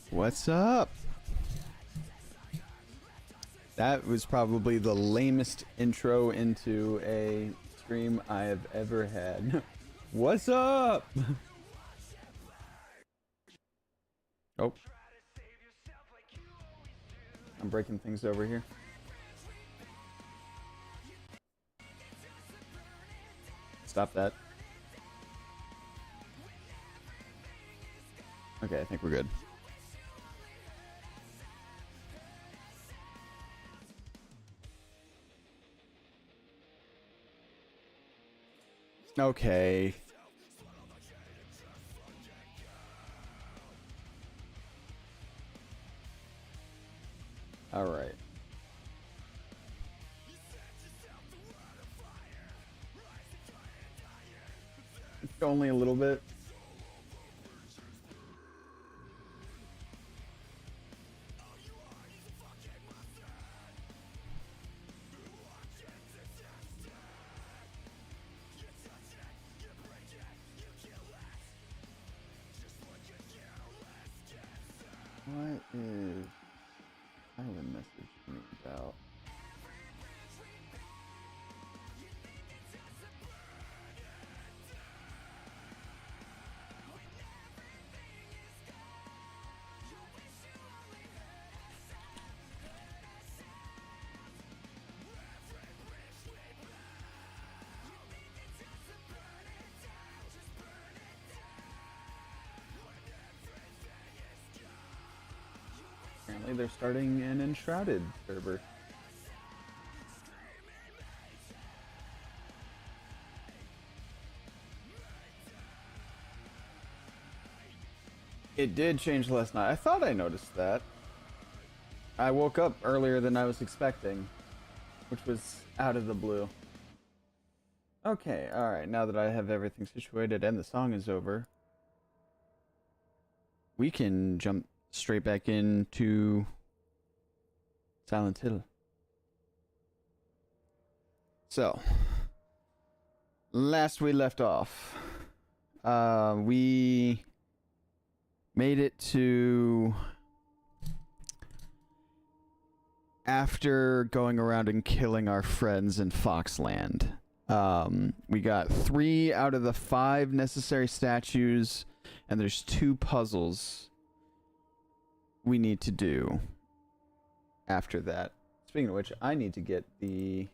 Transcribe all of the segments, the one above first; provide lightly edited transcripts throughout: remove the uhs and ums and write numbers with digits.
What's up? That was probably the lamest intro into a stream I have ever had. What's up? Oh. I'm breaking things over here. Stop that. Okay, I think we're good. Okay. All right. Only a little bit. What is Tyler messaging me about? Apparently they're starting an Enshrouded server. It did change last night. I thought I noticed that. I woke up earlier than I was expecting, which was out of the blue. Okay, alright, now that I have everything situated and the song is over, we can jump straight back into Silent Hill. So, last we left off, we made it to after going around and killing our friends in Foxland. We got 3 out of the 5 necessary statues, and there's 2 puzzles we need to do after that. Speaking of which, I need to get the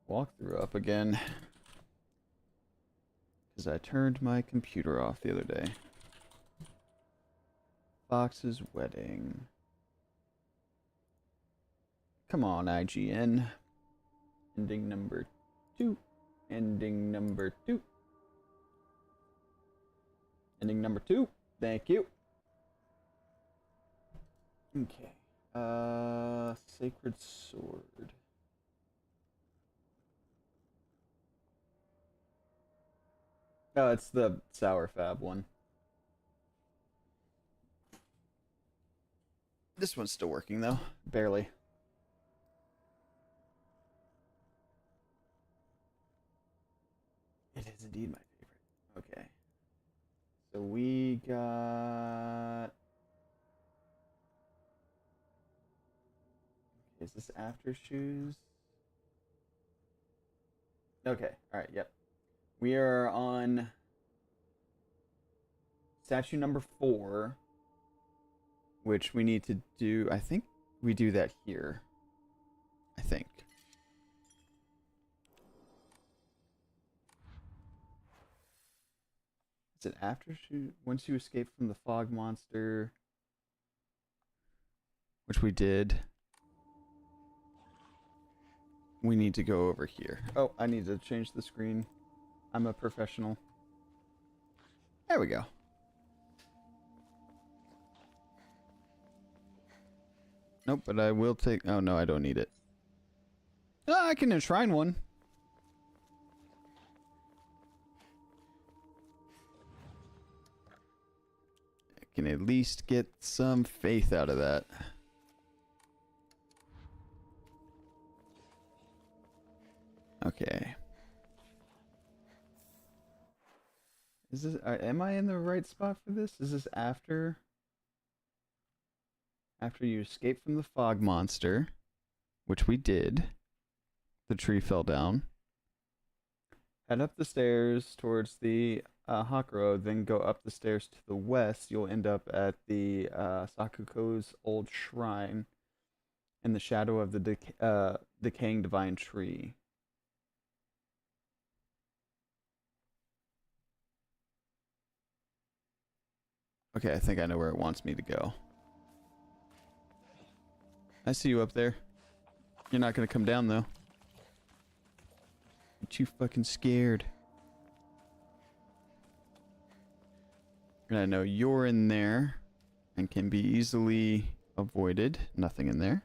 walkthrough up again, because I turned my computer off the other day. Fox's Wedding. Come on, IGN. Ending number 2. Ending number 2. Ending number 2. Thank you. Okay. Sacred Sword. Oh, it's the Sour Fab one. This one's still working though. Barely. It is indeed my favorite. Okay. So we got... Is this after shoes? Okay, alright, yep. We are on statue number 4, which we need to do... I think we do that here. I think. Is it after shoot? Once you escape from the fog monster, which we did, we need to go over here. Oh, I need to change the screen. I'm a professional. There we go. Nope, but I will take... Oh, no, I don't need it. Oh, I can enshrine one. I can at least get some faith out of that. Okay. Is this... am I in the right spot for this? Is this after... After you escape from the fog monster, which we did, the tree fell down. Head up the stairs towards the Hakuro, then go up the stairs to the west. You'll end up at the Sakuko's old shrine in the shadow of the decaying divine tree. Okay, I think I know where it wants me to go. I see you up there. You're not gonna come down though. Aren't you fucking scared? And I know you're in there and can be easily avoided. Nothing in there.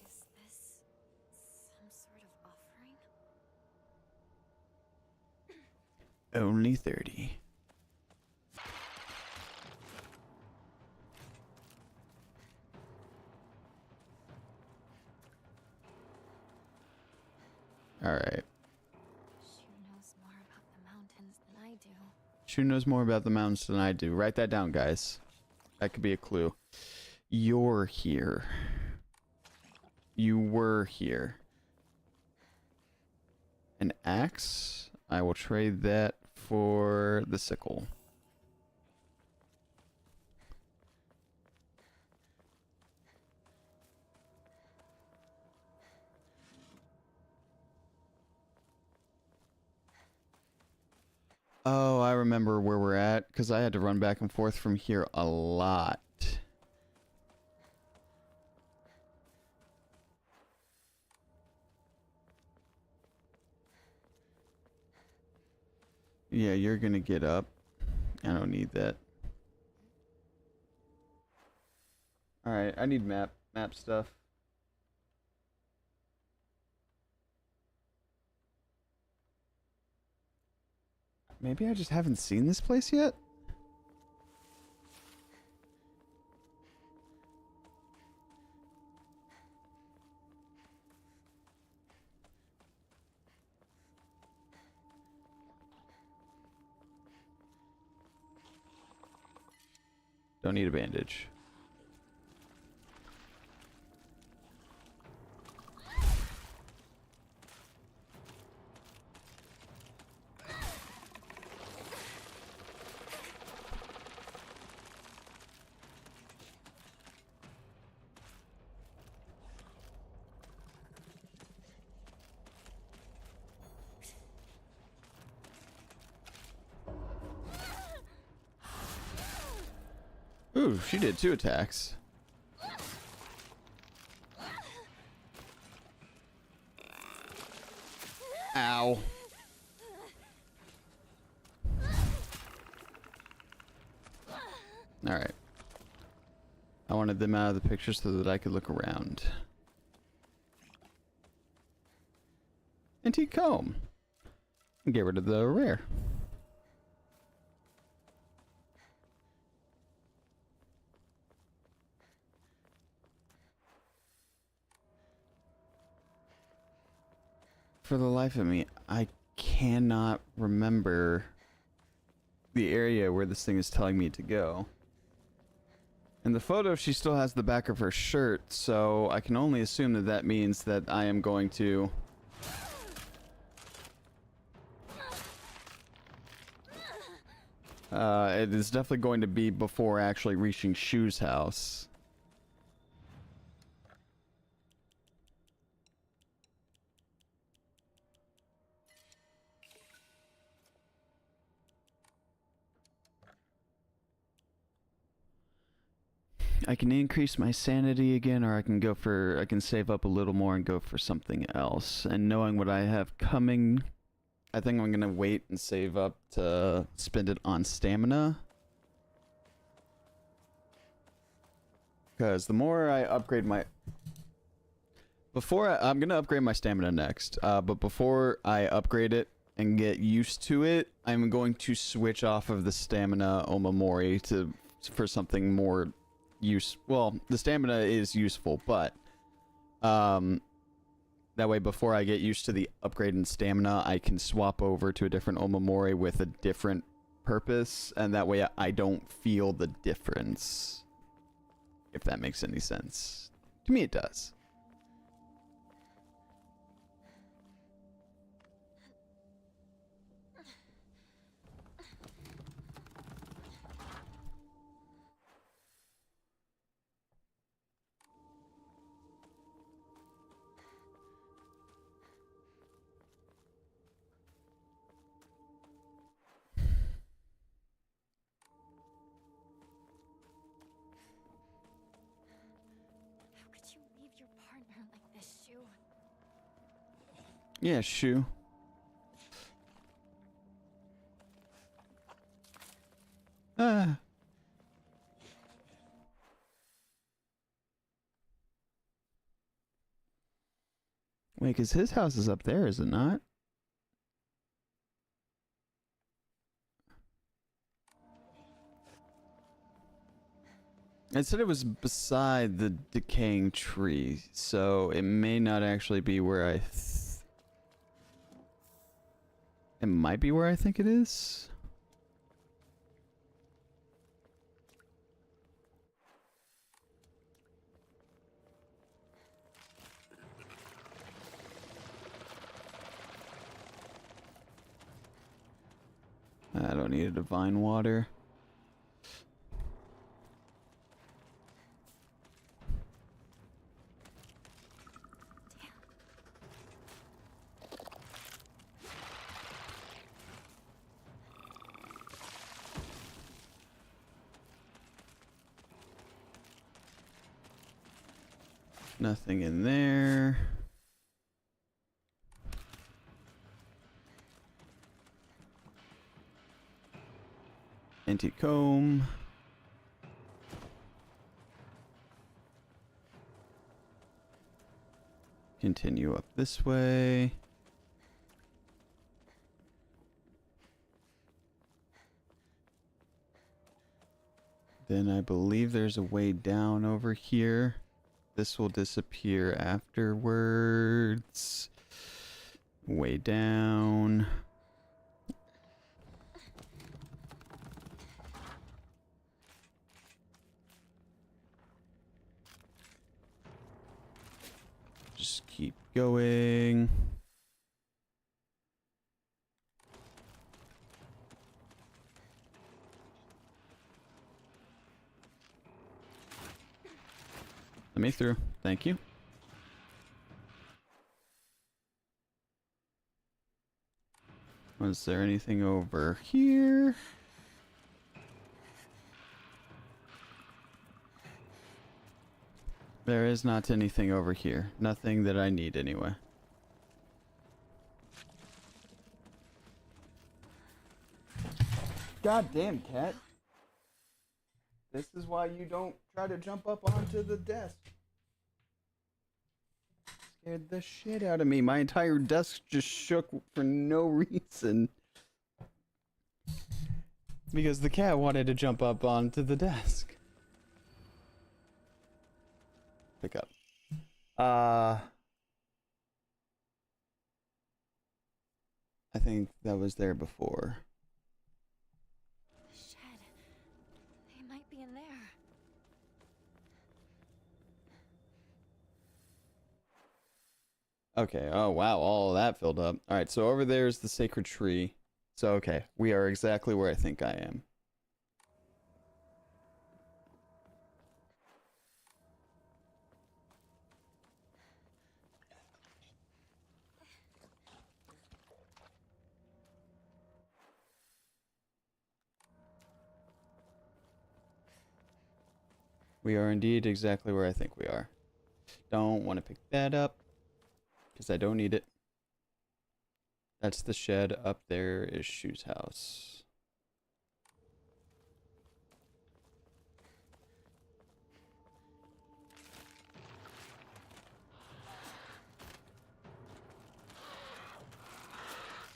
Is this some sort of offering? Only 30. All right. Shu knows more about the mountains than I do. Shu knows more about the mountains than I do. Write that down, guys. That could be a clue. You're here. You were here. An axe? I will trade that for the sickle. Oh, I remember where we're at, because I had to run back and forth from here a lot. Yeah, you're gonna get up. I don't need that. Alright, I need map stuff. Maybe I just haven't seen this place yet? Don't need a bandage. Ooh, she did 2 attacks. Ow. Alright. I wanted them out of the picture so that I could look around. Antique comb. And get rid of the rare. For the life of me, I cannot remember the area where this thing is telling me to go. In the photo, she still has the back of her shirt, so I can only assume that that means that I am going to... it is definitely going to be before actually reaching Shu's house. I can increase my sanity again, or I can save up a little more and go for something else. And knowing what I have coming, I think I'm gonna wait and save up to spend it on stamina. Because the more I upgrade my... I'm gonna upgrade my stamina next, but before I upgrade it and get used to it, I'm going to switch off of the stamina Omamori for something more... Well, the stamina is useful, but That way, before I get used to the upgrade in stamina, I can swap over to a different Omamori with a different purpose, and that way I don't feel the difference. If that makes any sense. To me, it does. How could you leave your partner like this, Shu? Yeah, Shu. Ah. Wait, because his house is up there, is it not? I said it was beside the decaying tree, so it may not actually be where I... It might be where I think it is. I don't need a divine water. Nothing in there. Anti-comb. Continue up this way. Then I believe there's a way down over here. This will disappear afterwards. Way down. Just keep going. Let me through. Thank you. Was there anything over here? There is not anything over here. Nothing that I need anyway. Goddamn, cat. This is why you don't try to jump up onto the desk. Scared the shit out of me. My entire desk just shook for no reason. Because the cat wanted to jump up onto the desk. Pick up. I think that was there before. The shed. They might be in there. Okay, oh wow, all of that filled up. Alright, so over there is the sacred tree. So okay, we are exactly where I think I am. We are indeed exactly where I think we are. Don't want to pick that up, because I don't need it. That's the shed. Up there is Shu's house.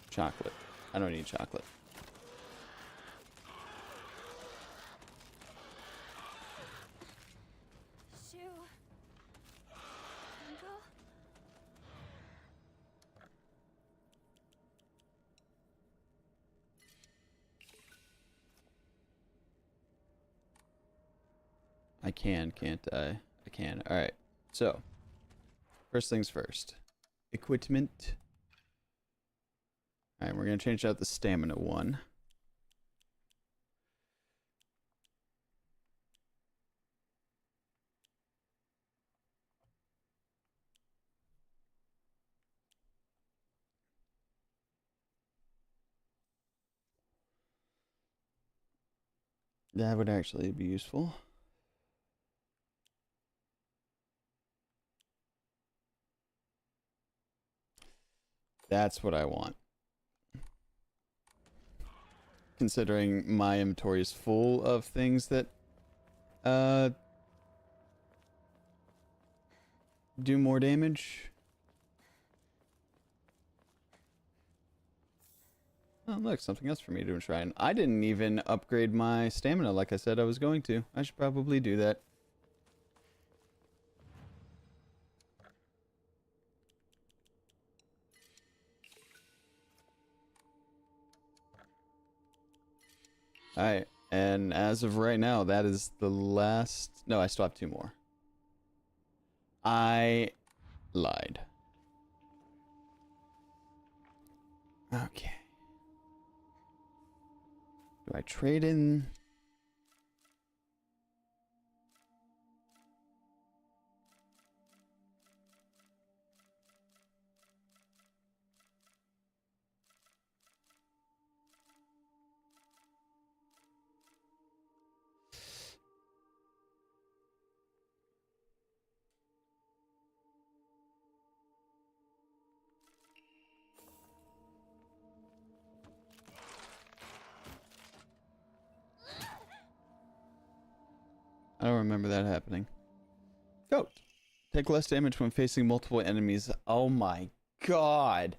Chocolate. I don't need chocolate. Shu. Uncle? I can, can't I? I can. Alright. So, first things first. Equipment. Alright, we're going to change out the stamina one. That would actually be useful. That's what I want. Considering my inventory is full of things that do more damage. Oh, look, something else for me to try. And I didn't even upgrade my stamina like I said I was going to. I should probably do that. Alright, and as of right now, that is the last... No, I still have 2 more. I lied. Okay. Do I trade in... I don't remember that happening. Goat. Take less damage when facing multiple enemies. Oh my god.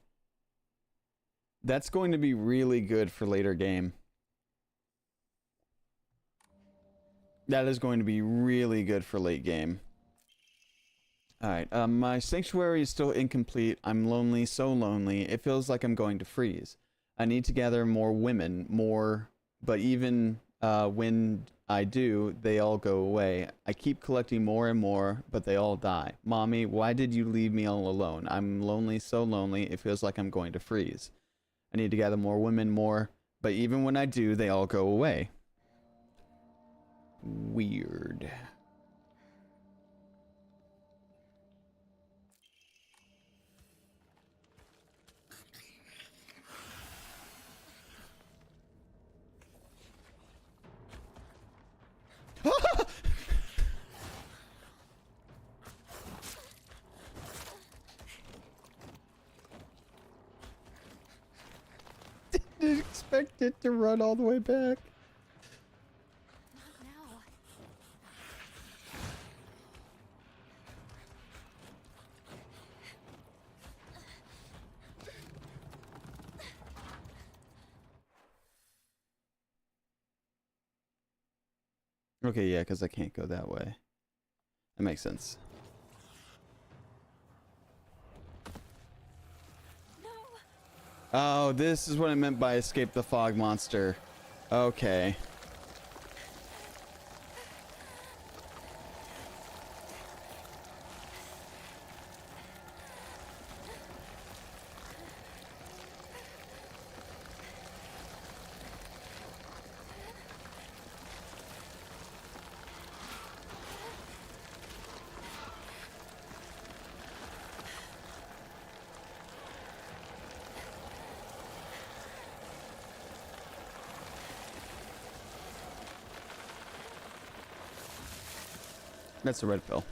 That's going to be really good for later game. That is going to be really good for late game. Alright, my sanctuary is still incomplete. I'm lonely, so lonely. It feels like I'm going to freeze. I need to gather more women, but even when I do, they all go away. I keep collecting more and more, but they all die. Mommy, why did you leave me all alone? I'm lonely, so lonely. It feels like I'm going to freeze. I need to gather more women, but even when I do, they all go away. Weird. Didn't expect it to run all the way back. Not now. Okay, yeah, because I can't go that way. That makes sense. No. Oh, this is what I meant by escape the fog monster. Okay. That's a red pill.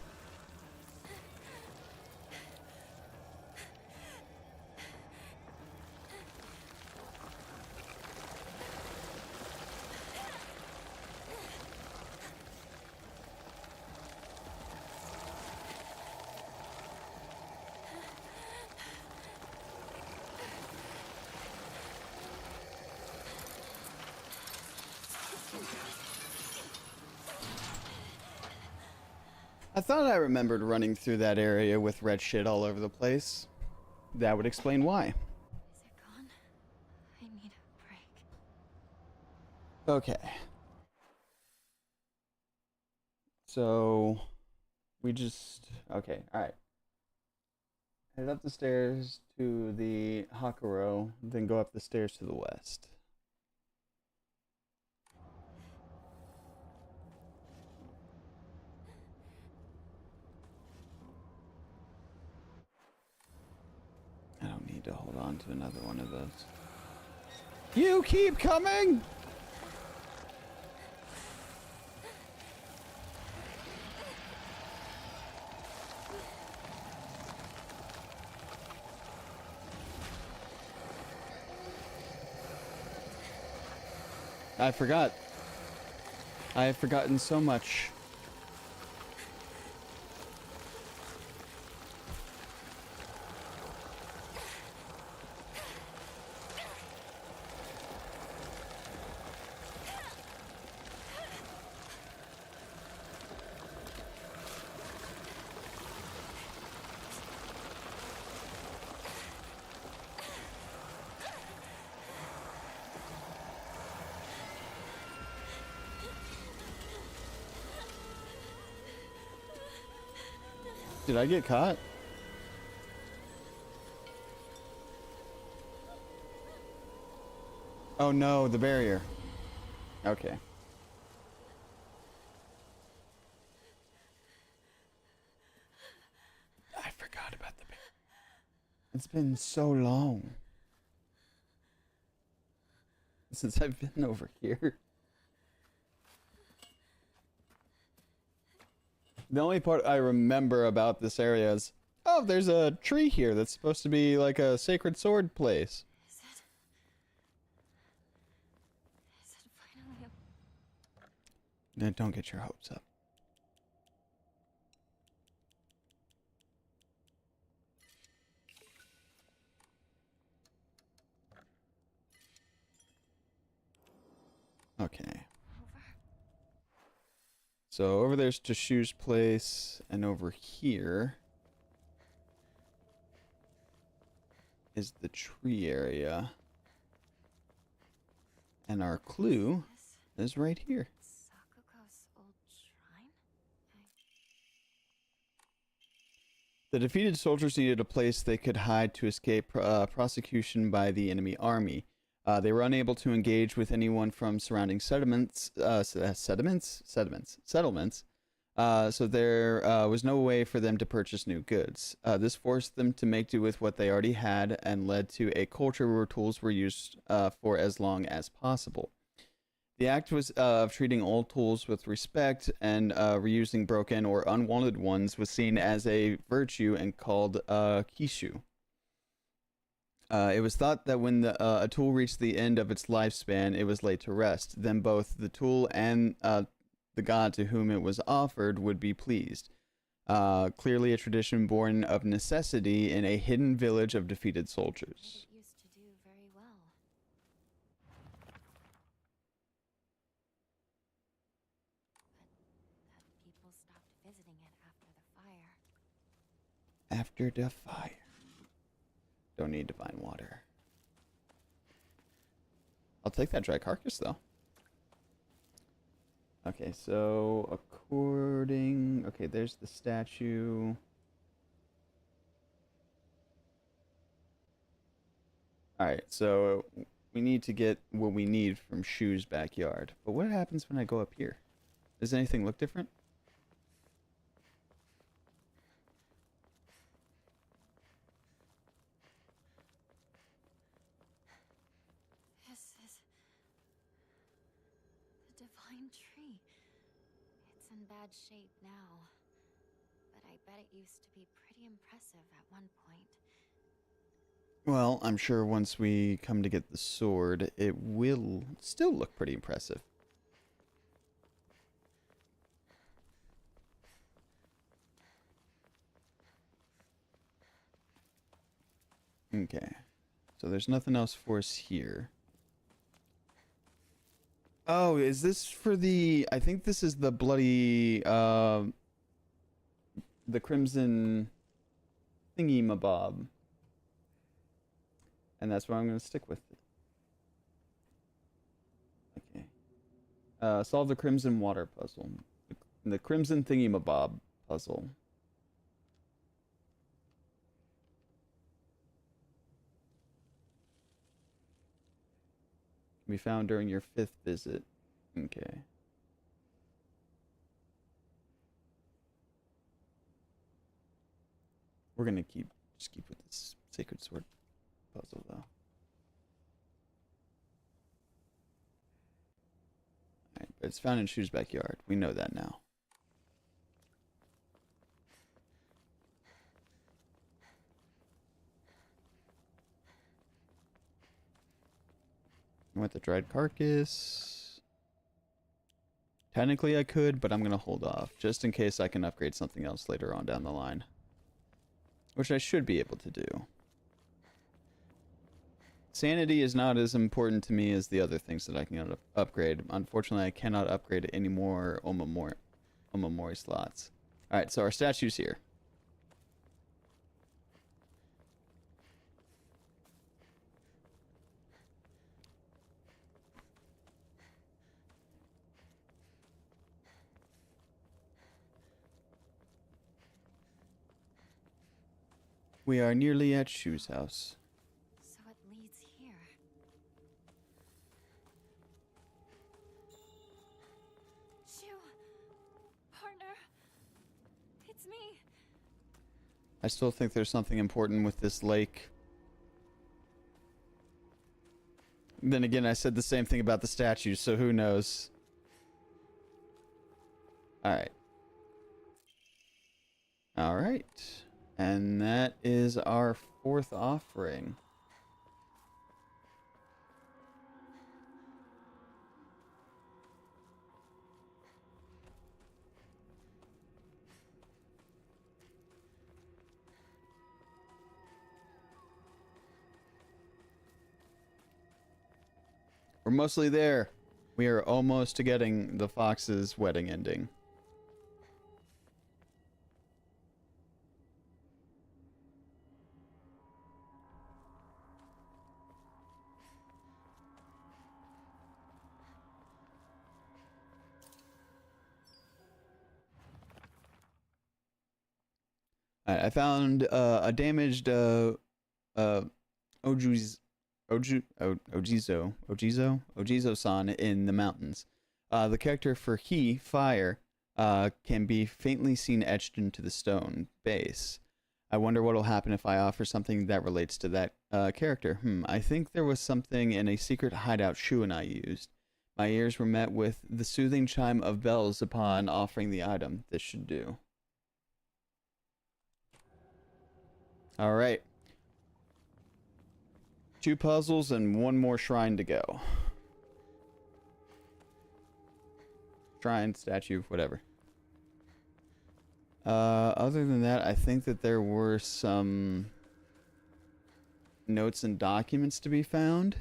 I thought I remembered running through that area with red shit all over the place. That would explain why. Is it gone? I need a break. Okay. So we just okay. All right. Head up the stairs to the Hakuro, then go up the stairs to the west. I don't need to hold on to another one of those. You keep coming! I forgot. I have forgotten so much. Did I get caught? Oh no, the barrier. Okay. I forgot about the barrier. It's been so long since I've been over here. The only part I remember about this area is, oh, there's a tree here that's supposed to be like a sacred sword place. Is it? Is it finally a... No, don't get your hopes up. Okay. over? So over there's Jashu's place, and over here is the tree area. And our clue This is right here. Sakuko's old shrine? The defeated soldiers needed a place they could hide to escape prosecution by the enemy army. They were unable to engage with anyone from surrounding settlements. So there was no way for them to purchase new goods. This forced them to make do with what they already had and led to a culture where tools were used for as long as possible. The act was of treating old tools with respect, and reusing broken or unwanted ones was seen as a virtue and called kishu. It was thought that when a tool reached the end of its lifespan, it was laid to rest. Then both the tool and the god to whom it was offered would be pleased. Clearly a tradition born of necessity in a hidden village of defeated soldiers. It used to do very well. But that people stopped visiting it after the fire. After the fire. Don't need divine water. I'll take that dry carcass though. Okay, so according... Okay, there's the statue. Alright, so we need to get what we need from Shu's backyard. But what happens when I go up here? Does anything look different? This is the divine tree. It's in bad shape now, but I bet it used to be pretty impressive at one point. Well, I'm sure once we come to get the sword, it will still look pretty impressive. Okay. So there's nothing else for us here. Oh, is this for the... I think this is the bloody... the crimson thingy-mabob. And that's where I'm going to stick with it. Okay. Solve the crimson water puzzle. The Crimson Thingamabob puzzle. Can be found during your 5th visit. Okay. We're gonna just keep with this Sacred Sword puzzle though. Alright, but it's found in Shu's backyard. We know that now. I want the dried carcass. Technically I could, but I'm gonna hold off, just in case I can upgrade something else later on down the line. Which I should be able to do. Sanity is not as important to me as the other things that I can upgrade. Unfortunately, I cannot upgrade any more Omamori slots. Alright, so our statue's here. We are nearly at Shu's house. So it leads here. Shu! Partner! It's me! I still think there's something important with this lake. Then again, I said the same thing about the statue, so who knows? Alright. Alright. And that is our 4th offering. We're mostly there. We are almost to getting the fox's wedding ending. I found a damaged Ojizo-san in the mountains. The character for he, fire, can be faintly seen etched into the stone base. I wonder what will happen if I offer something that relates to that character. I think there was something in a secret hideout Shu and I used. My ears were met with the soothing chime of bells upon offering the item. This should do. Alright. 2 puzzles and 1 more shrine to go. Shrine, statue, whatever. Other than that, I think that there were some notes and documents to be found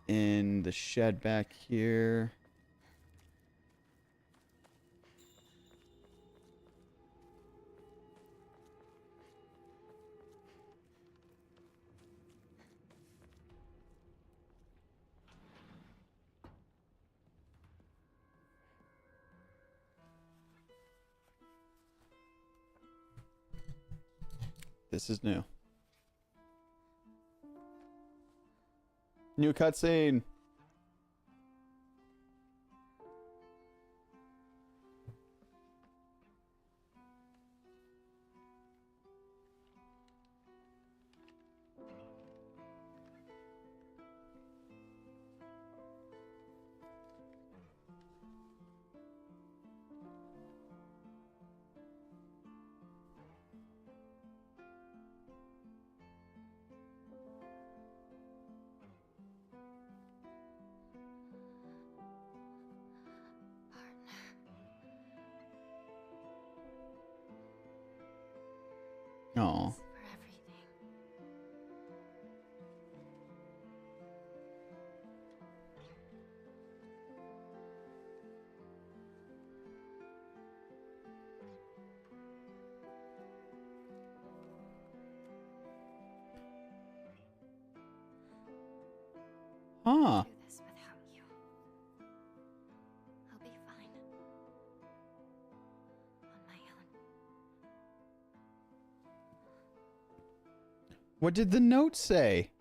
in the shed back here. This is new. New cutscene. Oh. For everything. Huh. Do this without you. What did the note say?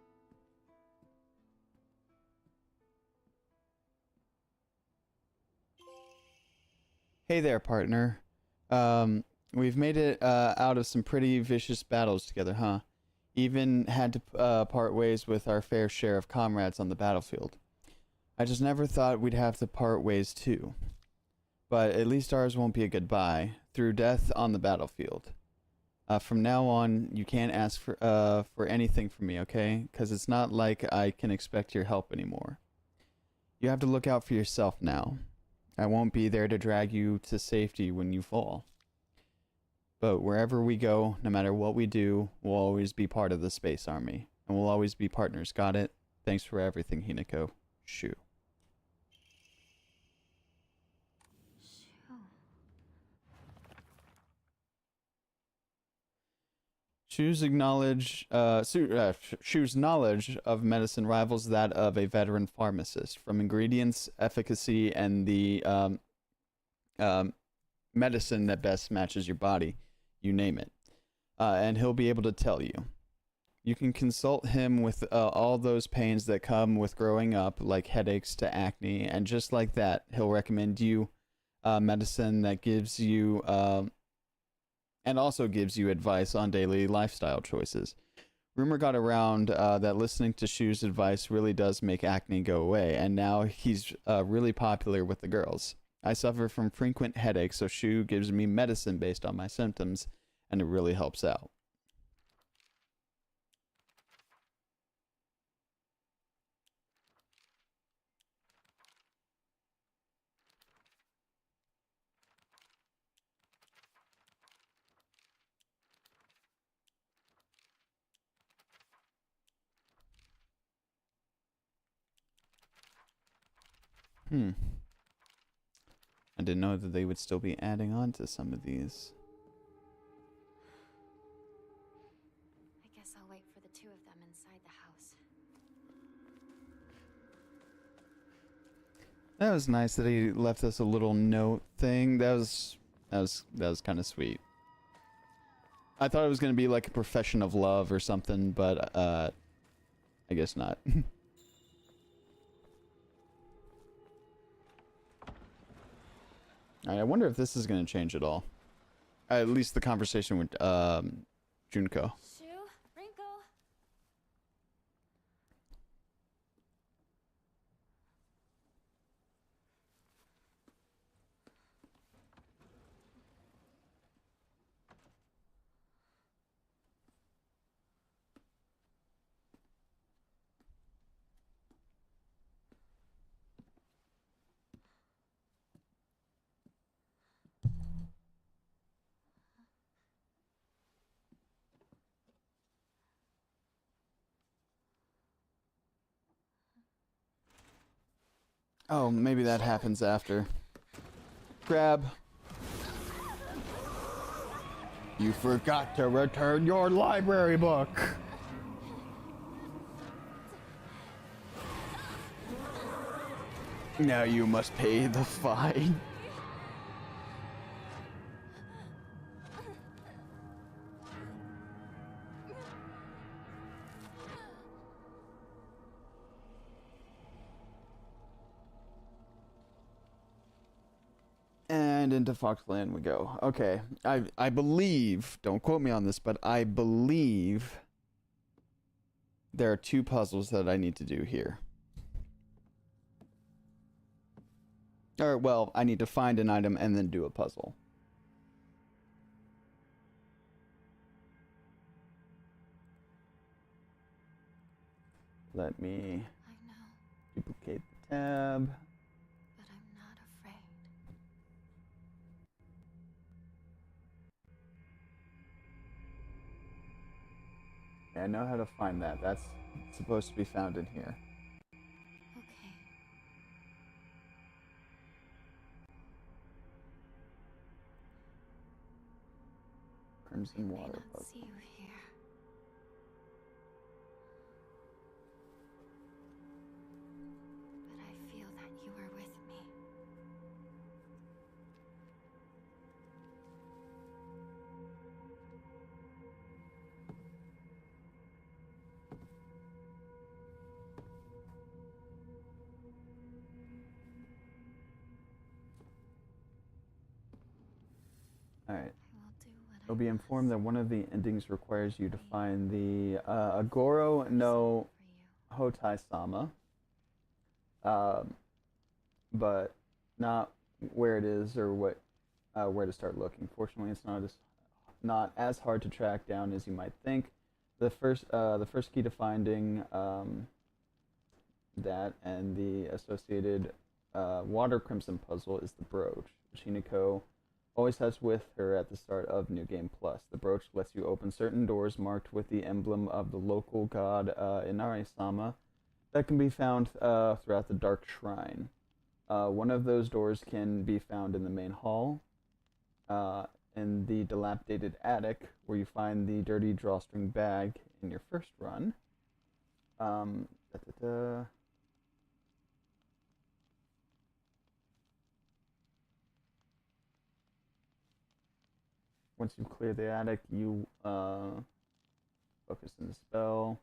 Hey there, partner. We've made it out of some pretty vicious battles together, huh? Even had to part ways with our fair share of comrades on the battlefield. I just never thought we'd have to part ways too. But at least ours won't be a goodbye, through death on the battlefield. From now on, you can't ask for anything from me, okay? Because it's not like I can expect your help anymore. You have to look out for yourself now. I won't be there to drag you to safety when you fall. But wherever we go, no matter what we do, we'll always be part of the Space Army. And we'll always be partners, got it? Thanks for everything, Hinako. Shu. Shu's knowledge of medicine rivals that of a veteran pharmacist, from ingredients, efficacy, and the medicine that best matches your body, you name it. And he'll be able to tell you. You can consult him with all those pains that come with growing up, like headaches to acne, and just like that, he'll recommend you medicine that gives you and also gives you advice on daily lifestyle choices. Rumor got around that listening to Shu's advice really does make acne go away, and now he's really popular with the girls. I suffer from frequent headaches, so Shu gives me medicine based on my symptoms, and it really helps out. I didn't know that they would still be adding on to some of these. I guess I'll wait for the two of them inside the house. That was nice that he left us a little note thing. That was kind of sweet. I thought it was gonna be like a profession of love or something, but I guess not. Alright, I wonder if this is gonna change at all. At least the conversation with Junko. Shu, Rinko. Oh, maybe that happens after. Grab. You forgot to return your library book. Now you must pay the fine. And into Foxland we go. Okay, I believe, don't quote me on this, but I believe there are 2 puzzles that I need to do here. Or, well, I need to find an item and then do a puzzle. Let me I know, duplicate the tab. but I'm not afraid. Yeah, I know how to find that. That's supposed to be found in here. Okay. Crimson I may water not puzzle. see you here, but I feel that you are with me. Alright. I will do what You'll I be informed that must. one of the endings requires you to Please. find the Agoro no For you. Hotai-sama. But not where it is or where to start looking. Fortunately, it's not as hard to track down as you might think. The first key to finding that and the associated Water Crimson puzzle is the brooch, which Hinako always has with her at the start of New Game Plus. The brooch lets you open certain doors marked with the emblem of the local god Inari-sama that can be found throughout the Dark Shrine. One of those doors can be found in the main hall, in the dilapidated attic, where you find the dirty drawstring bag in your first run. Once you clear the attic, you focus in the spell.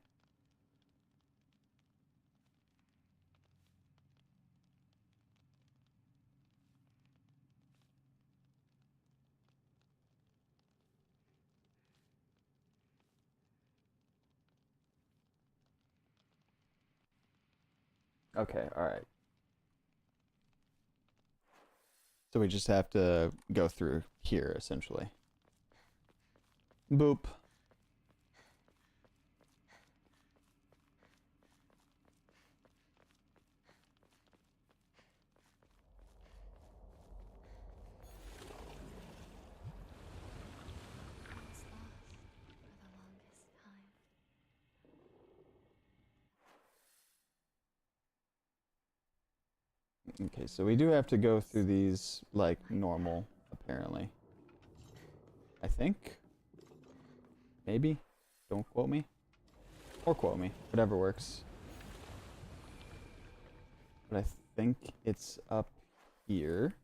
Okay, alright. So we just have to go through here, essentially. Boop. I was lost for the longest time. Okay, so we do have to go through these like normal, apparently. I think. Maybe. Don't quote me. Or quote me. Whatever works. But I think it's up here.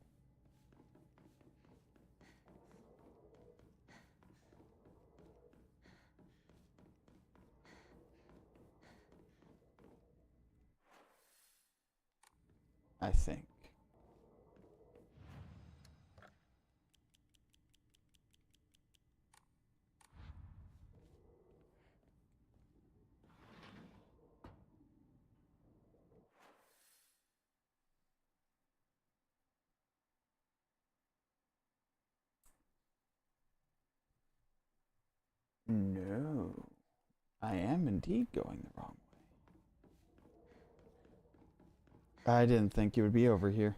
I think. No. I am indeed going the wrong way. I didn't think you would be over here.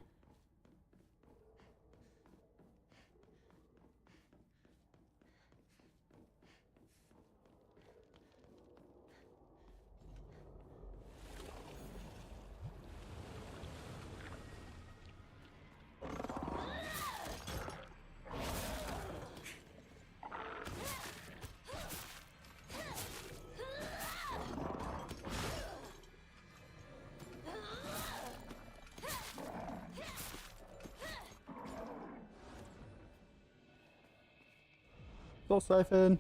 Soul Siphon.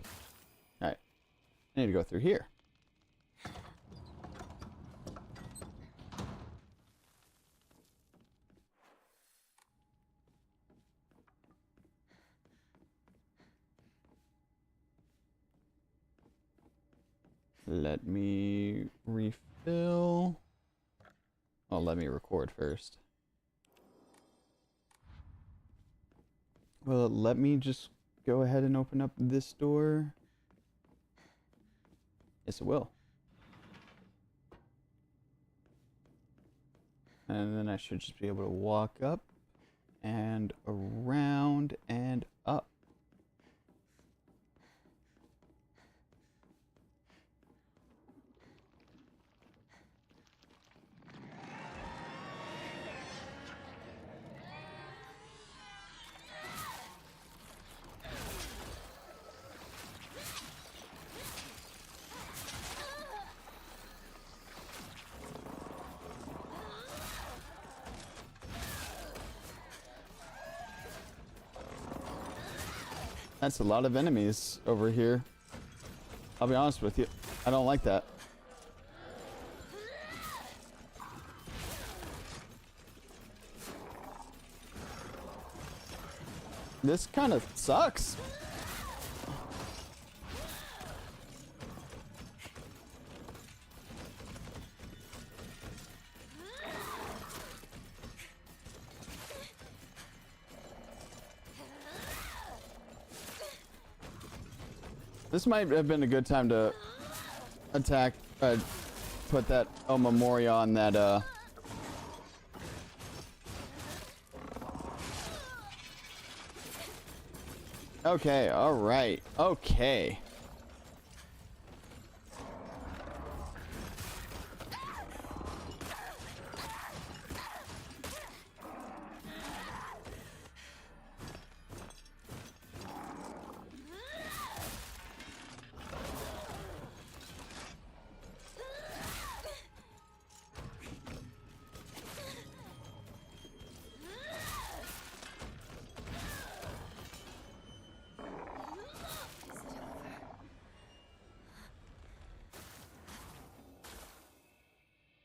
Alright. I need to go through here. Let me refill. Oh, let me record first. Well, let me just go ahead and open up this door. Yes, it will. And then I should just be able to walk up and around and up. That's a lot of enemies over here. I'll be honest with you. I don't like that. This kind of sucks. This might have been a good time to attack, put that Omamoria on that, Okay, alright, okay.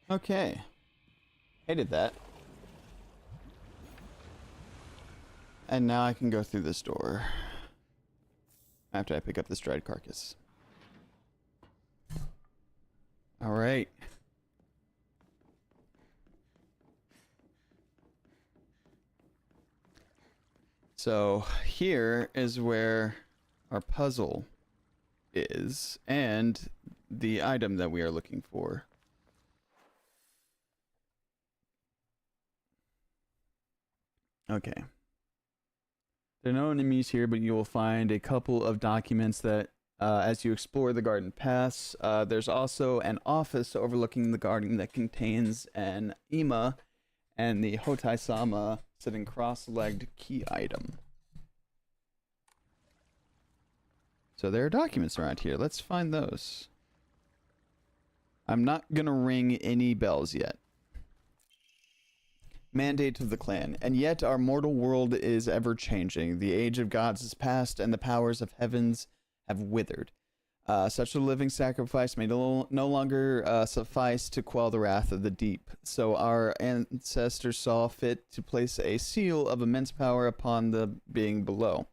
Okay. Hated that. And now I can go through this door. After I pick up this dried carcass. Alright. So here is where our puzzle is and the item that we are looking for. Okay. There are no enemies here, but you will find a couple of documents that, as you explore the garden paths, there's also an office overlooking the garden that contains an Ima and the Hotai-sama sitting cross-legged key item. So there are documents around here. Let's find those. I'm not gonna ring any bells yet. Mandate of the clan, and yet our mortal world is ever changing. The age of gods is past, and the powers of heavens have withered. Such a living sacrifice may no longer suffice to quell the wrath of the deep. So our ancestors saw fit to place a seal of immense power upon the being below.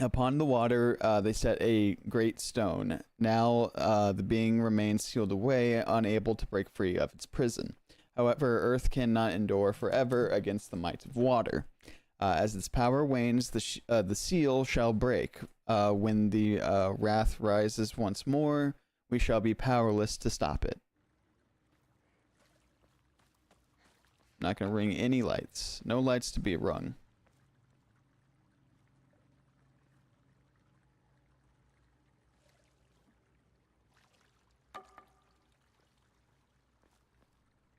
Upon the water, they set a great stone. Now the being remains sealed away, unable to break free of its prison. However, earth cannot endure forever against the might of water. As its power wanes, the seal shall break. When the wrath rises once more, we shall be powerless to stop it. Not gonna ring any lights. No lights to be rung.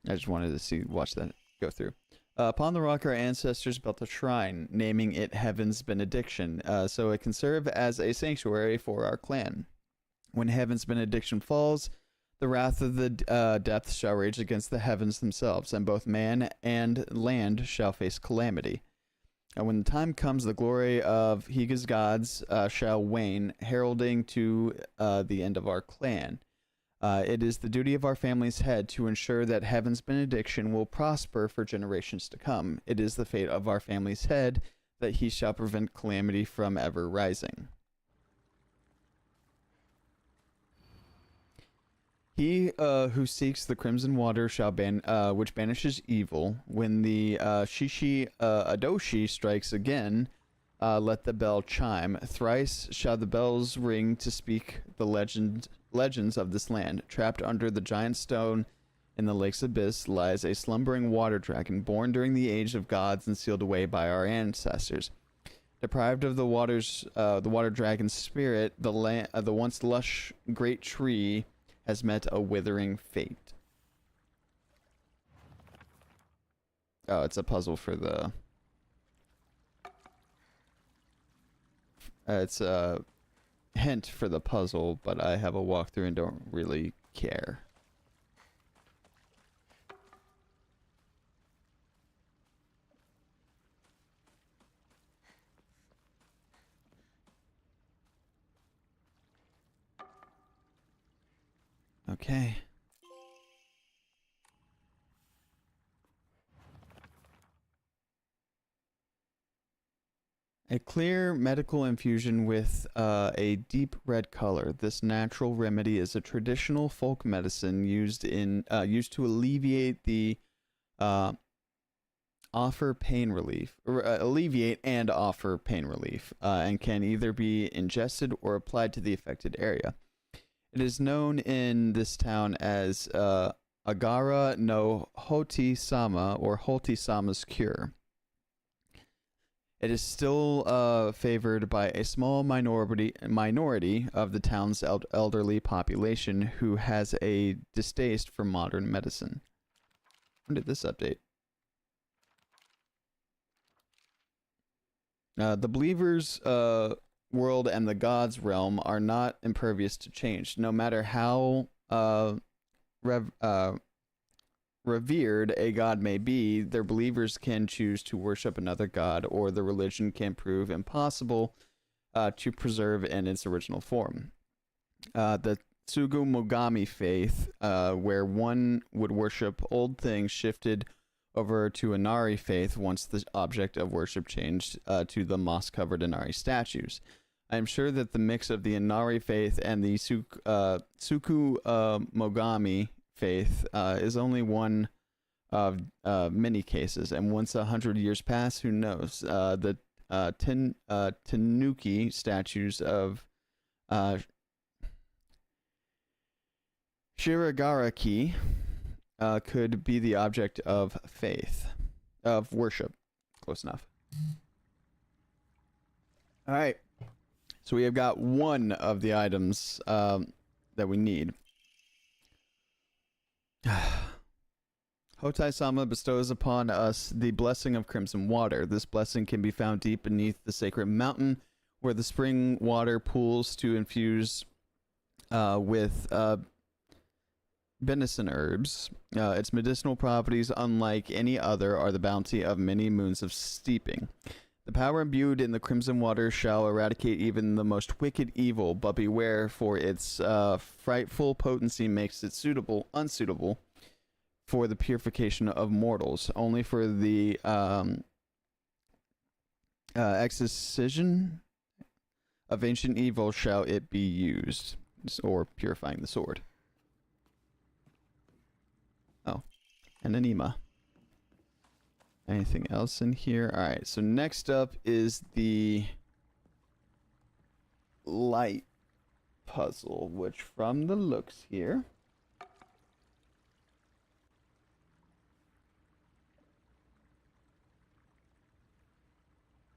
I just wanted to watch that go through. Upon the rock, our ancestors built a shrine, naming it Heaven's Benediction, so it can serve as a sanctuary for our clan. When Heaven's Benediction falls, the wrath of the depths shall rage against the heavens themselves, and both man and land shall face calamity. And when the time comes, the glory of Higa's gods shall wane, heralding to the end of our clan. It is the duty of our family's head to ensure that Heaven's benediction will prosper for generations to come. It is the fate of our family's head that he shall prevent calamity from ever rising. He who seeks the crimson water shall which banishes evil. When the Shishi Adoshi strikes again, let the bell chime. Thrice shall the bells ring to speak the legends of this land. Trapped under the giant stone in the lake's abyss lies a slumbering water dragon, born during the age of gods and sealed away by our ancestors. Deprived of the water dragon's spirit, the once lush great tree has met a withering fate. Oh, it's a puzzle for the... it's a hint for the puzzle, but I have a walkthrough and don't really care. Okay. A clear medical infusion with a deep red color. This natural remedy is a traditional folk medicine used to alleviate the offer pain relief, or alleviate and offer pain relief, and can either be ingested or applied to the affected area. It is known in this town as Agara no Hoti Sama, or Hoti Sama's cure. It is still favored by a small minority of the town's elderly population who has a distaste for modern medicine. When did this update? The believers' world and the gods' realm are not impervious to change. No matter how revered a god may be, their believers can choose to worship another god, or the religion can prove impossible to preserve in its original form. The Tsugumogami faith, where one would worship old things, shifted over to Inari faith once the object of worship changed to the moss-covered Inari statues. I am sure that the mix of the Inari faith and the Tsukumogami faith is only one of many cases, and once 100 years pass, who knows? The Tanuki statues of Shiragaraki could be the object of faith, of worship. Close enough. All right. So we have got one of the items that we need. Hotai-sama bestows upon us the blessing of crimson water. This blessing can be found deep beneath the sacred mountain, where the spring water pools to infuse with benison herbs. Its medicinal properties, unlike any other, are the bounty of many moons of steeping. The power imbued in the crimson water shall eradicate even the most wicked evil, but beware, for its frightful potency makes it unsuitable for the purification of mortals. Only for the excision of ancient evil shall it be used, or purifying the sword. Oh, an enema. Anything else in here? Alright, so next up is the light puzzle, which from the looks here,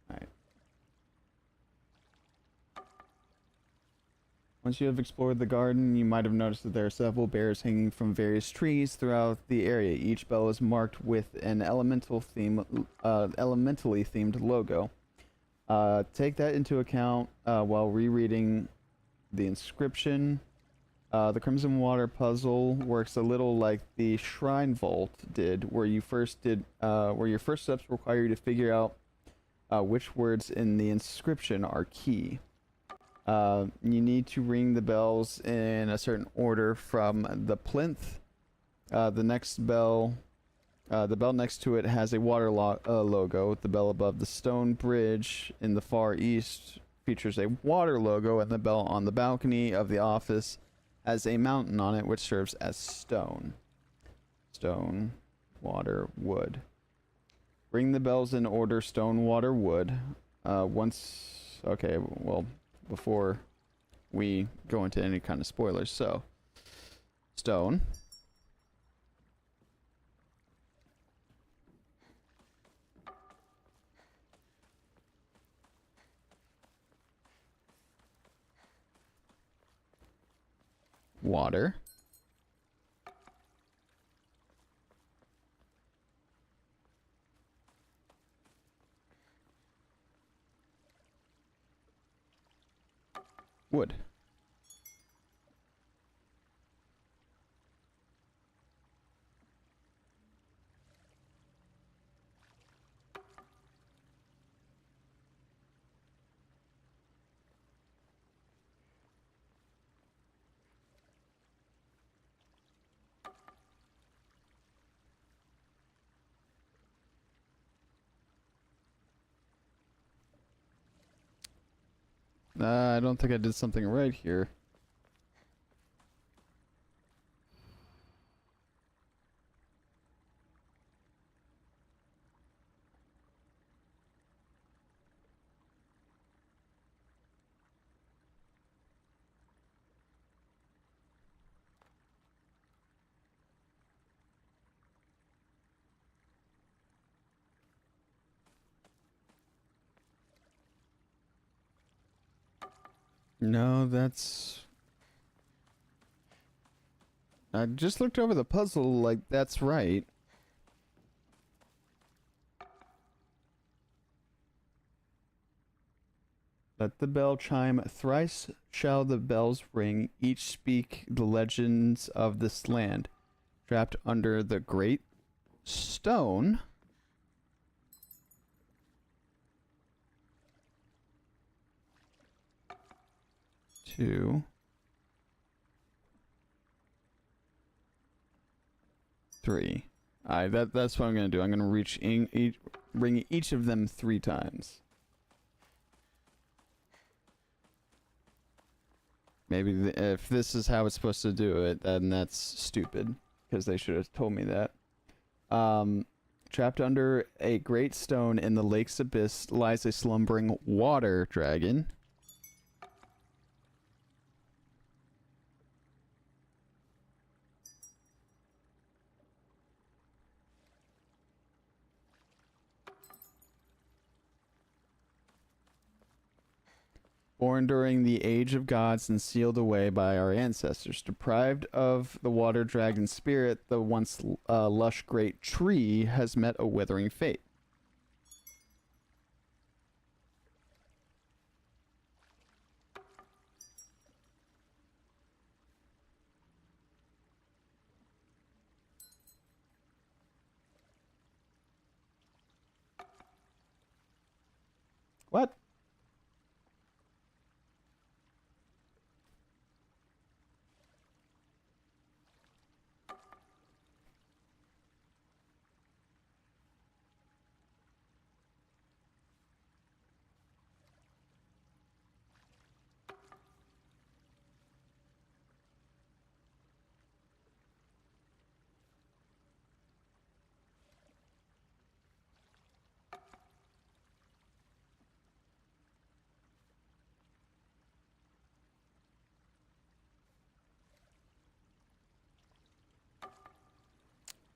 alright. Once you have explored the garden, you might have noticed that there are several bears hanging from various trees throughout the area. Each bell is marked with an elementally themed logo. Take that into account while rereading the inscription. The Crimson Water puzzle works a little like the Shrine Vault did, where your first steps require you to figure out which words in the inscription are key. You need to ring the bells in a certain order from the plinth. The bell next to it has a water logo. The bell above the stone bridge in the far east features a water logo, and the bell on the balcony of the office has a mountain on it, which serves as stone. Stone, water, wood. Ring the bells in order: stone, water, wood. Before we go into any kind of spoilers. So, stone. Water. Wood. I don't think I did something right here. No, that's... I just looked over the puzzle, like, that's right. Let the bell chime, thrice shall the bells ring, each speak the legends of this land. Trapped under the great stone... 2, 3. Alright, that's what I'm gonna do. I'm gonna ring each of them 3 times. Maybe if this is how it's supposed to do it, then that's stupid, because they should have told me that. Trapped under a great stone in the lake's abyss lies a slumbering water dragon. Born during the age of gods and sealed away by our ancestors. Deprived of the water dragon spirit, the once lush great tree has met a withering fate. What?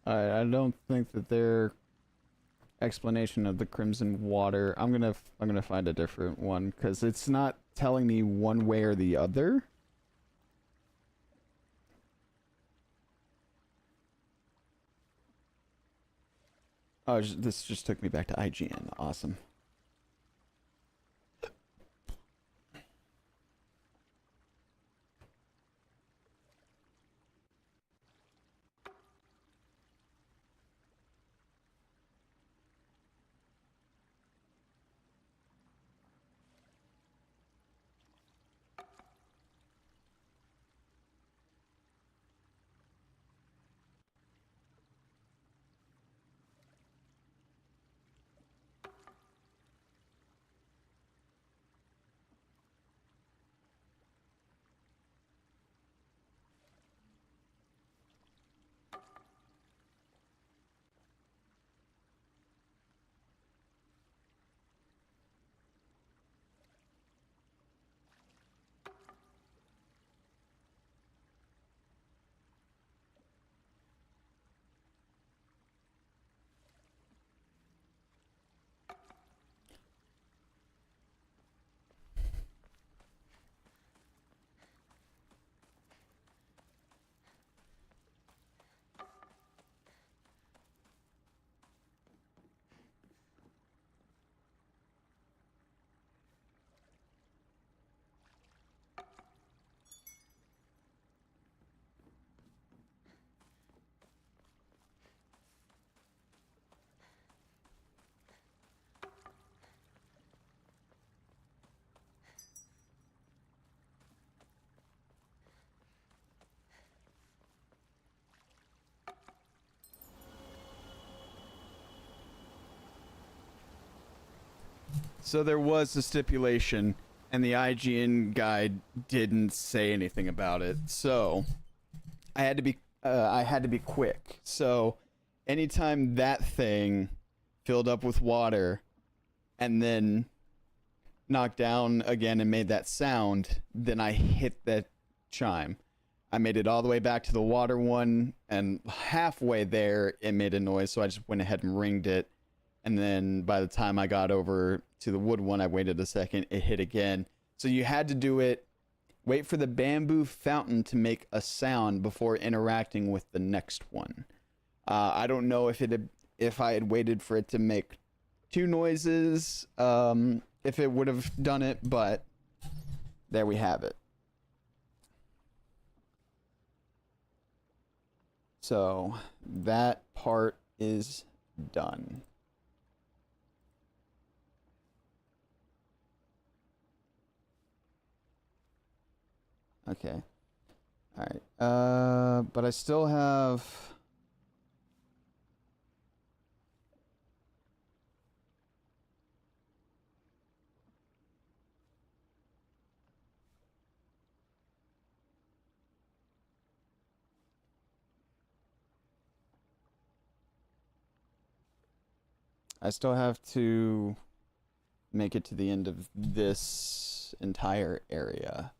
I don't think that their explanation of the crimson water. I'm gonna find a different one because it's not telling me one way or the other. Oh, this just took me back to IGN. Awesome. So there was a stipulation. and the IGN guide didn't say anything about it. So I had to be quick. So anytime that thing filled up with water and then knocked down again and made that sound, then I hit that chime. I made it all the way back to the water one, and halfway there it made a noise, so I just went ahead and ringed it. And then by the time I got over to the wood one, I waited a second, it hit again. So you had to do it, wait for the bamboo fountain to make a sound before interacting with the next one. I don't know if I had waited for it to make two noises, if it would have done it, but there we have it. So that part is done. Okay. All right. But I still have... I still have to make it to the end of this entire area.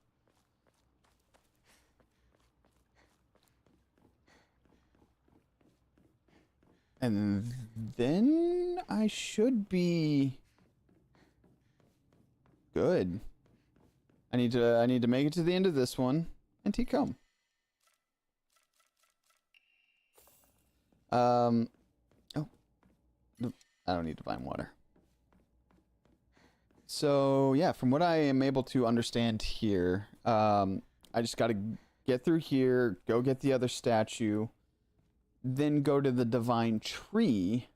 And then I should be good. I need to make it to the end of this one and come. Oh, I don't need divine water. So yeah, from what I am able to understand here, I just got to get through here, go get the other statue, then go to the divine tree.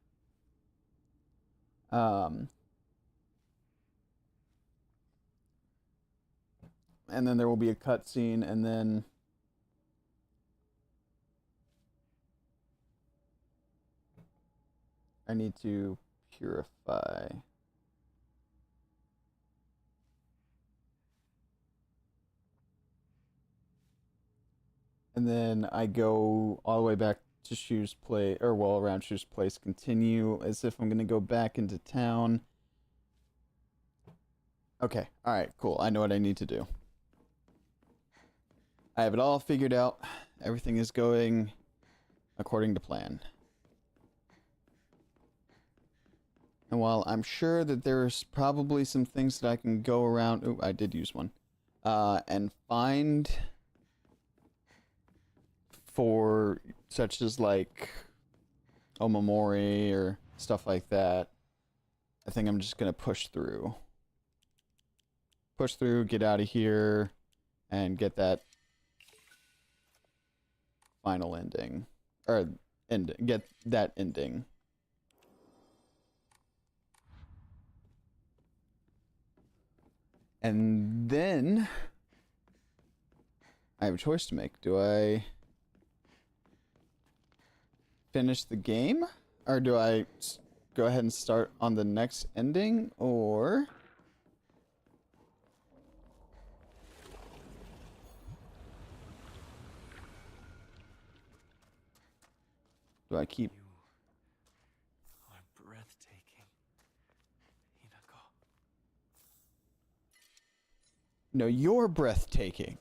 And then there will be a cutscene, and then I need to purify. And then I go all the way back to Shu's place, or well, around Shu's place, continue as if I'm gonna go back into town. Okay, alright, cool. I know what I need to do. I have it all figured out. Everything is going according to plan. And while I'm sure that there's probably some things that I can go around... Ooh, I did use one. And find... for such as like Omamori or stuff like that, I think I'm just gonna push through. Push through, get out of here, and get that final ending. Or get that ending. And then I have a choice to make. Do I finish the game, or do I go ahead and start on the next ending, or do I keep... You are breathtaking, Hinako. No, you're breathtaking.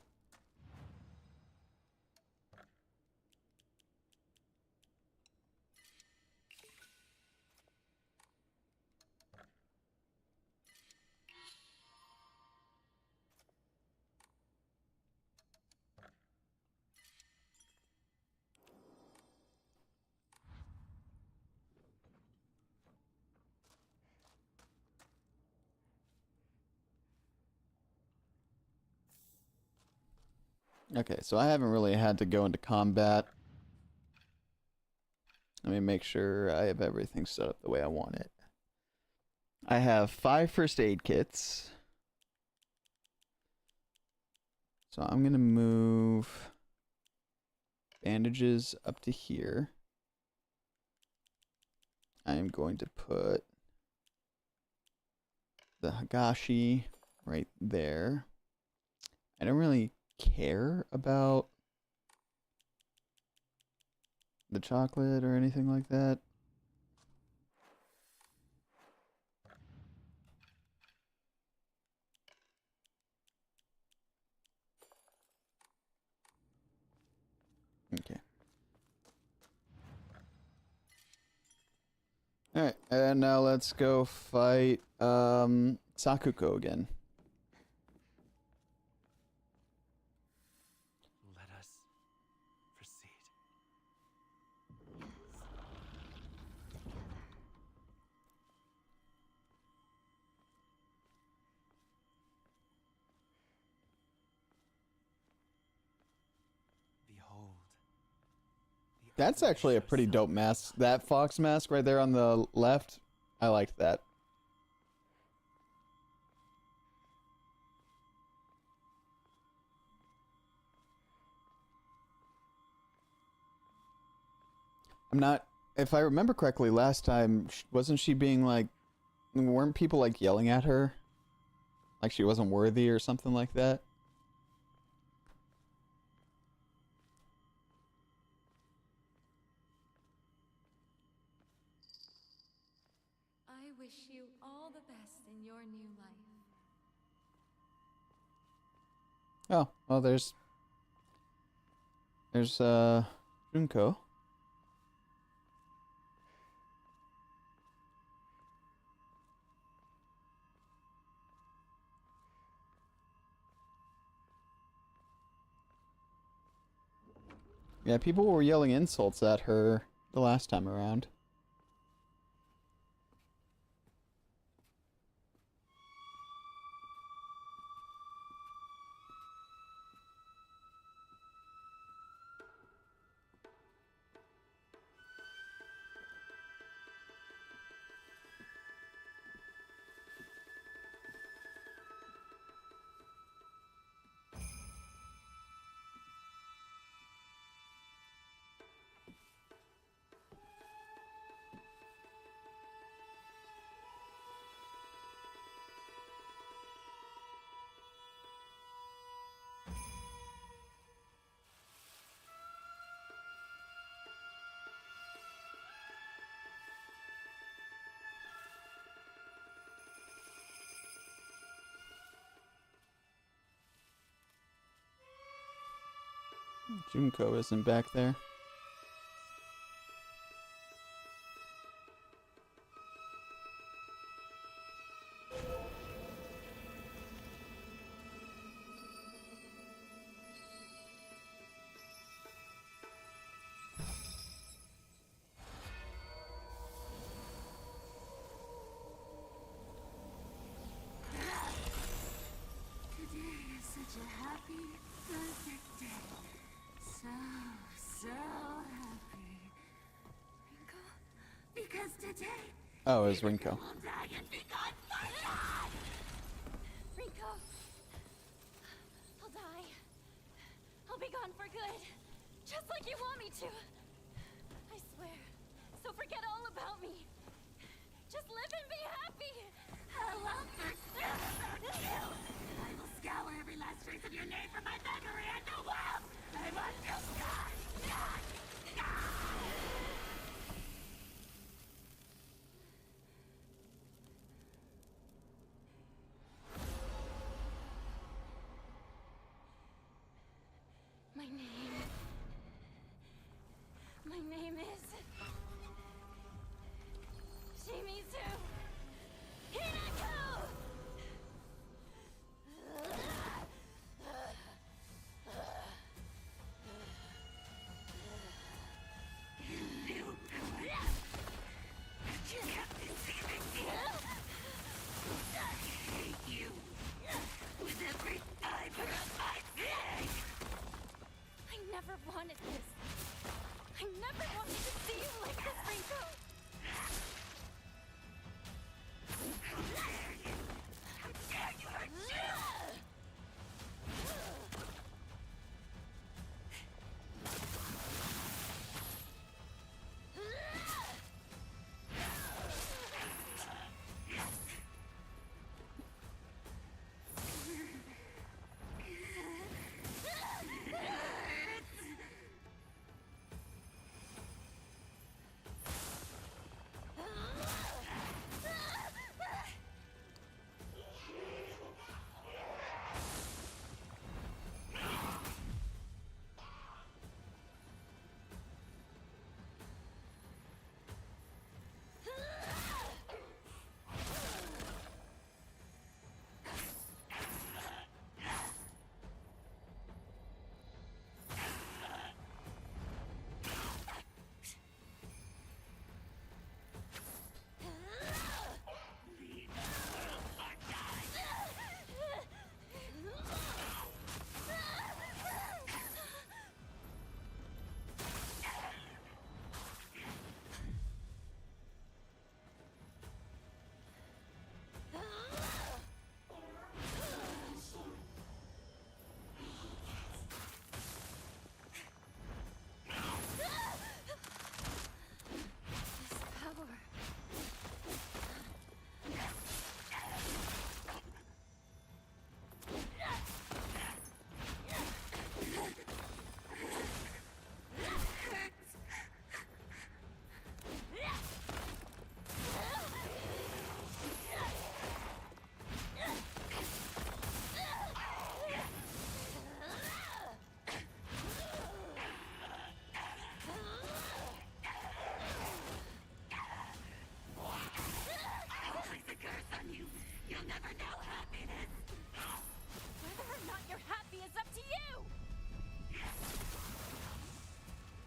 Okay, so I haven't really had to go into combat. Let me make sure I have everything set up the way I want it. I have 5 first aid kits. So I'm going to move bandages up to here. I am going to put the Hagashi right there. I don't really care about the chocolate or anything like that. Okay. Alright, and now let's go fight Sakuko again. Let us proceed. Behold. the That's actually a Unleasher pretty dope Self. mask. That fox mask right there on the left, I liked that. I'm not, if I remember correctly, last time, wasn't she being like, weren't people like yelling at her? Like she wasn't worthy or something like that? I wish you all the best in your new life. Oh, well, there's Junko. Yeah, people were yelling insults at her the last time around. Junko isn't back there. Today is such a happy, perfect day. So happy. Rinko? Because today Oh, it was Rinko. will die and be gone for life! Rinko! I'll die. I'll be gone for good. Just like you want me to. I swear. So forget all about me. Just live and be happy. I won't forget you! I will scour every last trace of your name from my memory and the world! I want you gone! My name is Shimizu Hinako! With every fiber of my being! I never wanted this. I never wanted to see you like this, Rinko!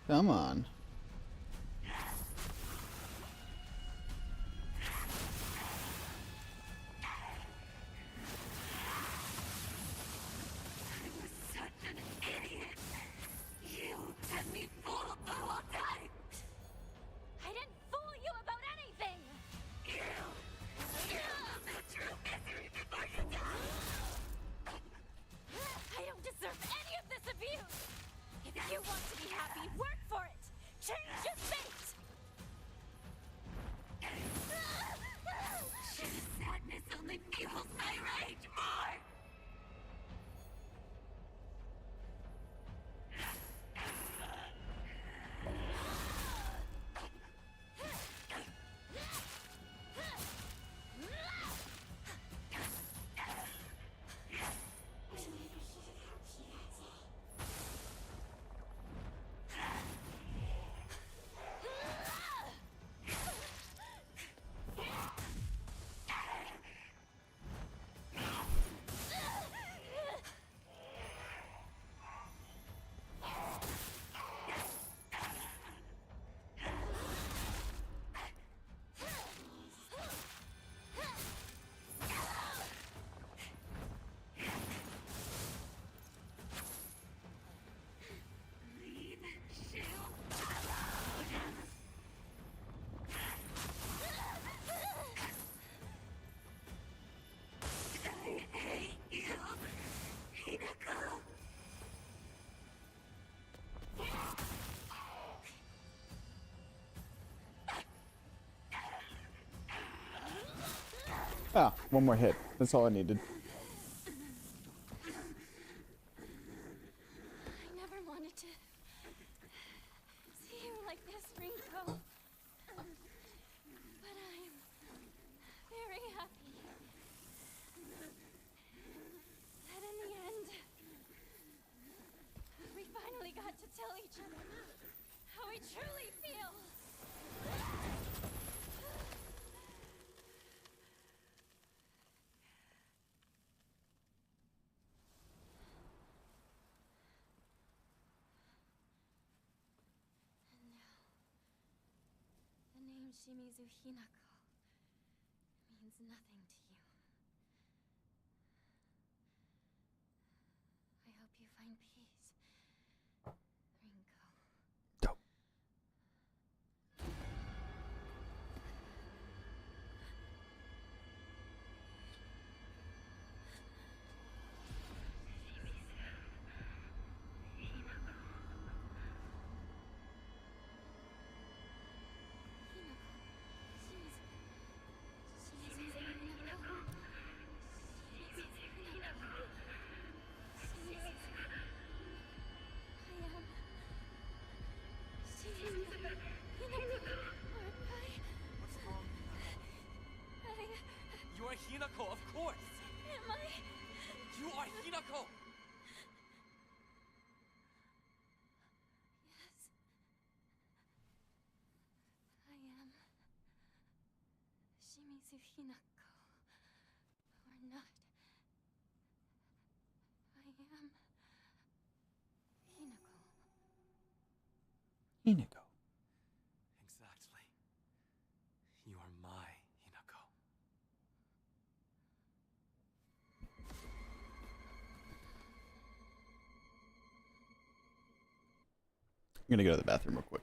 Come on. Such an idiot. You had me fooled the whole time. I didn't fool you about anything! You love the true misery before you die. I don't deserve any of this abuse! If you want to be happy, work for it! Change your fate! Sadness only fuels my rage more. Leave Shield alone. I hate you, Hinako. Ah, one more hit. That's all I needed. I never wanted to see you like this, Rinko. But I'm very happy that in the end, we finally got to tell each other how we truly feel. And now, the name Shimizu Hinako means nothing to you. I hope you find peace, Rinko. Dope. What's wrong? You are Hinako, of course! Am I? You are Hinako! Yes. I am Shimizu Hinako. Or not. I am Hinako. Hinako. Exactly. You are my Hinako. I'm gonna go to the bathroom real quick.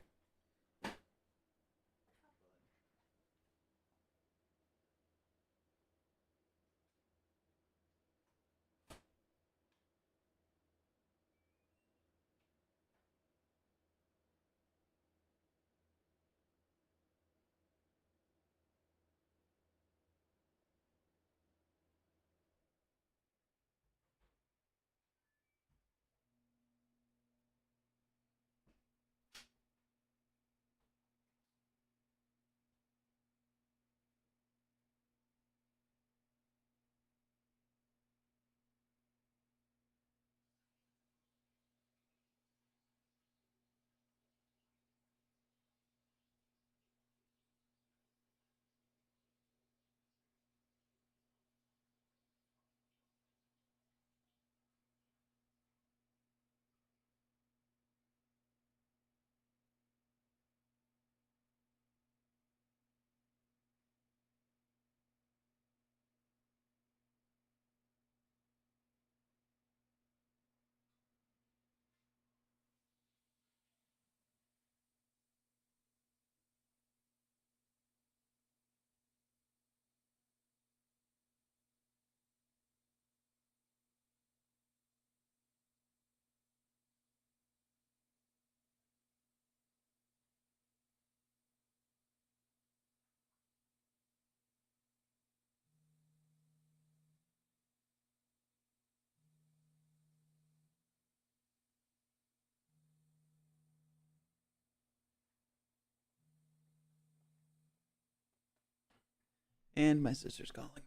And my sister's calling me.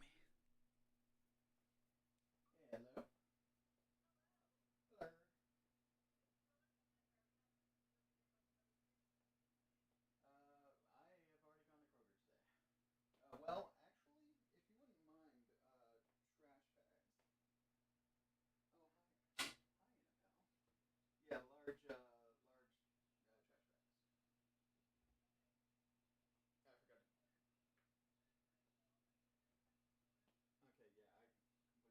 Hello. Well, actually, if you wouldn't mind, trash bags. Oh, hi. Hi, Annabelle. Yeah, large trash bags. I forgot to. Okay, yeah, I completely forgot to grab any when I was out earlier. I actually picked up some Kroger sushi, which I had. Yeah, I picked myself something up.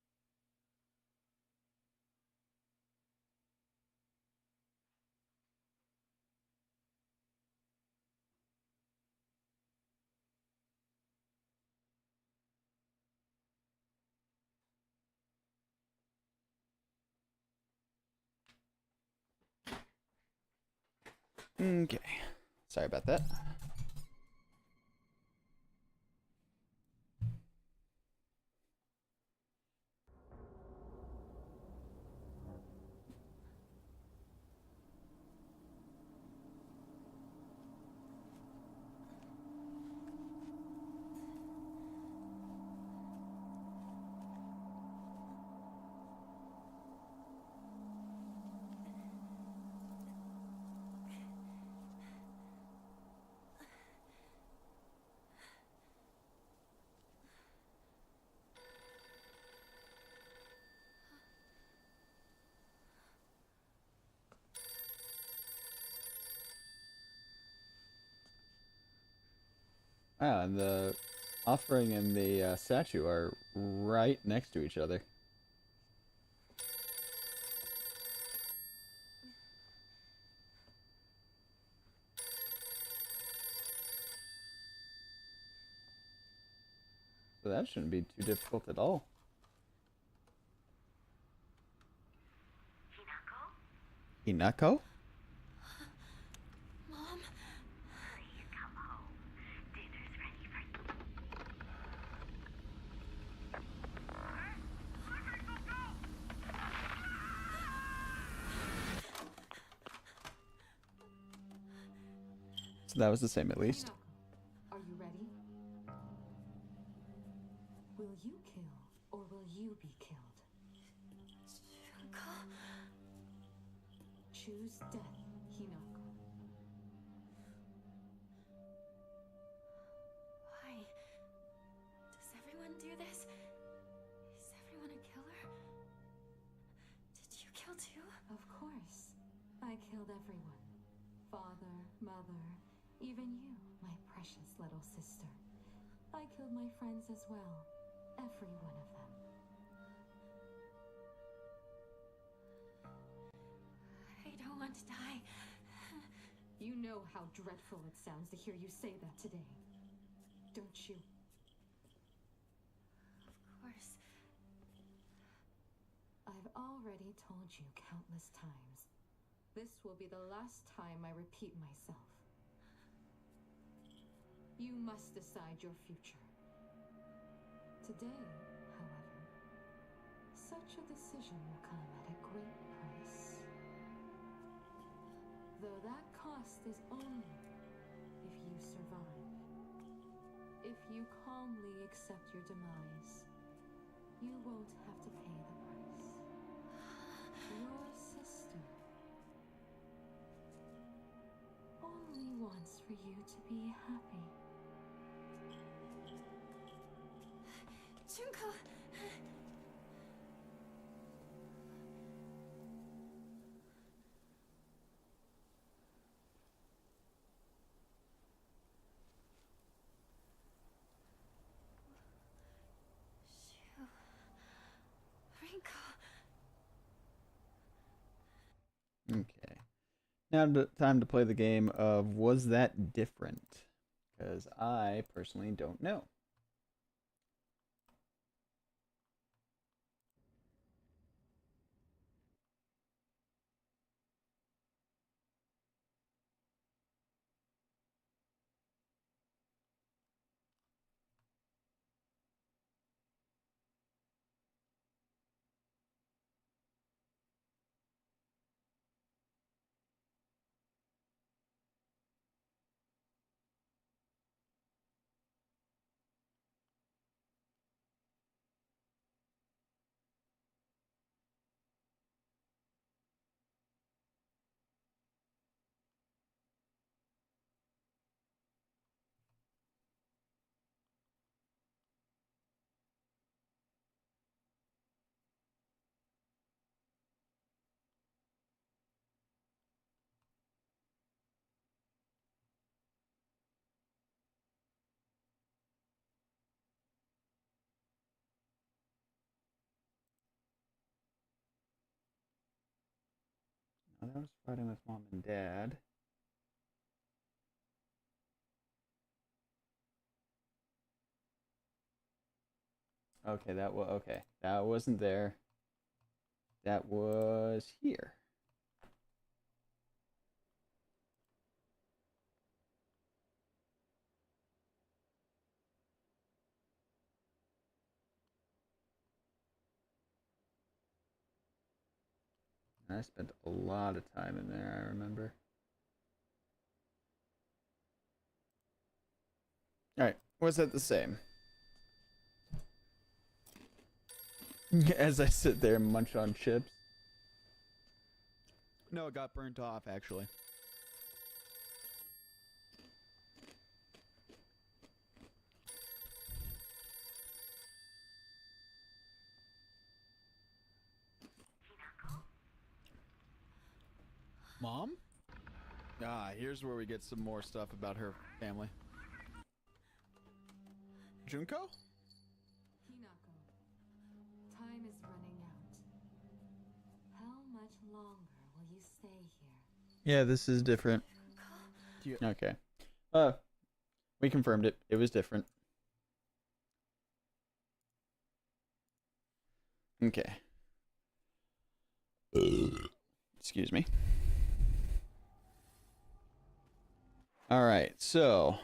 I just haven't gotten to it yet. Okay, appreciate it. Okay. All right. Okay. Sorry about that. Ah, and the offering and the statue are right next to each other. So that shouldn't be too difficult at all. Hinako? Mom? Please come home. Dinner's ready for you. So that was the same at least. Hinako, are you ready? Will you kill or will you be killed? Junko? Choose death, Hinako. Why? Does everyone do this? Is everyone a killer? Did you kill too? Of course. I killed everyone. Father, mother, even you, my precious little sister. I killed my friends as well. Every one of them. I don't want to die. You know how dreadful it sounds to hear you say that today. Don't you? Of course. I've already told you countless times. This will be the last time I repeat myself. You must decide your future. Today, however, such a decision will come at a great price. Though that cost is only if you survive. If you calmly accept your demise, you won't have to pay the price. Your for you to be happy. Junko! Rinko. Okay. Now time to play the game of Was That Different? Because I personally don't know. That was fighting with mom and dad. Okay, that wasn't there. That was here. I spent a lot of time in there, I remember. Alright, was that the same? As I sit there and munch on chips. No, it got burnt off, actually. Mom? Ah, here's where we get some more stuff about her family. Junko? Hinako, time is running out. How much longer will you stay here? Yeah, this is different. Okay. We confirmed it. It was different. Okay. Excuse me. All right. So,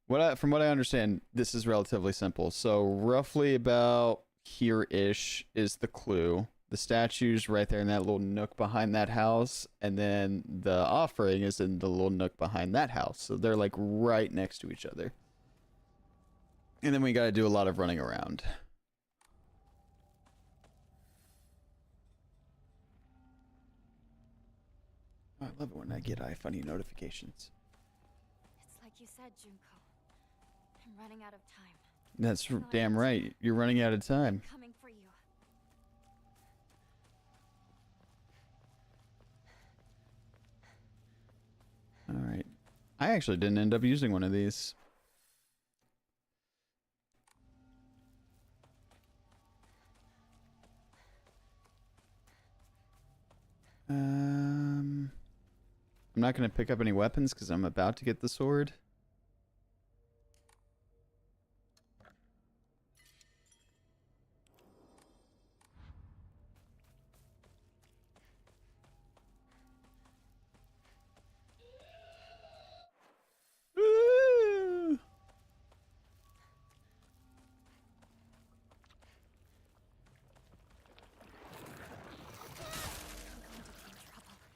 from what I understand, this is relatively simple. So, roughly about here-ish is the clue. The statue's right there in that little nook behind that house, and then the offering is in the little nook behind that house. So they're like right next to each other. And then we got to do a lot of running around. I love it when I get iFunny notifications. It's like you said, Junko. I'm running out of time. That's damn right. You're running out of time. I'm coming for you. All right. I actually didn't end up using one of these. I'm not going to pick up any weapons because I'm about to get the sword. Woo!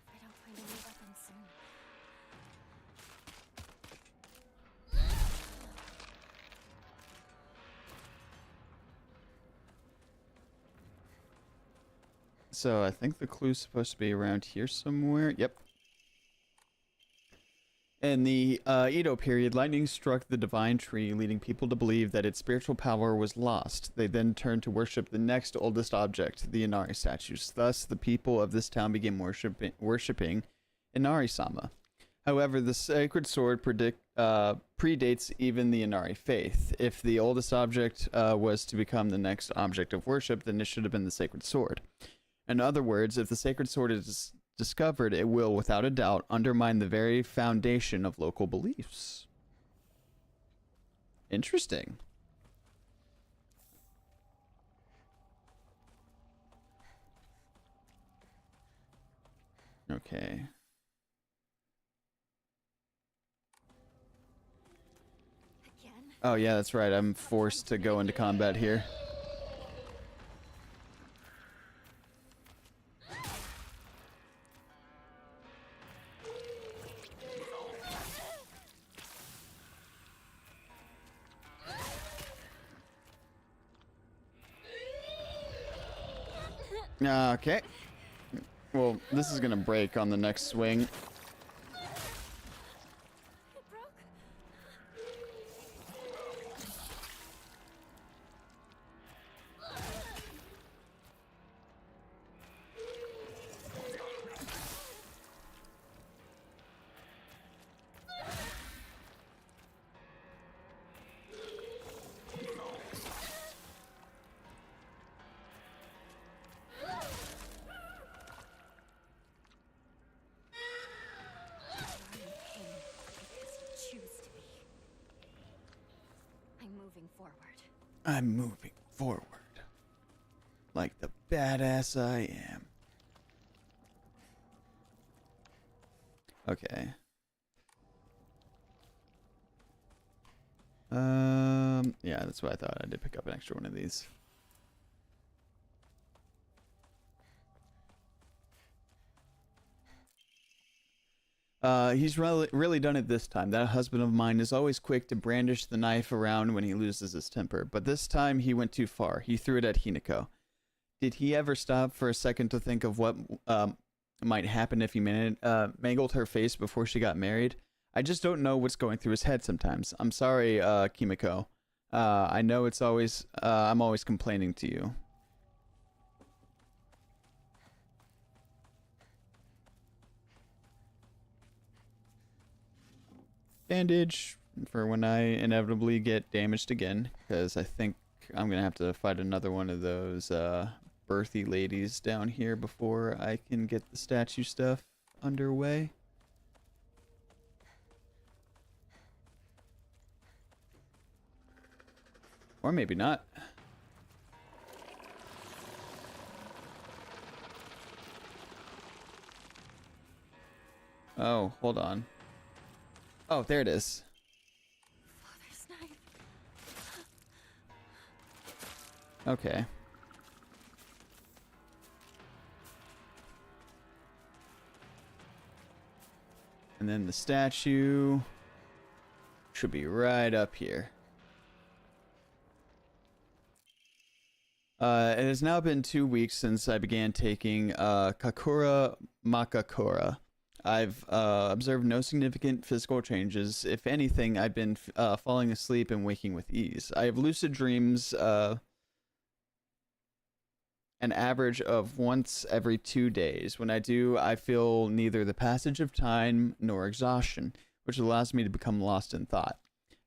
I don't find a new weapon soon. So I think the clue's supposed to be around here somewhere. Yep. In the Edo period, lightning struck the divine tree, leading people to believe that its spiritual power was lost. They then turned to worship the next oldest object, the Inari statues. Thus, the people of this town began worshipping Inari-sama. However, the sacred sword predates even the Inari faith. If the oldest object was to become the next object of worship, then it should have been the sacred sword. In other words, if the sacred sword is discovered, it will, without a doubt, undermine the very foundation of local beliefs. Interesting. Okay. Again? Oh yeah, that's right. I'm forced to go into combat here. Okay. Well, this is gonna break on the next swing. It broke. I'm moving forward. Like the badass I am. Okay. Yeah, that's what I thought. I did pick up an extra one of these. He's really done it this time. That husband of mine is always quick to brandish the knife around when he loses his temper, but this time he went too far. He threw it at Hinako. Did he ever stop for a second to think of what might happen if he mangled her face before she got married? I just don't know what's going through his head sometimes. I'm sorry, Kimiko. I know it's always I'm always complaining to you. Bandage for when I inevitably get damaged again, because I think I'm gonna have to fight another one of those birthy ladies down here before I can get the statue stuff underway. Or maybe not. Oh, hold on. Oh, there it is. Father's knife. Okay. And then the statue should be right up here. It has now been 2 weeks since I began taking Kakura Makakura. I've observed no significant physical changes. If anything, I've been falling asleep and waking with ease. I have lucid dreams an average of once every 2 days. When I do, I feel neither the passage of time nor exhaustion, which allows me to become lost in thought.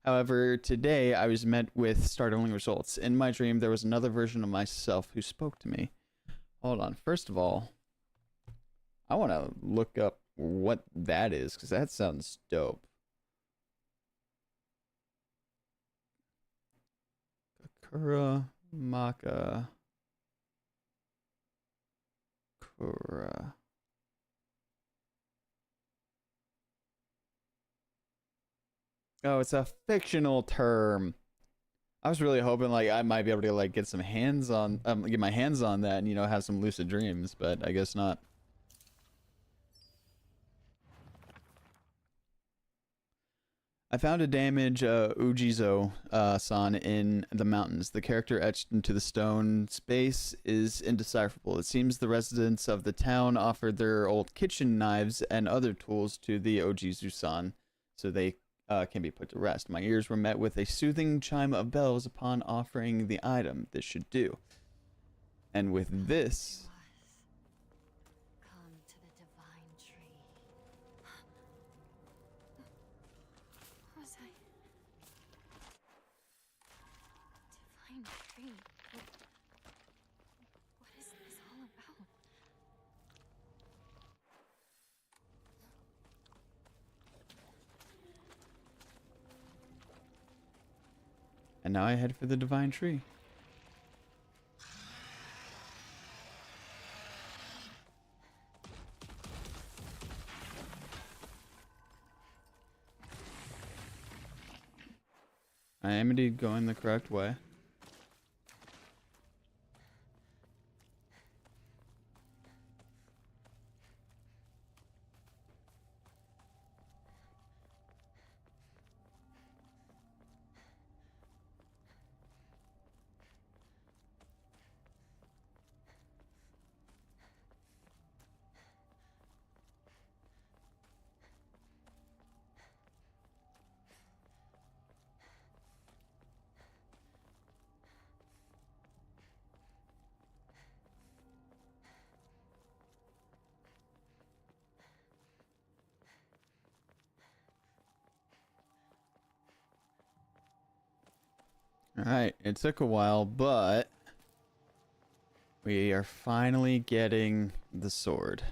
However, today I was met with startling results. In my dream, there was another version of myself who spoke to me. Hold on. First of all, I want to look up what that is, because that sounds dope. Kakura Maka Kura. Oh, it's a fictional term. I was really hoping like I might be able to like get some hands on get my hands on that and have some lucid dreams, but I guess not. I found a damaged Ujizo-san in the mountains. The character etched into the stone space is indecipherable. It seems the residents of the town offered their old kitchen knives and other tools to the Ojizu-san so they can be put to rest. My ears were met with a soothing chime of bells upon offering the item. This should do. And with this, Come to the divine tree. What was I? Divine tree. What is this all about? and now I head for the divine tree. I am indeed going the correct way. Alright, it took a while, but we are finally getting the sword.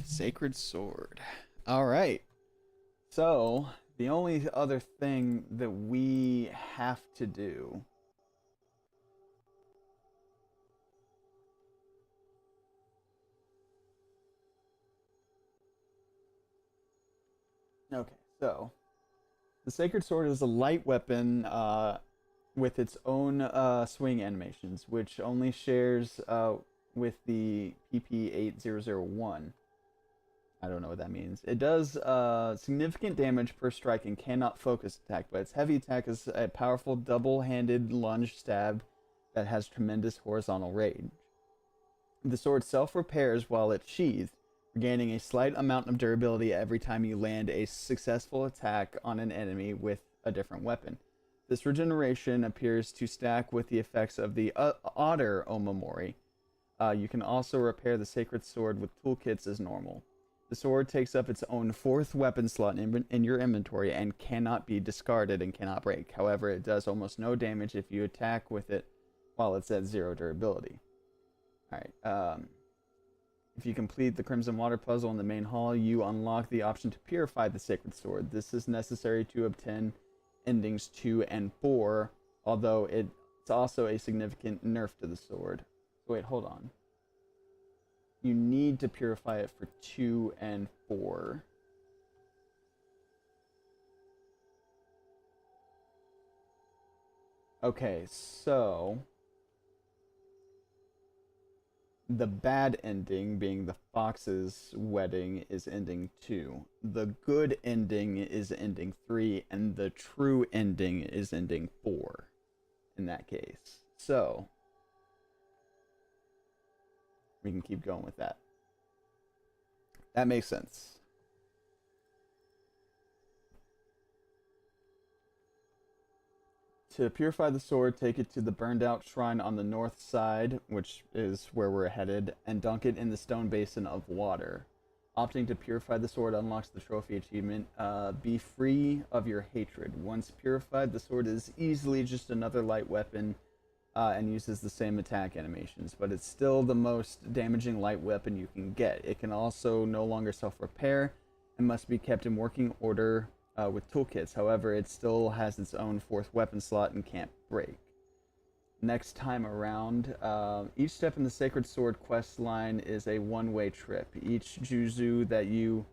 Sacred sword. Alright. So, the only other thing that we have to do Okay, so the Sacred Sword is a light weapon with its own swing animations, which only shares with the PP8001. I don't know what that means. It does significant damage per strike and cannot focus attack, but its heavy attack is a powerful double-handed lunge stab that has tremendous horizontal range. The sword self-repairs while it's sheathed, gaining a slight amount of durability every time you land a successful attack on an enemy with a different weapon. This regeneration appears to stack with the effects of the Otter Omamori. You can also repair the Sacred Sword with toolkits as normal. The sword takes up its own fourth weapon slot in your inventory and cannot be discarded and cannot break. However, it does almost no damage if you attack with it while it's at 0 durability. Alright, if you complete the Crimson Water puzzle in the main hall, you unlock the option to purify the Sacred Sword. This is necessary to obtain endings 2 and 4, although it's also a significant nerf to the sword. Wait, hold on. You need to purify it for 2 and 4. Okay, so the bad ending, being the fox's wedding, is ending 2. The good ending is ending 3, and the true ending is ending 4 in that case. So we can keep going with that. That makes sense. To purify the sword, take it to the burned out shrine on the north side, which is where we're headed, and dunk it in the stone basin of water. Opting to purify the sword unlocks the trophy achievement. Be free of your hatred. Once purified, the sword is easily just another light weapon and uses the same attack animations, but it's still the most damaging light weapon you can get. It can also no longer self-repair and must be kept in working order with toolkits. However, it still has its own fourth weapon slot and can't break. Next time around, each step in the Sacred Sword quest line is a one-way trip. Each Juzu that you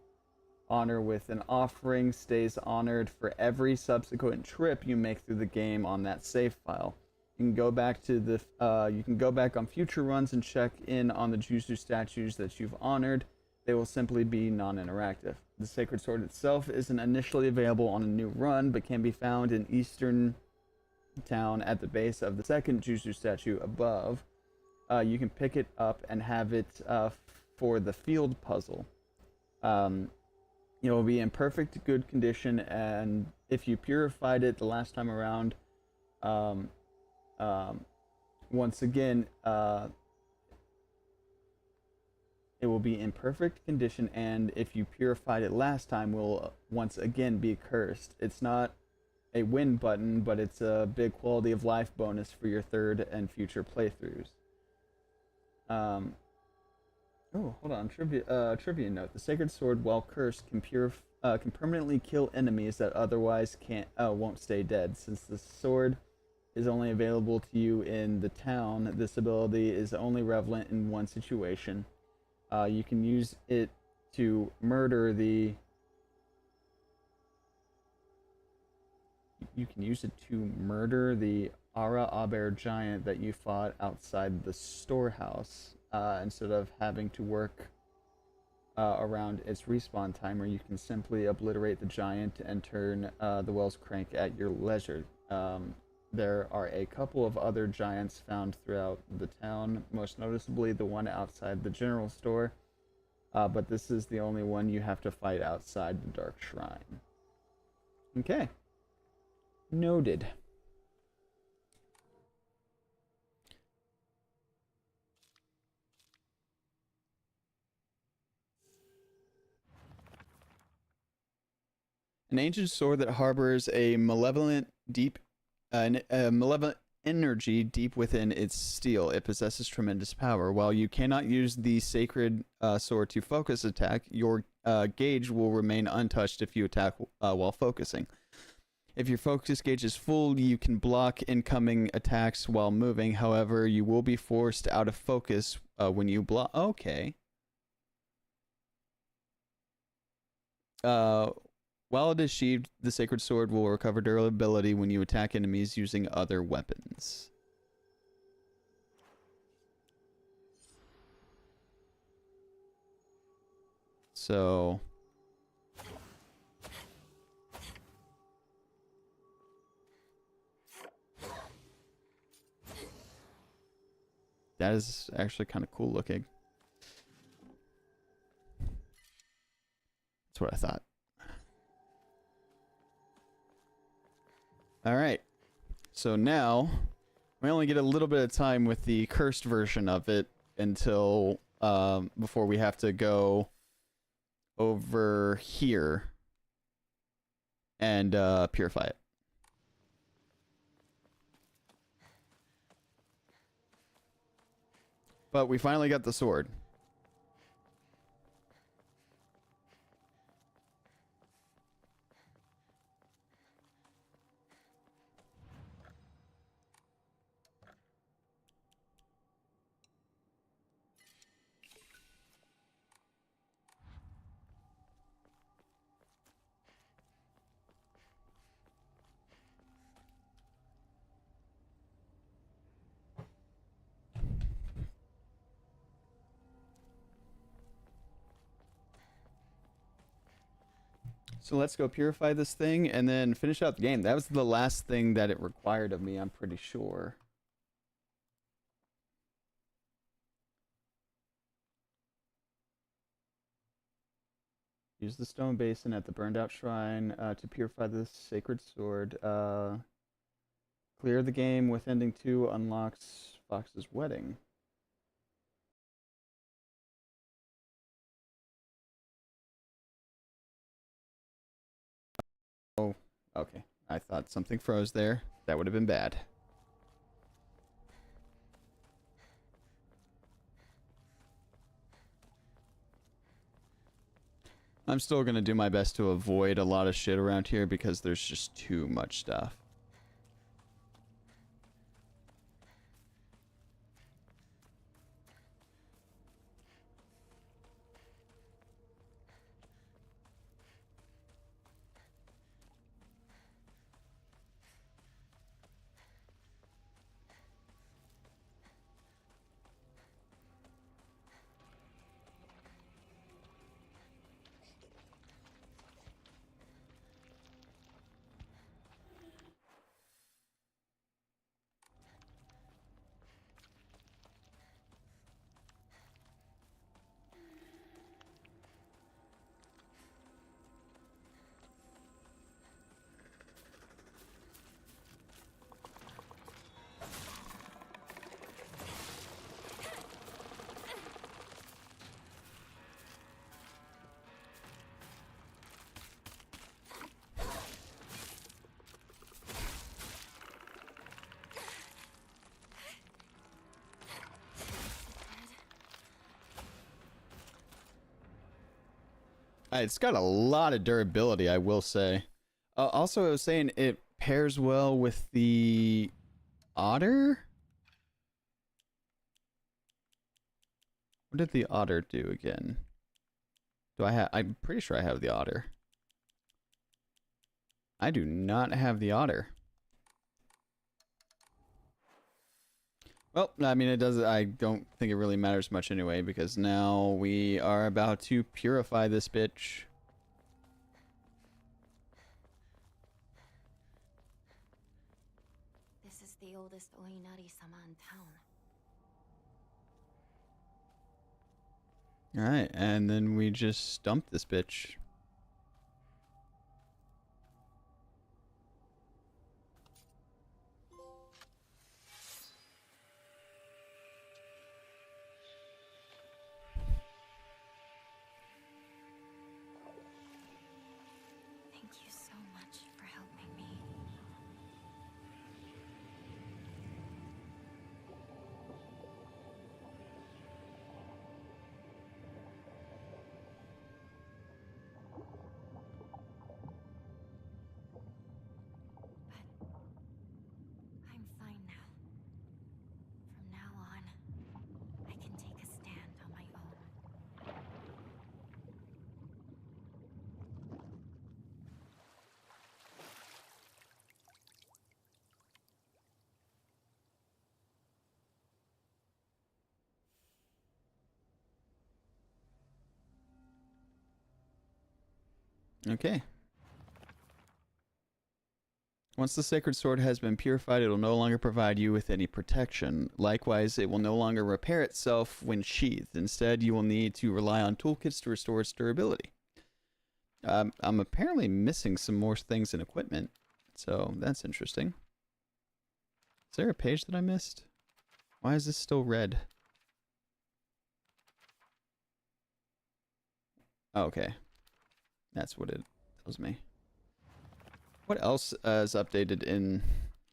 honor with an offering stays honored for every subsequent trip you make through the game on that save file. You can go back to the you can go back on future runs and check in on the Juzu statues that you've honored. They will simply be non-interactive. The Sacred Sword itself isn't initially available on a new run, but can be found in Eastern Town at the base of the second Juzu statue above. You can pick it up and have it for the field puzzle. It will be in perfect good condition, and if you purified it the last time around, once again, it will be in perfect condition, and if you purified it last time, will once again be cursed. It's not a win button, but it's a big quality of life bonus for your third and future playthroughs. Oh, hold on. Trivia note: the Sacred Sword, while cursed, can permanently kill enemies that otherwise won't stay dead. Since the sword is only available to you in the town, this ability is only relevant in one situation. You can use it to murder the. You can use it to murder the Ara Aber giant that you fought outside the storehouse. Instead of having to work around its respawn timer, you can simply obliterate the giant and turn the Wells Crank at your leisure. There are a couple of other giants found throughout the town, most noticeably the one outside the general store, but this is the only one you have to fight outside the Dark Shrine. Okay. Noted. An ancient sword that harbors a malevolent energy deep within its steel. It possesses tremendous power. While you cannot use the sacred sword to focus attack, your gauge will remain untouched if you attack while focusing. If your focus gauge is full, you can block incoming attacks while moving. However, you will be forced out of focus when you block. Okay. While it is sheathed, the Sacred Sword will recover durability when you attack enemies using other weapons. So... that is actually kind of cool looking. That's what I thought. Alright, so now we only get a little bit of time with the cursed version of it until before we have to go over here and purify it. But we finally got the sword. So let's go purify this thing and then finish out the game. That was the last thing that it required of me, I'm pretty sure. Use the stone basin at the burned out shrine to purify the sacred sword. Clear the game with ending 2 unlocks Fox's wedding. Okay. I thought something froze there. That would have been bad. I'm still gonna do my best to avoid a lot of shit around here because there's just too much stuff. It's got a lot of durability, I will say. Also, I was saying it pairs well with the otter. What did the otter do again? Do I have? I'm pretty sure I have the otter. I do not have the otter. Well, I mean, it does. I don't think it really matters much anyway, because now we are about to purify this bitch. This is the oldest Oinari-sama in town. Alright, and then we just stump this bitch. Thank you so much for helping me. But I'm fine now. From now on, I can take a stand on my own. Okay. Once the sacred sword has been purified, it will no longer provide you with any protection. Likewise, it will no longer repair itself when sheathed. Instead, you will need to rely on toolkits to restore its durability. I'm apparently missing some more things in equipment, so that's interesting. Is there a page that I missed? Why is this still red? Oh, okay. That's what it tells me. What else is updated in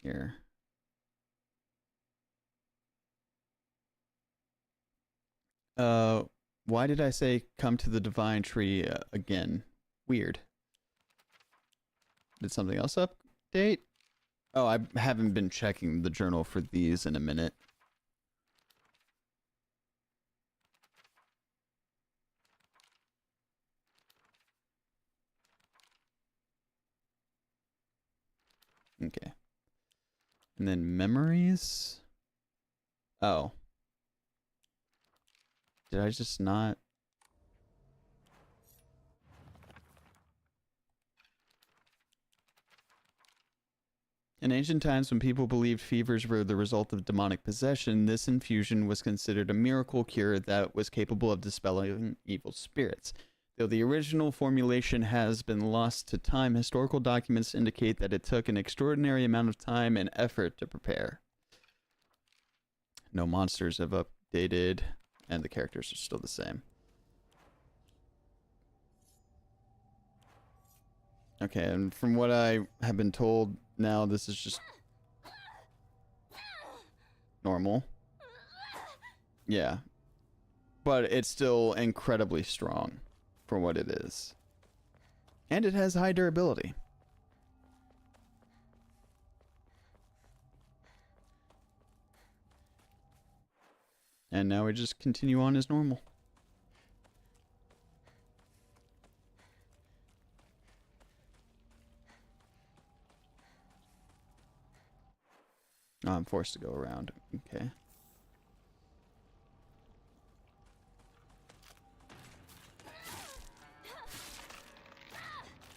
here? Why did I say come to the divine tree again? Weird. Did something else update? Oh, I haven't been checking the journal for these in a minute. Okay. And then memories. Oh. Did I just not? In ancient times, when people believed fevers were the result of demonic possession, this infusion was considered a miracle cure that was capable of dispelling evil spirits. Though the original formulation has been lost to time, historical documents indicate that it took an extraordinary amount of time and effort to prepare. No monsters have updated, and the characters are still the same. Okay, and from what I have been told now, this is just normal. Yeah. But it's still incredibly strong for what it is. And it has high durability. And now we just continue on as normal. Oh, I'm forced to go around. Okay.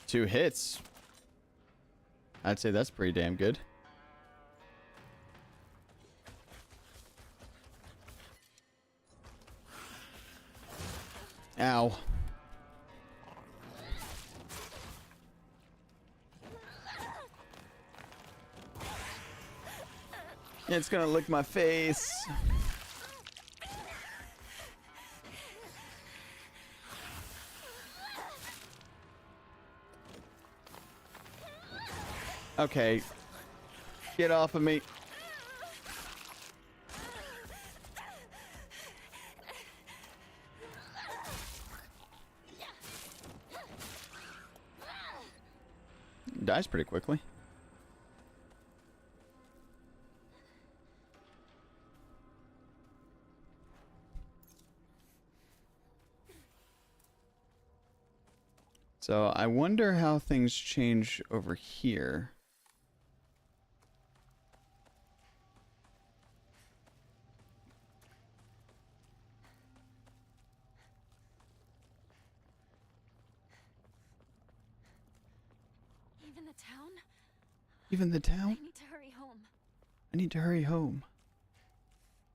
Two hits. I'd say that's pretty damn good. Ow. It's gonna lick my face. Okay. Get off of me. Dies pretty quickly. So I wonder how things change over here. Even the town? Even the I town? need to hurry home. I need to hurry home.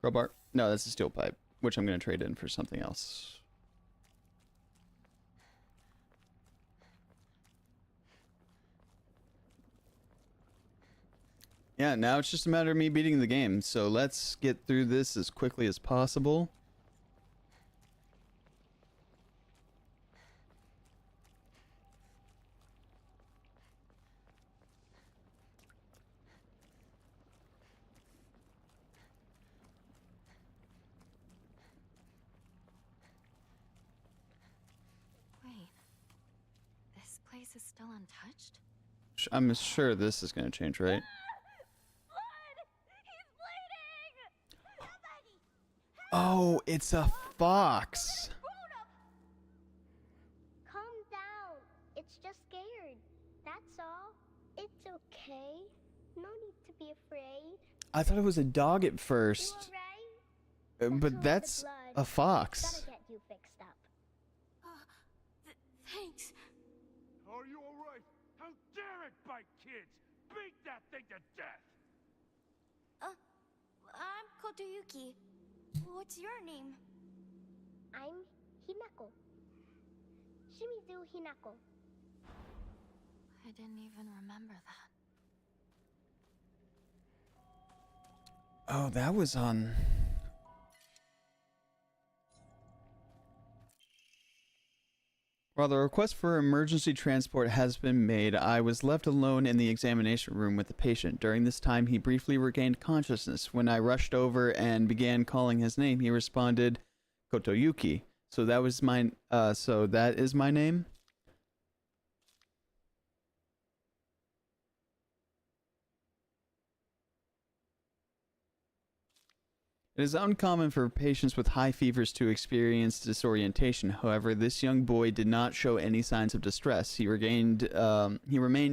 Crowbar? No, that's a steel pipe, which I'm going to trade in for something else. Yeah, now it's just a matter of me beating the game, so let's get through this as quickly as possible. Wait. This place is still untouched? I'm sure this is going to change, right? Blood! He's bleeding! Somebody! Oh, it's a fox. Calm down. It's just scared. That's all. It's okay. No need to be afraid. I thought it was a dog at You first, alright? but all the that's blood. a fox. Gotta get you fixed up. Thanks. Are you alright? How dare it bite kids? Beat that thing to death! I'm Kotoyuki. What's your name? I'm Hinako. Shimizu Hinako. I didn't even remember that. Oh, that was on... While the request for emergency transport has been made, I was left alone in the examination room with the patient. During this time, he briefly regained consciousness. When I rushed over and began calling his name, he responded, Kotoyuki. So that was my, so that is my name? It is uncommon for patients with high fevers to experience disorientation. However, this young boy did not show any signs of distress. He remained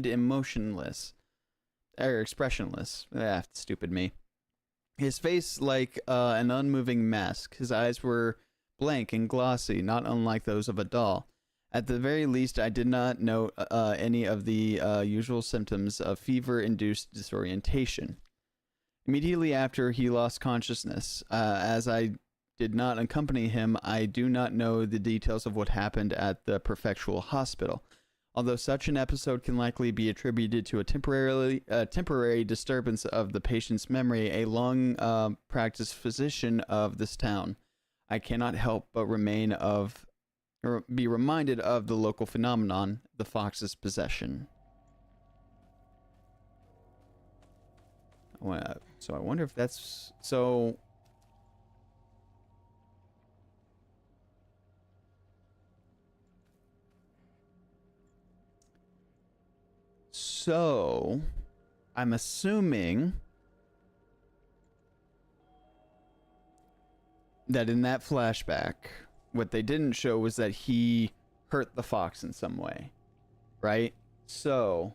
emotionless, or expressionless. Ah, stupid me. His face like an unmoving mask. His eyes were blank and glossy, not unlike those of a doll. At the very least, I did not note any of the usual symptoms of fever-induced disorientation. Immediately after he lost consciousness, as I did not accompany him, I do not know the details of what happened at the prefectural hospital. Although such an episode can likely be attributed to a temporary disturbance of the patient's memory, a long practiced physician of this town, I cannot help but remain of or be reminded of the local phenomenon, the fox's possession. So I wonder if that's so. So, I'm assuming that in that flashback, what they didn't show was that he hurt the fox in some way, right? So,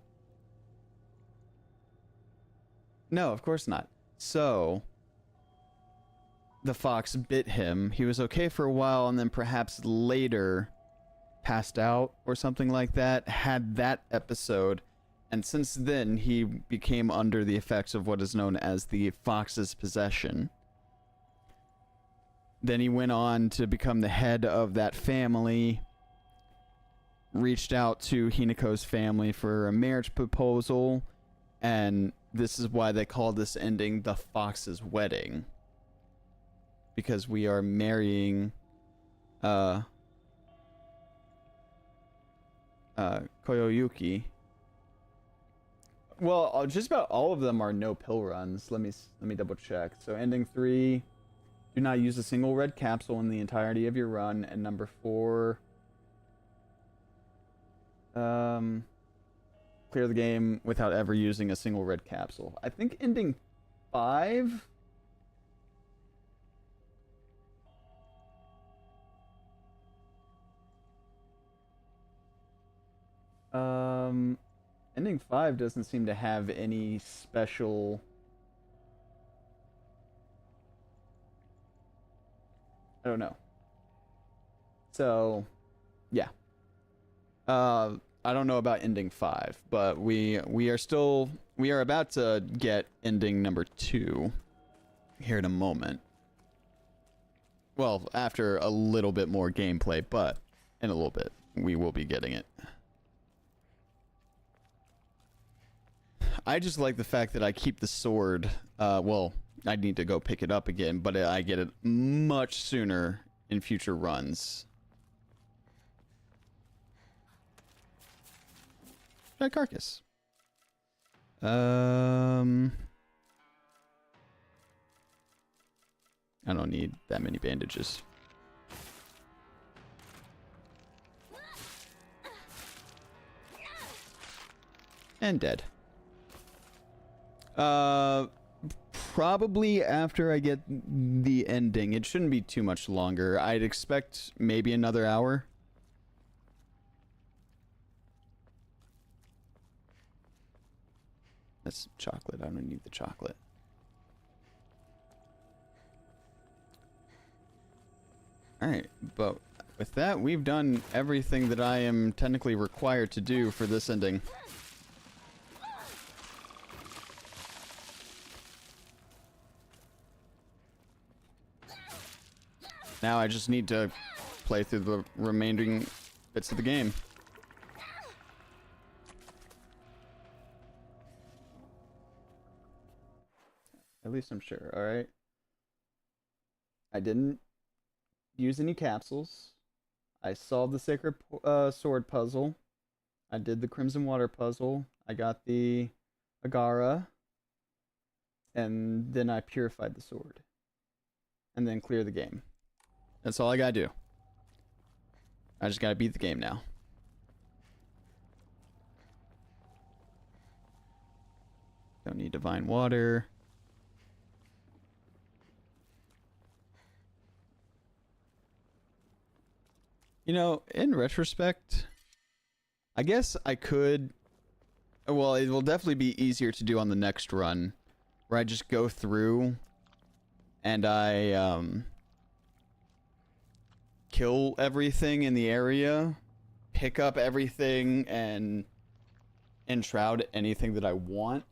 no, of course not. So, the fox bit him. He was okay for a while, and then perhaps later passed out or something like that, had that episode. And since then, he became under the effects of what is known as the fox's possession. Then he went on to become the head of that family, reached out to Hinako's family for a marriage proposal, and this is why they call this ending the fox's wedding. Because we are marrying Koyuyuki. Well, just about all of them are no pill runs. Let me double check. So ending 3, do not use a single red capsule in the entirety of your run. And number 4, clear the game without ever using a single red capsule. I think ending 5. Ending 5 doesn't seem to have any special... I don't know. So, yeah. I don't know about ending 5, but we are about to get ending number 2 here in a moment. Well, after a little bit more gameplay, but in a little bit we will be getting it. I just like the fact that I keep the sword. Well, I need to go pick it up again, but I get it much sooner in future runs. Try carcass. I don't need that many bandages. And dead. Probably after I get the ending. It shouldn't be too much longer. I'd expect maybe another hour. That's chocolate. I don't need the chocolate. Alright, but with that, we've done everything that I am technically required to do for this ending. Now I just need to play through the remaining bits of the game. At least I'm sure, alright? I didn't use any capsules. I solved the Sacred Sword puzzle. I did the Crimson Water puzzle. I got the Agara. And then I purified the sword. And then clear the game. That's all I gotta do. I just gotta beat the game now. Don't need divine water. You know, in retrospect, I guess I could... Well, it will definitely be easier to do on the next run, where I just go through and I kill everything in the area, pick up everything, and enshroud anything that I want,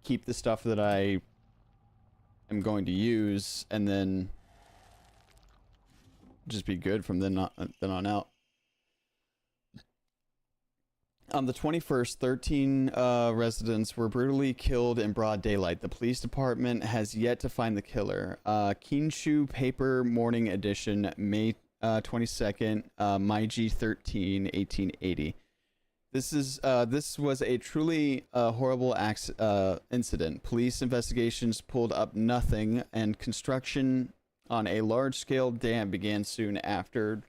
keep the stuff that I am going to use, and then just be good from then on out. On the 21st, 13 residents were brutally killed in broad daylight. The police department has yet to find the killer. Kinshu Paper Morning Edition, May 22nd, Meiji 13, 1880. This was a truly horrible incident. Police investigations pulled up nothing, and construction on a large-scale dam began soon after,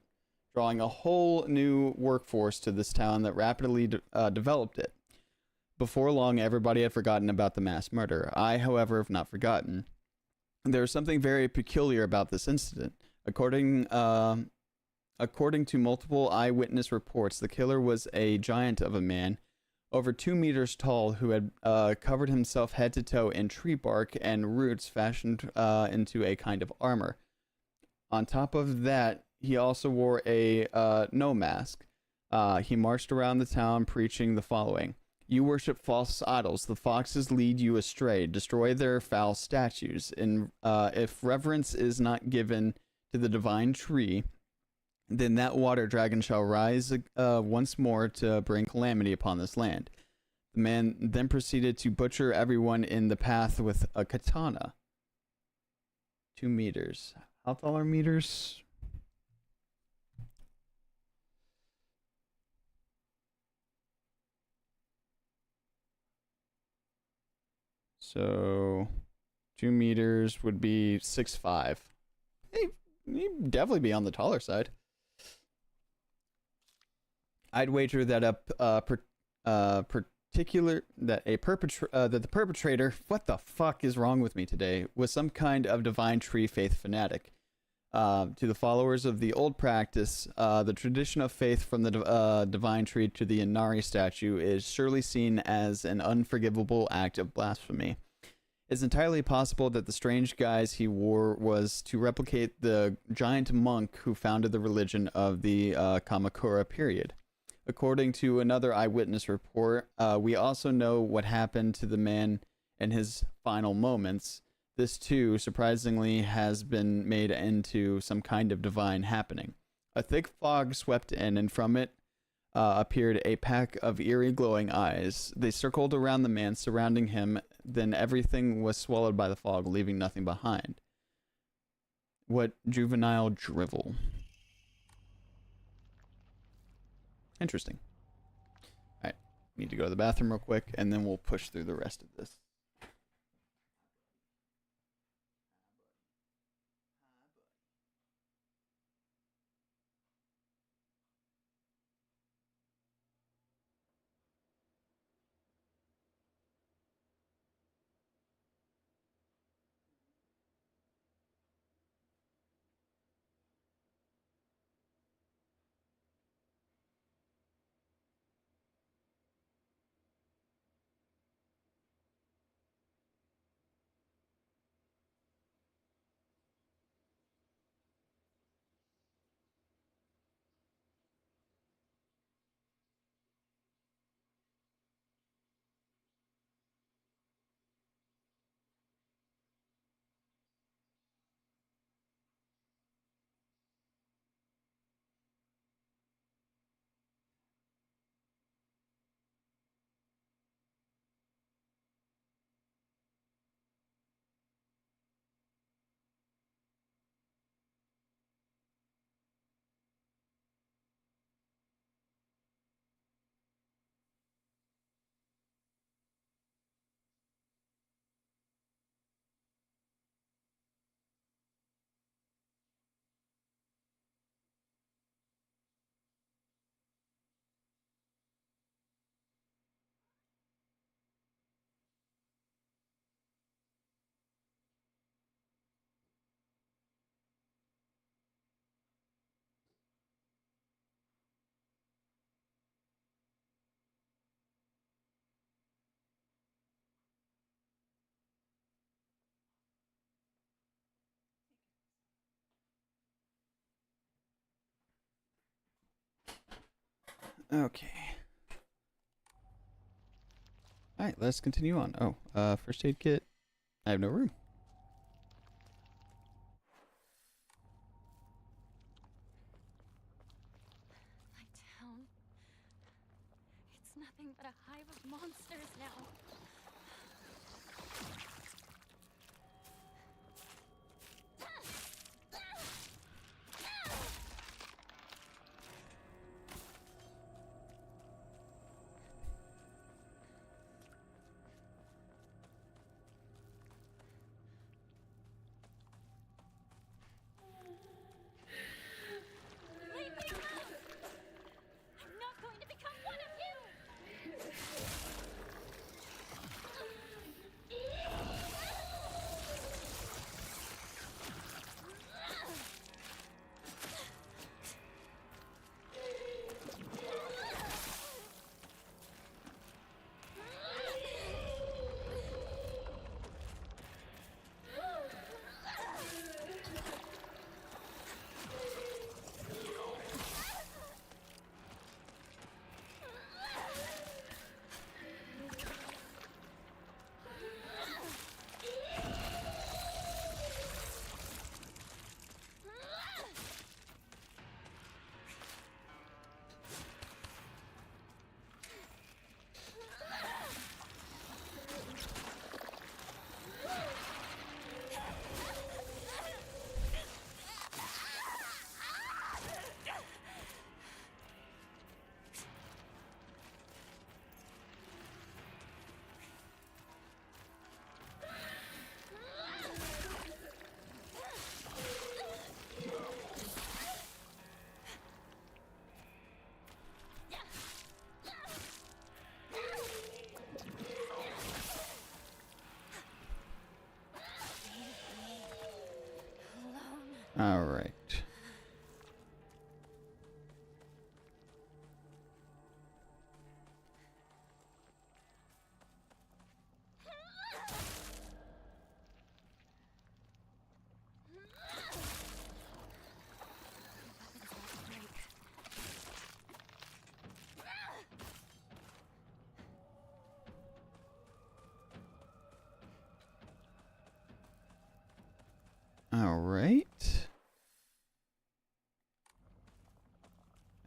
drawing a whole new workforce to this town that rapidly developed it. Before long, everybody had forgotten about the mass murder. I, however, have not forgotten. There was something very peculiar about this incident. According to multiple eyewitness reports, the killer was a giant of a man, over 2 meters tall, who had covered himself head to toe in tree bark and roots fashioned into a kind of armor. On top of that, he also wore a no mask. He marched around the town preaching the following: "You worship false idols. The foxes lead you astray. Destroy their foul statues. And if reverence is not given to the divine tree, then that water dragon shall rise once more to bring calamity upon this land." The man then proceeded to butcher everyone in the path with a katana. 2 meters. How tall are meters? So 2 meters would be 6'5". He'd definitely be on the taller side. I'd wager that the perpetrator, what the fuck is wrong with me today, was some kind of divine tree faith fanatic. To the followers of the old practice, the tradition of faith from the divine tree to the Inari statue is surely seen as an unforgivable act of blasphemy. It's entirely possible that the strange guise he wore was to replicate the giant monk who founded the religion of the Kamakura period. According to another eyewitness report, we also know what happened to the man in his final moments. This too, surprisingly, has been made into some kind of divine happening. A thick fog swept in, and from it appeared a pack of eerie glowing eyes. They circled around the man, surrounding him. Then everything was swallowed by the fog, leaving nothing behind. What juvenile drivel. Interesting. Alright, need to go to the bathroom real quick, and then we'll push through the rest of this. Okay. Alright, let's continue on. Oh, first aid kit. I have no room. My town. It's nothing but a hive of monsters now.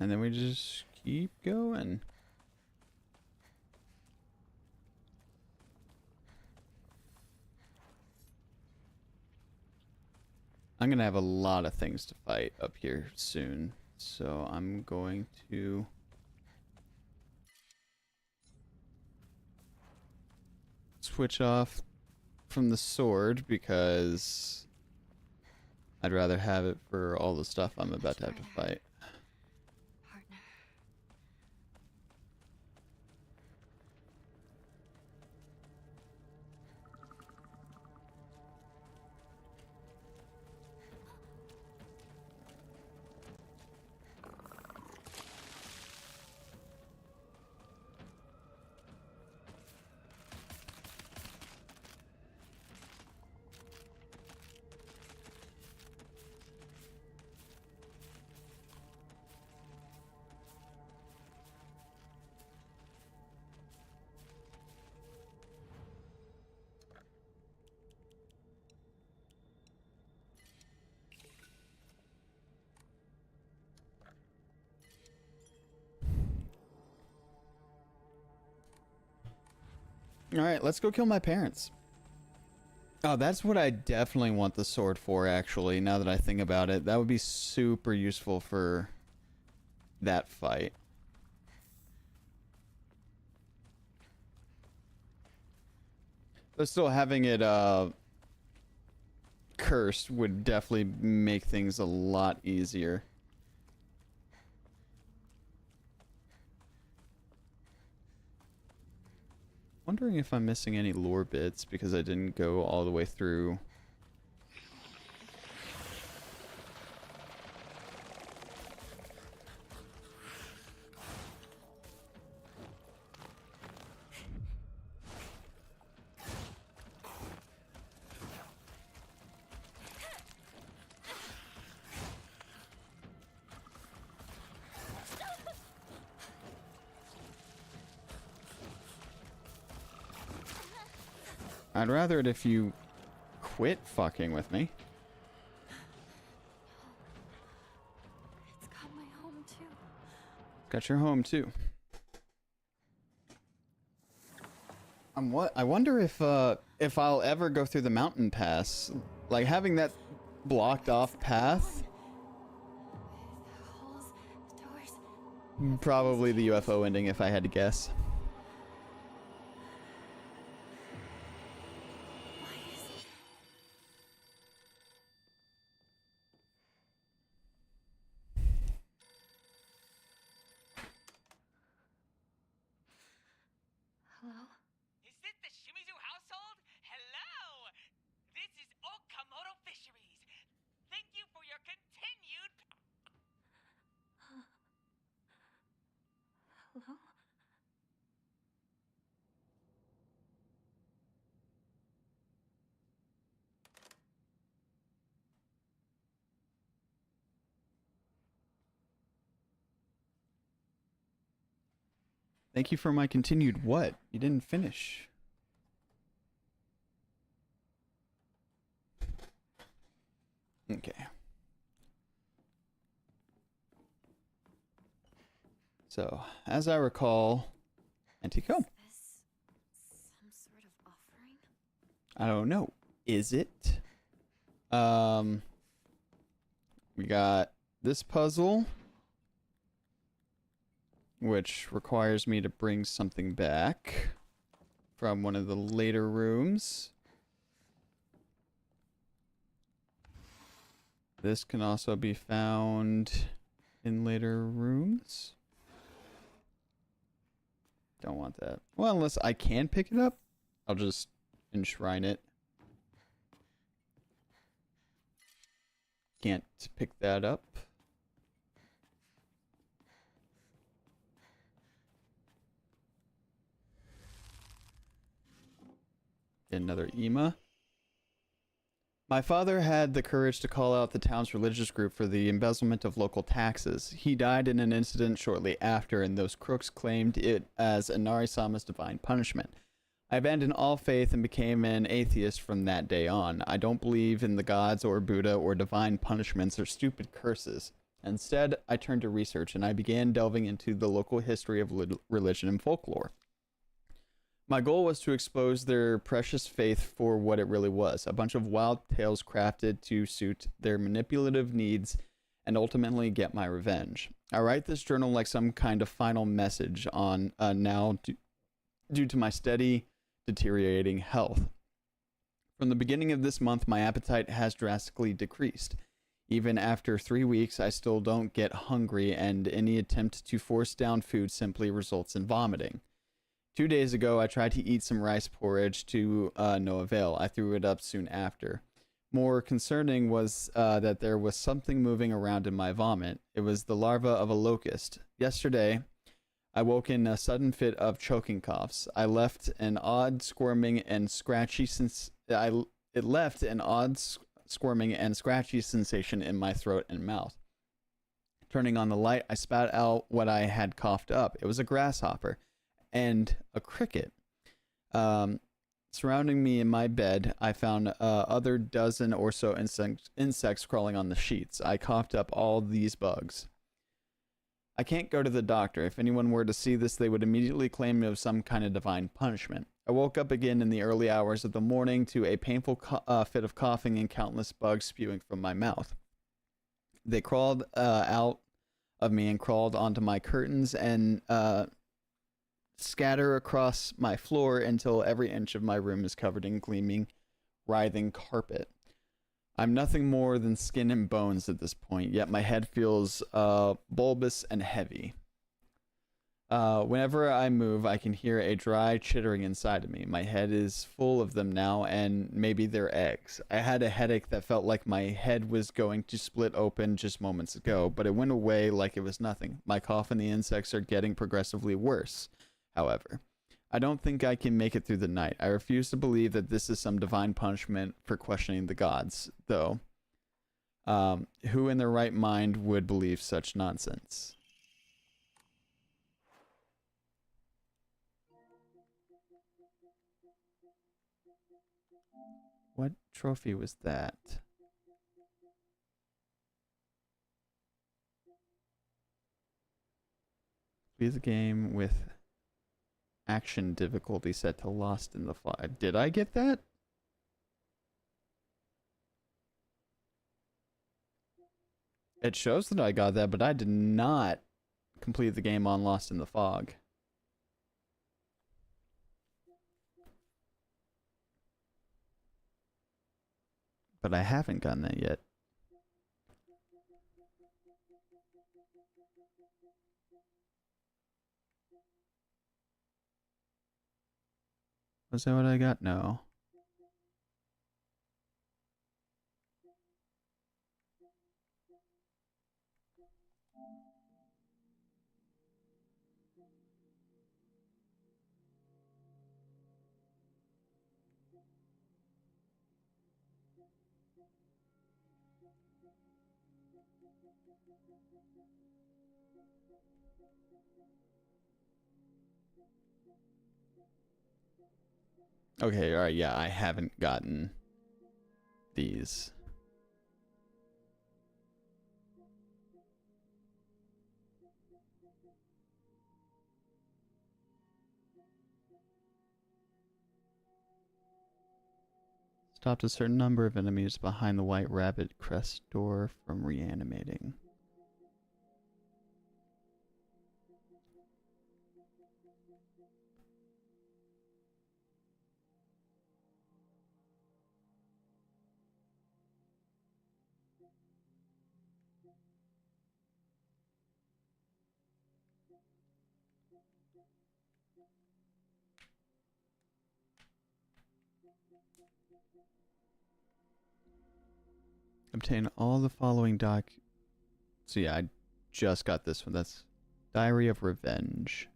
And then we just keep going. I'm gonna have a lot of things to fight up here soon, so I'm going to switch off from the sword because I'd rather have it for all the stuff I'm about to have to fight. Partner. Alright, let's go kill my parents. Oh, that's what I definitely want the sword for, actually, now that I think about it. That would be super useful for that fight. But still, having it cursed would definitely make things a lot easier. Wondering if I'm missing any lore bits because I didn't go all the way through. I'd rather it if you quit fucking with me. It's got my home too. Got your home too. I wonder if I'll ever go through the mountain pass. Like having that blocked off path. Holes, doors. Probably the UFO ending if I had to guess. Why is Hello? Is this the Shimizu household? Hello! This is Okamoto Fisheries. Thank you for your continued... Hello? Thank you for my continued what? You didn't finish. Okay. So, as I recall, Antico. Is this some sort of offering? I don't know. Is it? We got this puzzle, which requires me to bring something back from one of the later rooms. This can also be found in later rooms. Don't want that. Well, unless I can pick it up, I'll just enshrine it. Can't pick that up. Another EMA. My father had the courage to call out the town's religious group for the embezzlement of local taxes. He died in an incident shortly after, and those crooks claimed it as Inari-sama's divine punishment. I abandoned all faith and became an atheist from that day on. I don't believe in the gods or Buddha or divine punishments or stupid curses. Instead, I turned to research and I began delving into the local history of religion and folklore. My goal was to expose their precious faith for what it really was, a bunch of wild tales crafted to suit their manipulative needs and ultimately get my revenge. I write this journal like some kind of final message on due to my steady deteriorating health. From the beginning of this month, my appetite has drastically decreased. Even after 3 weeks, I still don't get hungry, and any attempt to force down food simply results in vomiting. 2 days ago, I tried to eat some rice porridge to no avail. I threw it up soon after. More concerning was that there was something moving around in my vomit. It was the larva of a locust. Yesterday, I woke in a sudden fit of choking coughs. I left an odd squirming and scratchy sensation in my throat and mouth. Turning on the light, I spat out what I had coughed up. It was a grasshopper and a cricket. Surrounding me in my bed, I found other dozen or so insects crawling on the sheets. I coughed up all these bugs. I can't go to the doctor. If anyone were to see this, they would immediately claim it was some kind of divine punishment. I woke up again in the early hours of the morning to a painful fit of coughing and countless bugs spewing from my mouth. They crawled out of me and crawled onto my curtains and scatter across my floor until every inch of my room is covered in gleaming, writhing carpet. I'm nothing more than skin and bones at this point, yet my head feels bulbous and heavy. Whenever I move, I can hear a dry chittering inside of me. My head is full of them now, and maybe they're eggs. I had a headache that felt like my head was going to split open just moments ago, but it went away like it was nothing. My cough and the insects are getting progressively worse, however. I don't think I can make it through the night. I refuse to believe that this is some divine punishment for questioning the gods, though. Who in their right mind would believe such nonsense? What trophy was that? Play the game with action difficulty set to Lost in the Fog. Did I get that? It shows that I got that, but I did not complete the game on Lost in the Fog. But I haven't gotten that yet. Was that what I got? No. Okay, alright, yeah, I haven't gotten these. Stopped a certain number of enemies behind the White Rabbit Crest door from reanimating. Obtain all the following So yeah, I just got this one. That's Diary of Revenge.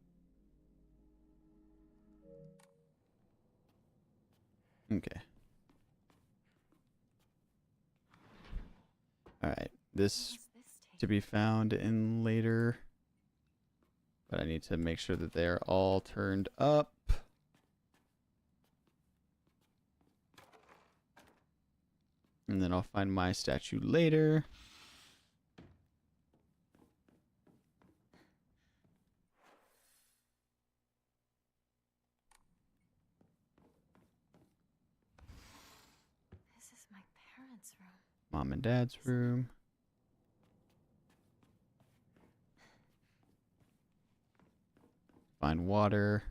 Okay. Alright, this to be found in later. But I need to make sure that they're all turned up. And then I'll find my statue later. Dad's room. Mom and Dad's room. Find water.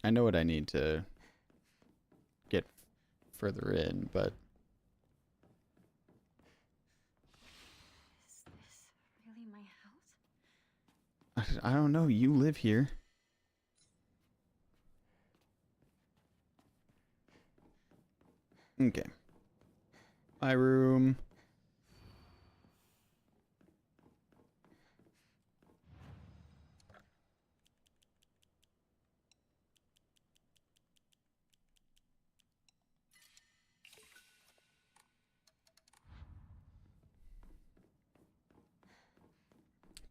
I know what I need to get further in, but Is this really my house? I don't know. You live here. Okay. My room.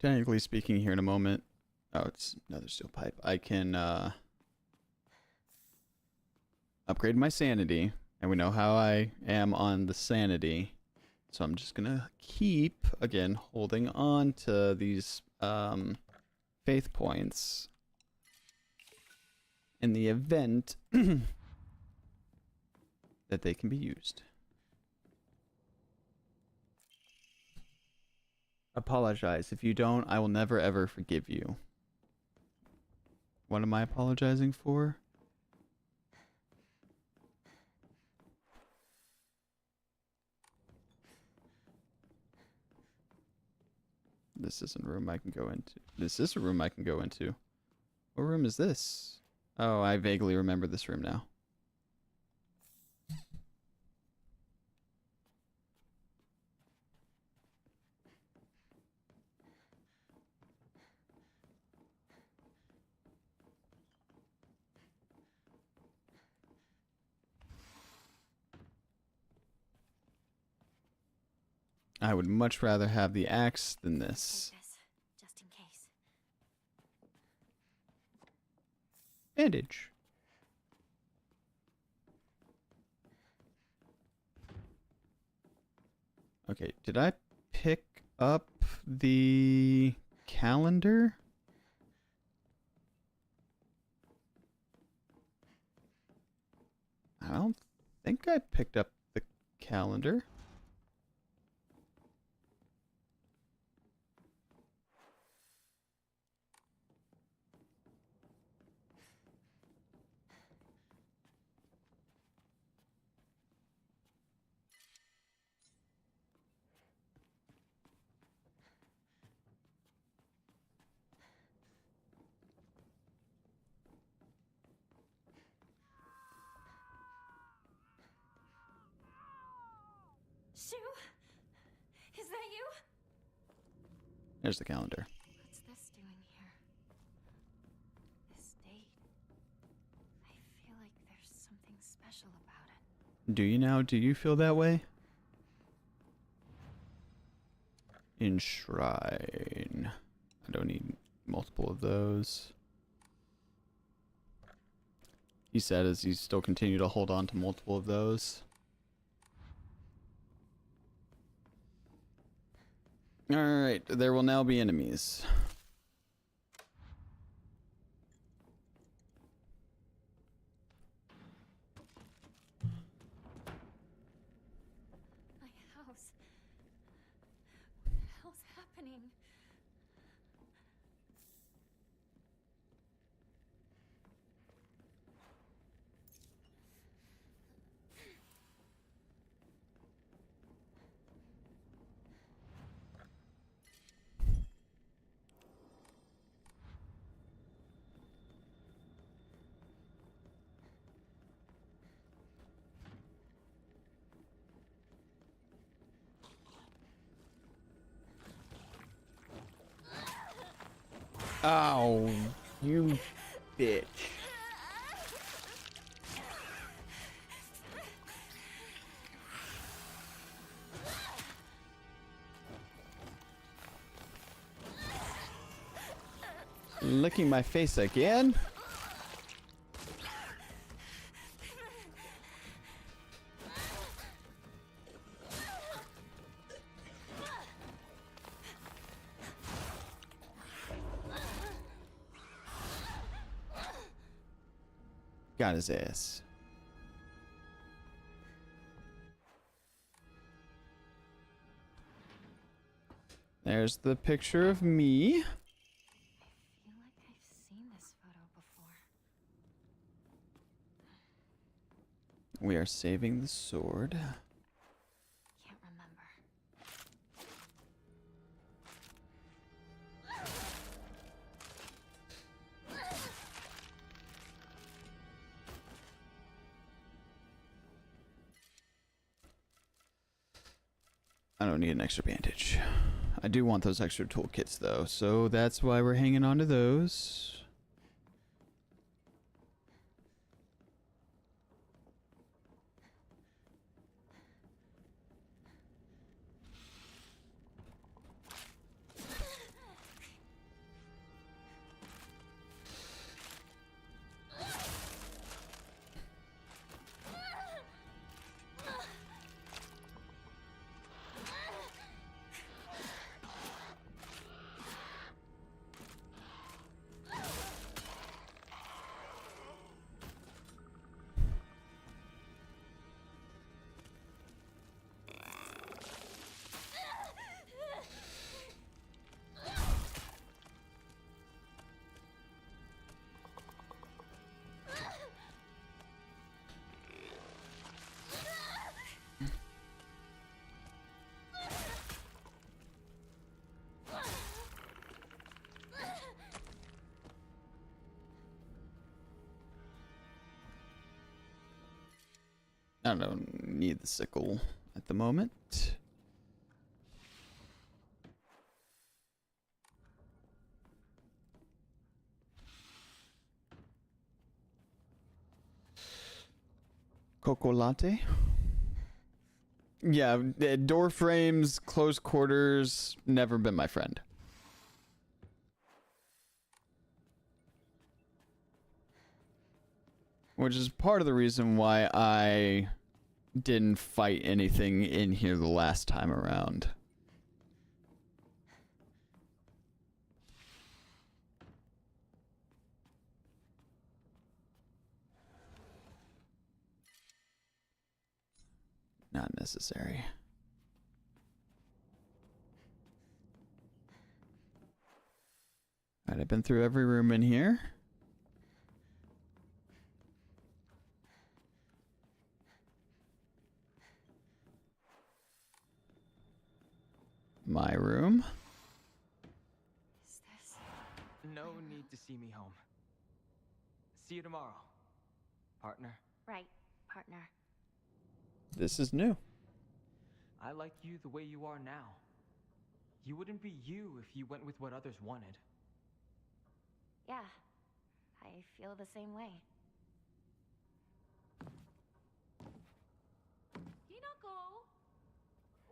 Technically speaking, here in a moment. Oh, it's another steel pipe. I can upgrade my sanity, and we know how I am on the sanity. So I'm just gonna keep, again, holding on to these faith points in the event that they can be used. Apologize. If you don't, I will never ever forgive you. What am I apologizing for? This isn't a room I can go into. This is a room I can go into. What room is this? Oh, I vaguely remember this room now. I would much rather have the axe than this. Take this, just in case. Bandage. Okay, did I pick up the calendar? I don't think I picked up the calendar. Shu? Is that you? There's the calendar. What's this doing here? This date. I feel like there's something special about it. Do you now? Do you feel that way? Enshrine. I don't need multiple of those. He said as he still continue to hold on to multiple of those. Alright, there will now be enemies. My house. What the hell's happening? Ow, you bitch. Licking my face again? Got his ass. There's the picture of me. I feel like I've seen this photo before. We are saving the sword. Can't remember. I don't need an extra bandage. I do want those extra toolkits though, so that's why we're hanging on to those. I don't need the sickle at the moment. Coco latte? Yeah, door frames, close quarters, never been my friend. Which is part of the reason why I didn't fight anything in here the last time around. Not necessary. Alright, I've been through every room in here. My room. Is this? No need to see me home. See you tomorrow, partner. Right, partner. This is new. I like you the way you are now. You wouldn't be you if you went with what others wanted. Yeah, I feel the same way. Hinako,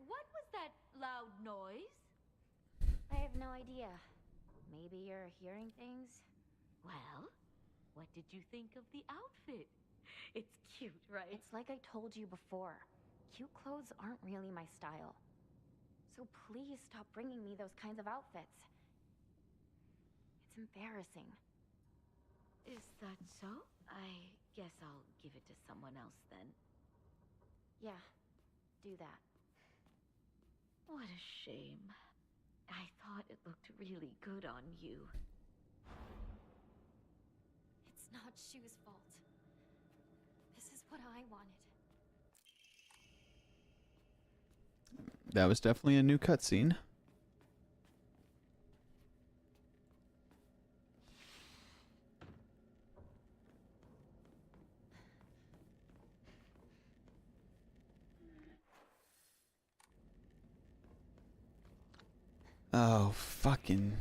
what was that loud noise? I have no idea. Maybe you're hearing things? Well, what did you think of the outfit? It's cute, right? It's like I told you before. Cute clothes aren't really my style. So please stop bringing me those kinds of outfits. It's embarrassing. Is that so? I guess I'll give it to someone else then. Yeah, do that. What a shame. I thought it looked really good on you. It's not Shu's fault. This is what I wanted. That was definitely a new cutscene. Oh, fucking.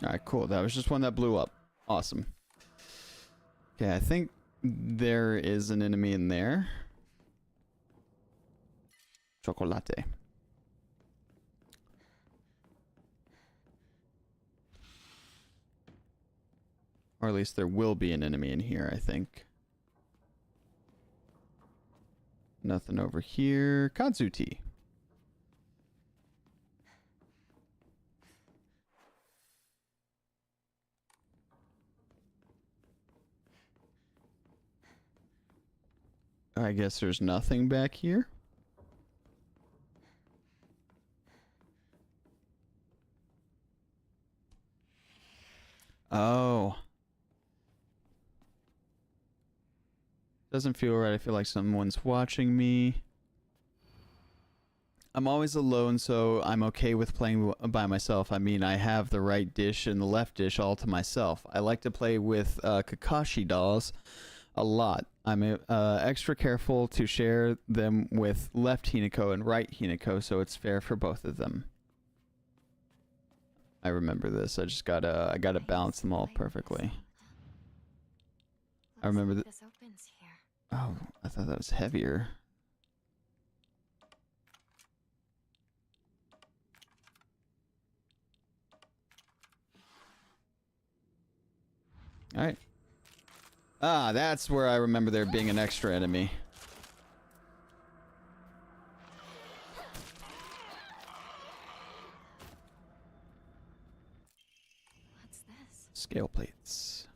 Alright, cool. That was just one that blew up. Awesome. Okay, I think there is an enemy in there. Chocolate. Or at least there will be an enemy in here, I think. Nothing over here. Kazuti. I guess there's nothing back here. Oh. Doesn't feel right. I feel like someone's watching me. I'm always alone, so I'm okay with playing by myself. I mean, I have the right dish and the left dish all to myself. I like to play with Kakashi dolls a lot. I'm extra careful to share them with left Hinako and right Hinako, so it's fair for both of them. I remember this. I gotta balance them all perfectly. I remember that. This opens here. Oh, I thought that was heavier. All right. Ah, that's where I remember there being an extra enemy. What's this? Scale plates.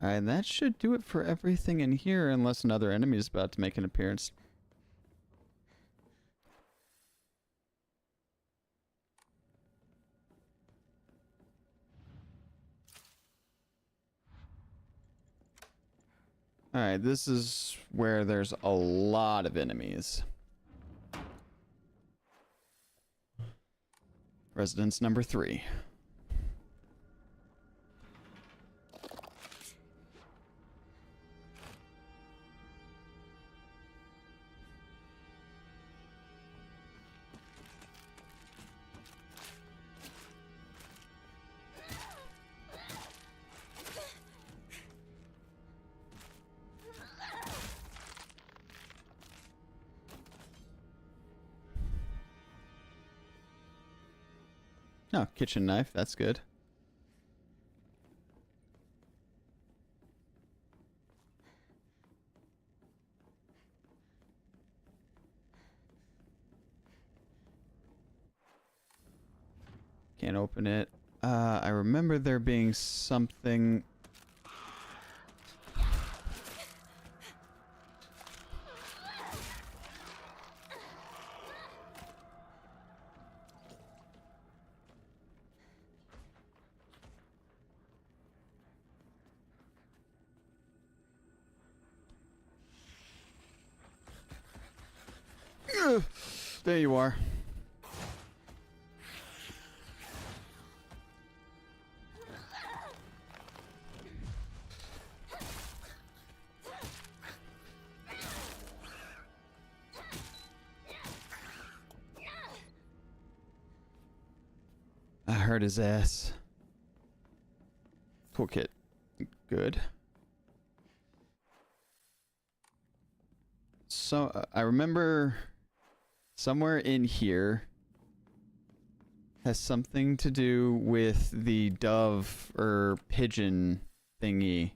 Alright, and that should do it for everything in here, unless another enemy is about to make an appearance. Alright, this is where there's a lot of enemies. Residence number 3. Oh, kitchen knife, that's good. Can't open it. I remember there being something. There you are. I hurt his ass. Toolkit. Good. So, I remember somewhere in here has something to do with the dove or pigeon thingy.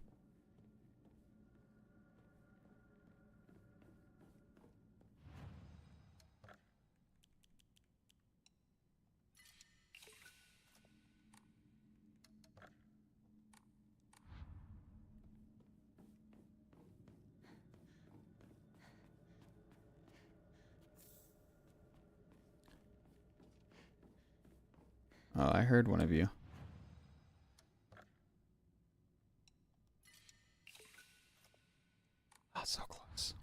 Oh, I heard one of you. Oh, so close.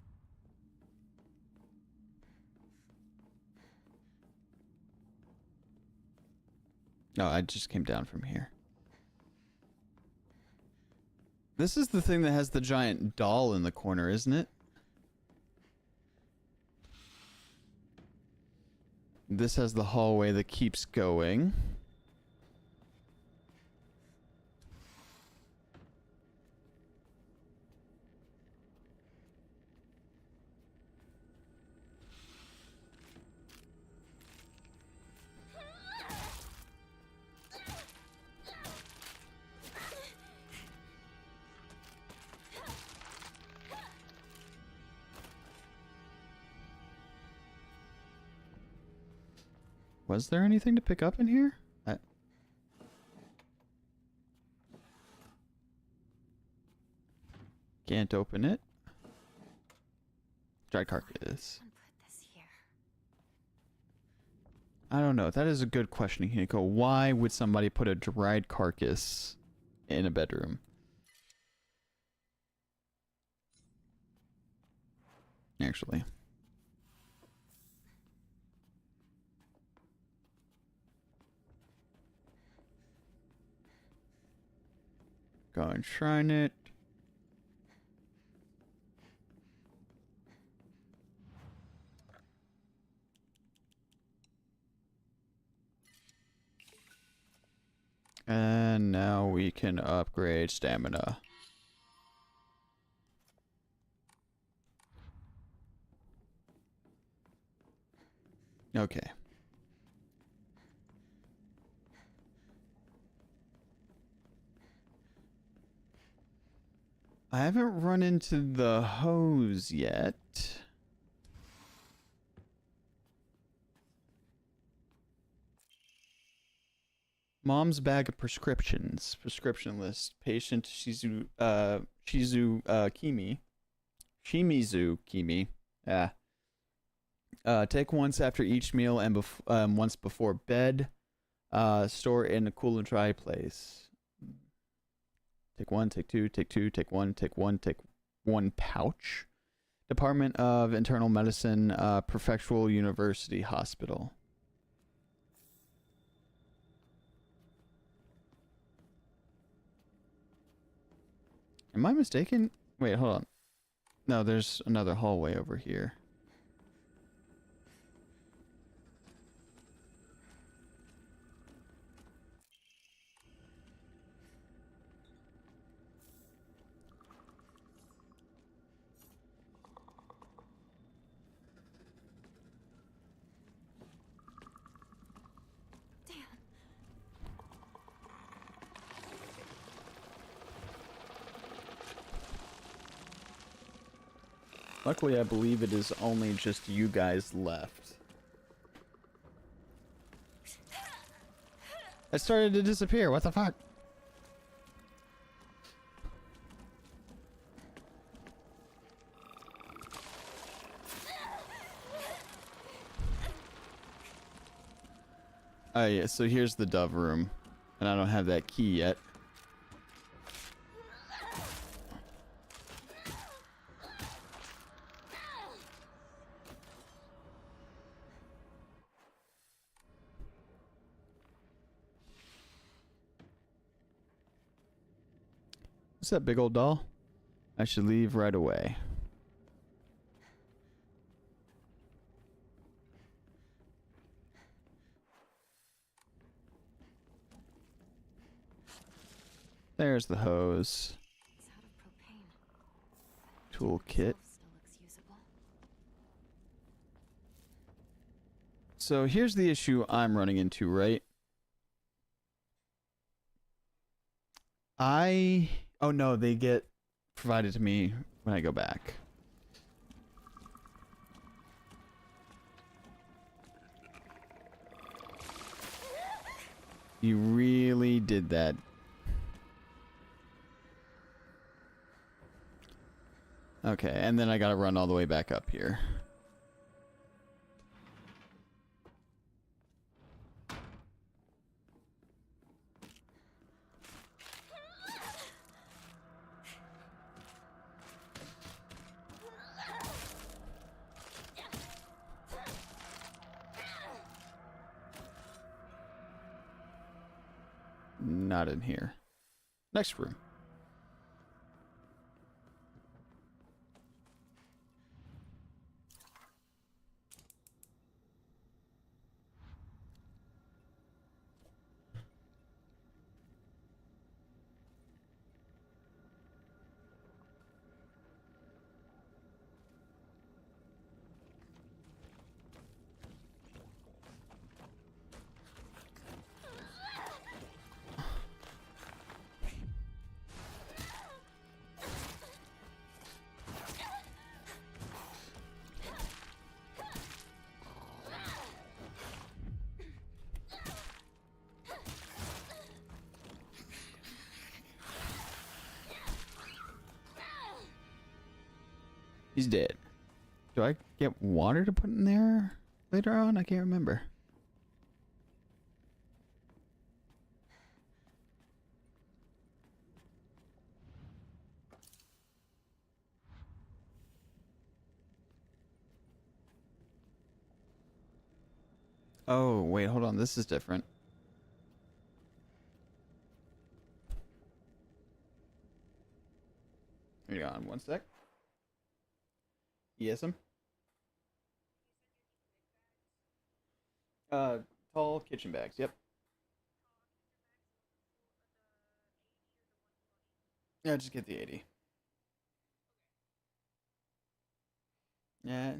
No, I just came down from here. This is the thing that has the giant doll in the corner, isn't it? This has the hallway that keeps going. Was there anything to pick up in here? Can't open it. Dry carcass. Put this here. I don't know. That is a good question, Hinako. Why would somebody put a dried carcass in a bedroom? Actually. Go and shrine it. And now we can upgrade stamina. Okay. I haven't run into the hose yet. Mom's bag of prescriptions. Prescription list. Patient Shimizu Kimi. Shimizu Kimi. Take once after each meal and once before bed. Store in a cool and dry place. Take one, take two, take two, take one, take one, take one pouch. Department of Internal Medicine, Prefectural University Hospital. Am I mistaken? Wait, hold on. No, there's another hallway over here. Luckily, I believe it is only just you guys left. It started to disappear. What the fuck? Oh yeah, so here's the dove room. And I don't have that key yet. What's that big old doll? I should leave right away. There's the hose. It's out of propane. Toolkit. Still looks usable. So here's the issue I'm running into, right? Oh no, they get provided to me when I go back. You really did that. Okay, and then I gotta run all the way back up here. Not in here. Next room. He's dead. Do I get water to put in there later on? I can't remember. Oh, wait, hold on. This is different. Hang on one sec. Yes, tall kitchen bags. Yep. Yeah, just get the 80. Yeah.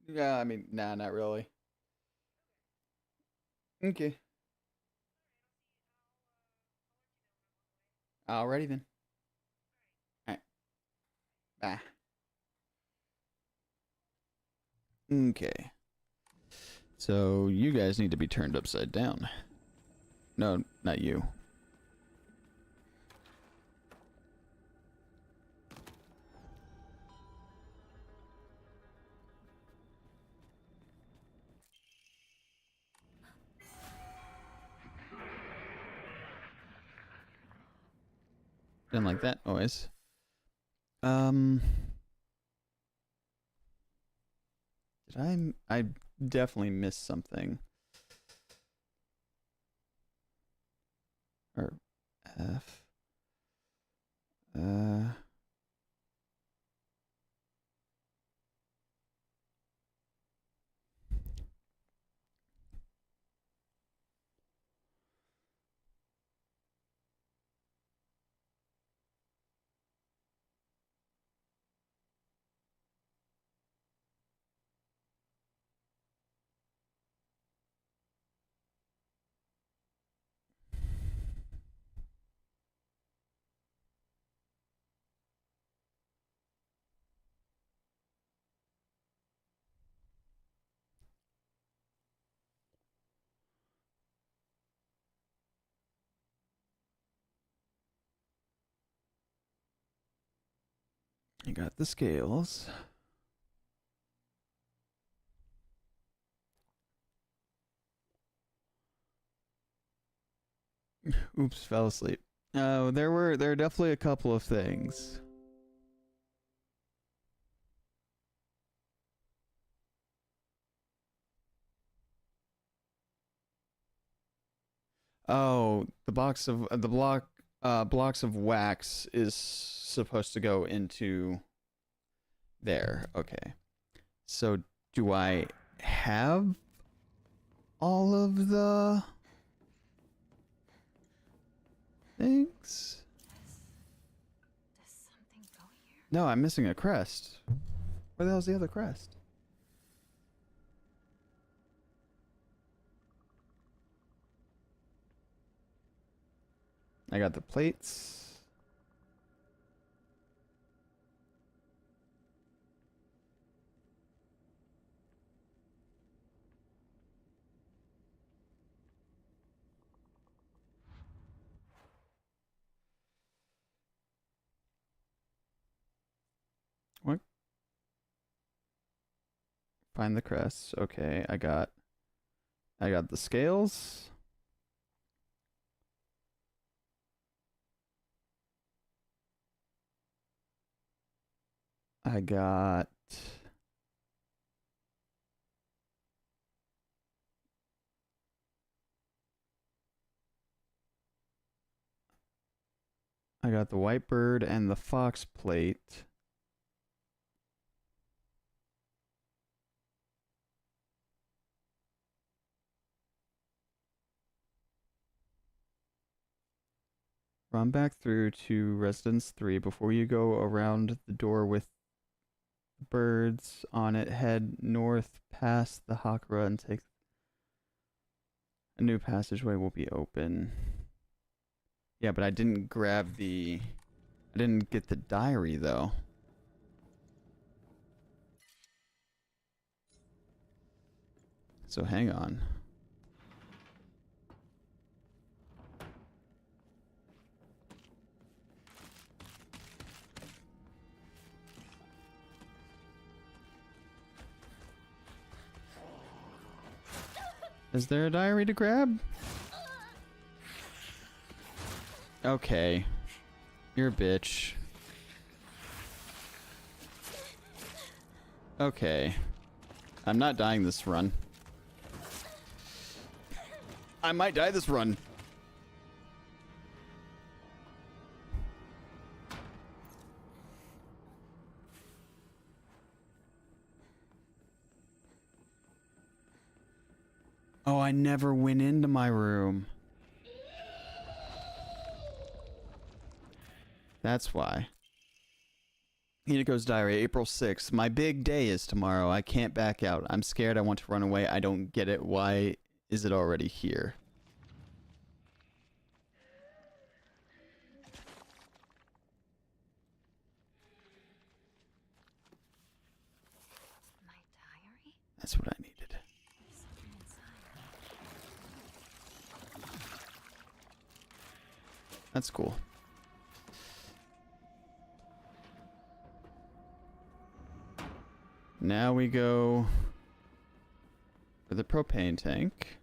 Yeah, I mean, nah, not really. Okay. Alrighty then. Alright. Bye. Okay. So you guys need to be turned upside down. No, not you. Didn't like that noise. Did I definitely missed something. Or F. You got the scales. Oops, fell asleep. Oh, there are definitely a couple of things. Oh, blocks of wax is supposed to go into there. Okay. So do I have all of the things? Does something go here? No, I'm missing a crest. Where the hell's the other crest? I got the plates. What? Find the crests. Okay, I got the scales. I got the white bird and the fox plate. Run back through to Residence 3 before you go around the door with birds on it. Head north past the Hakra and take a new passageway will be open. Yeah, but I didn't get the diary though. So hang on. Is there a diary to grab? Okay. You're a bitch. Okay. I'm not dying this run. I might die this run. Oh, I never went into my room. That's why. Hinako's diary, April 6th. My big day is tomorrow. I can't back out. I'm scared. I want to run away. I don't get it. Why is it already here? My diary? That's what I needed. There's something inside. That's cool. Now we go for the propane tank.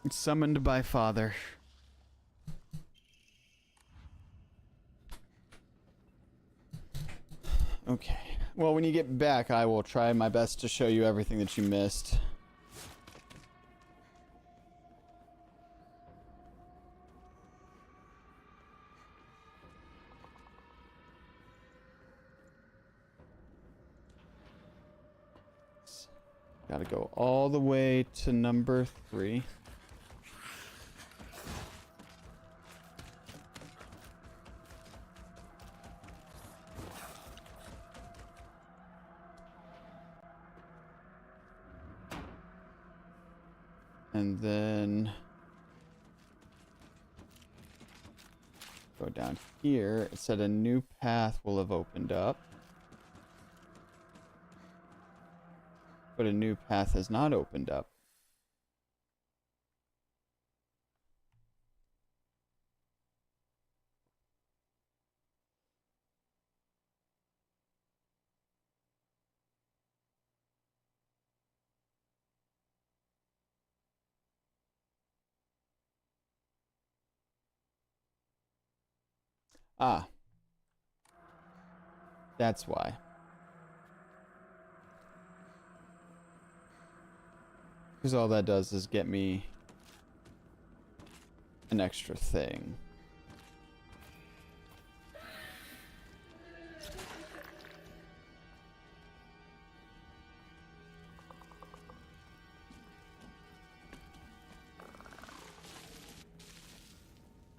It's summoned by Father. Okay. Well, when you get back, I will try my best to show you everything that you missed. Gotta go all the way to number 3. And then go down here. It said a new path will have opened up. But a new path has not opened up. Ah. That's why. Because all that does is get me an extra thing.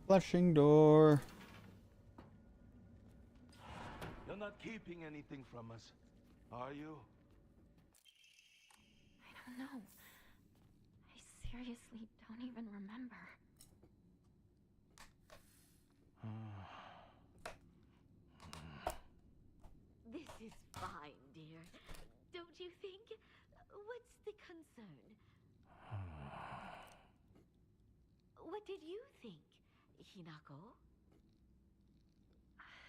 Flushing door. You're not keeping anything from us, are you? I don't know. I seriously don't even remember. This is fine, dear. Don't you think? What's the concern? What did you think, Hinako?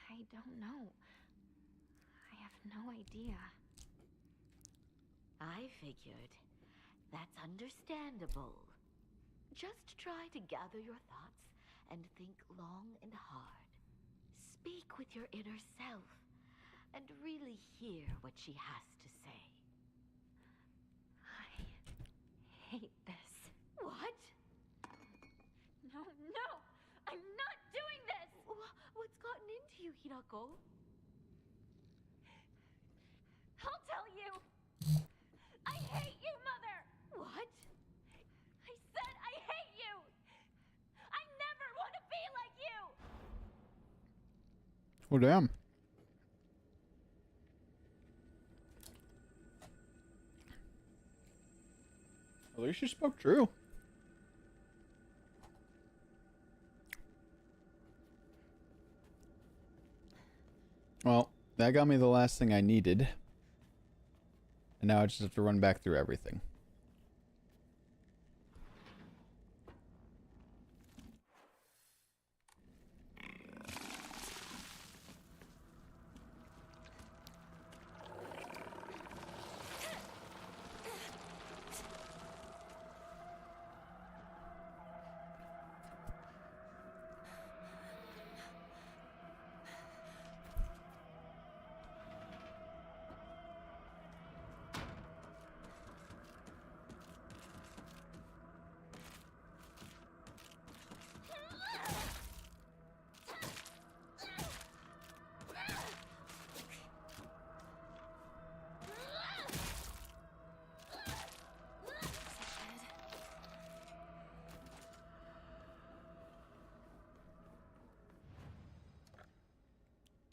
I don't know. I have no idea. I figured. That's understandable. Just try to gather your thoughts and think long and hard. Speak with your inner self and really hear what she has to say. I hate this. What? No, no! I'm not doing this! What's gotten into you, Hinako? I'll tell you! I hate you, Mother! What? I said I hate you! I never want to be like you! Oh, damn. At least you spoke true. Well, that got me the last thing I needed. And now I just have to run back through everything.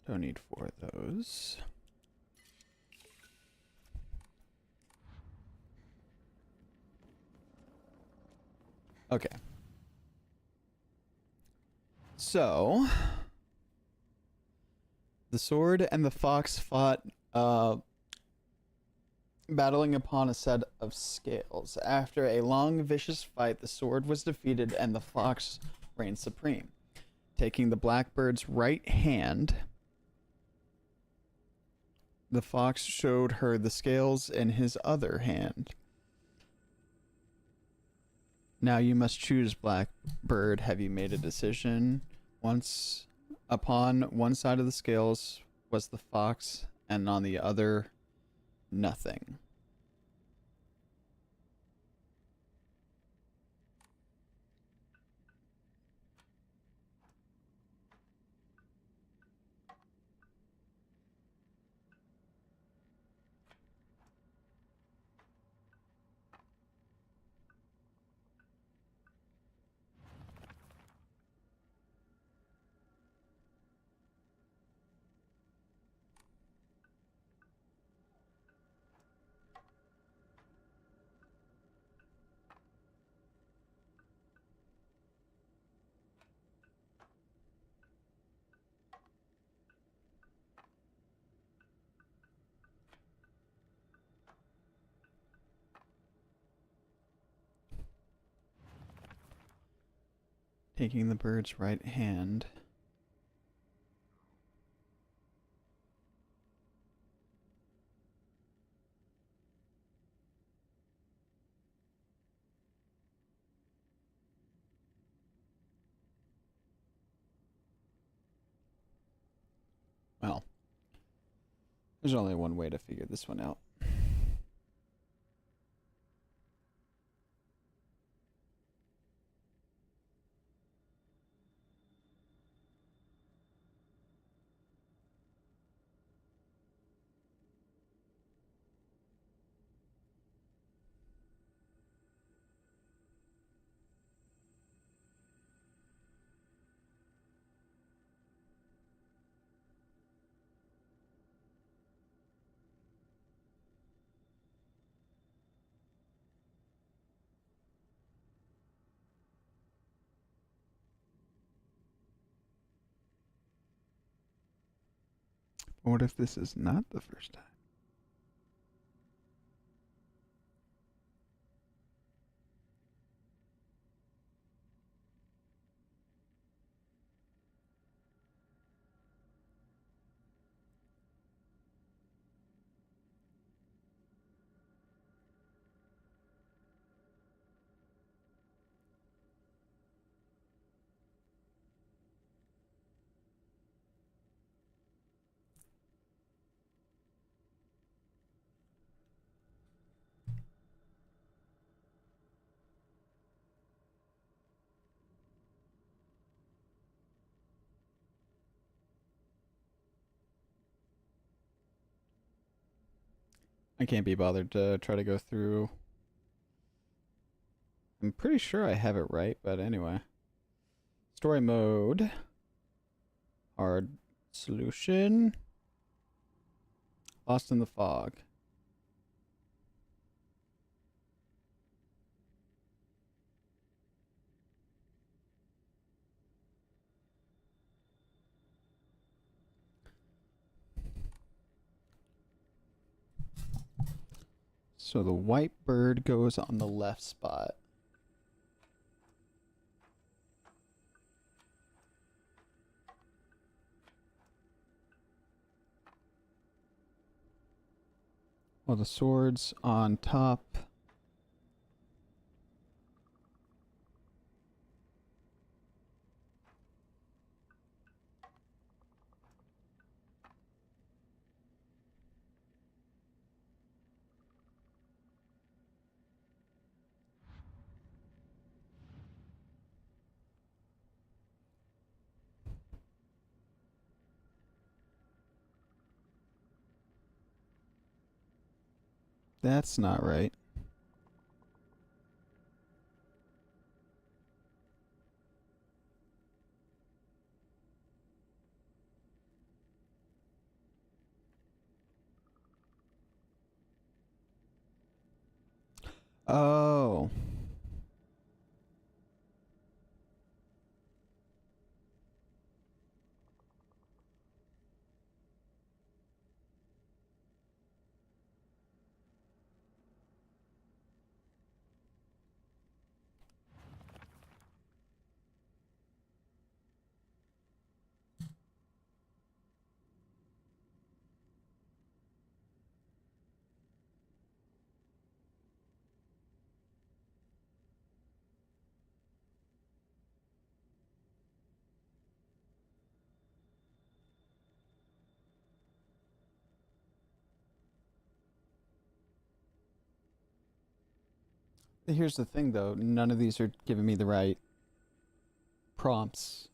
Don't need 4 of those. Okay. So, the sword and the fox fought, battling upon a set of scales. After a long, vicious fight, the sword was defeated and the fox reigned supreme. Taking the blackbird's right hand, the fox showed her the scales in his other hand. Now you must choose, Blackbird. Have you made a decision? Once upon one side of the scales was the fox, and on the other, nothing. Taking the bird's right hand. Well, there's only one way to figure this one out. What if this is not the first time? I can't be bothered to try to go through. I'm pretty sure I have it right, but anyway. Story mode. Hard solution. Lost in the fog. So the white bird goes on the left spot. While the sword's on top. That's not right. Oh. Here's the thing, though. None of these are giving me the right prompts.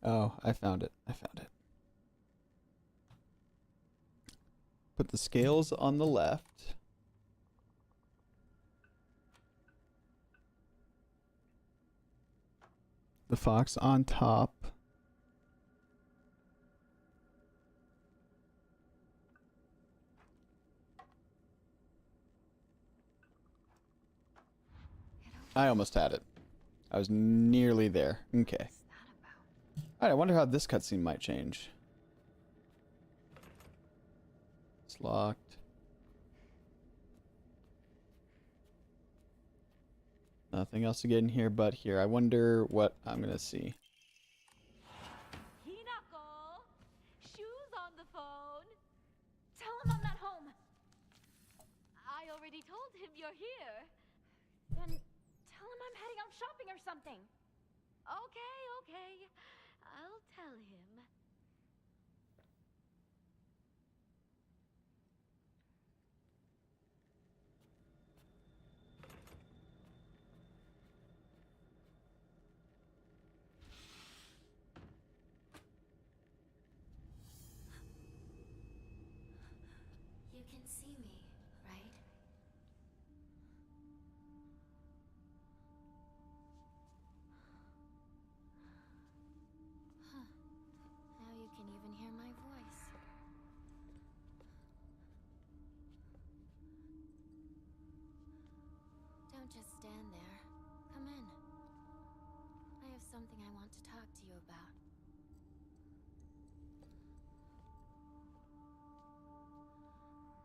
Oh, I found it. I found it. Put the scales on the left. The fox on top. I almost had it. I was nearly there. Okay. Alright, I wonder how this cutscene might change. It's locked. Nothing else to get in here but here. I wonder what I'm gonna see. Hinako! Shoes on the phone! Tell him I'm not home! I already told him you're here. Then tell him I'm heading out shopping or something. Okay, okay. I'll tell him. You can see me, right? Huh. Now you can even hear my voice. Don't just stand there. Come in. I have something I want to talk to you about.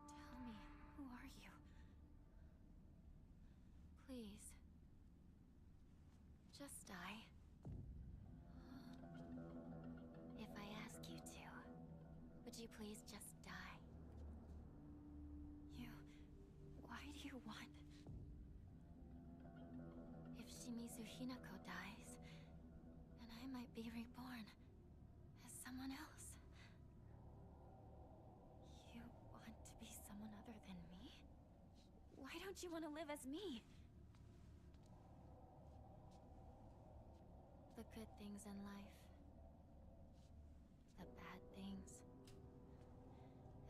Tell me, who are you? Please. Just die. If I ask you to, would you please just die? Why do you want... If Shimizu Hinako dies, then I might be reborn as someone else. You want to be someone other than me? Why don't you want to live as me? The good things in life. The bad things.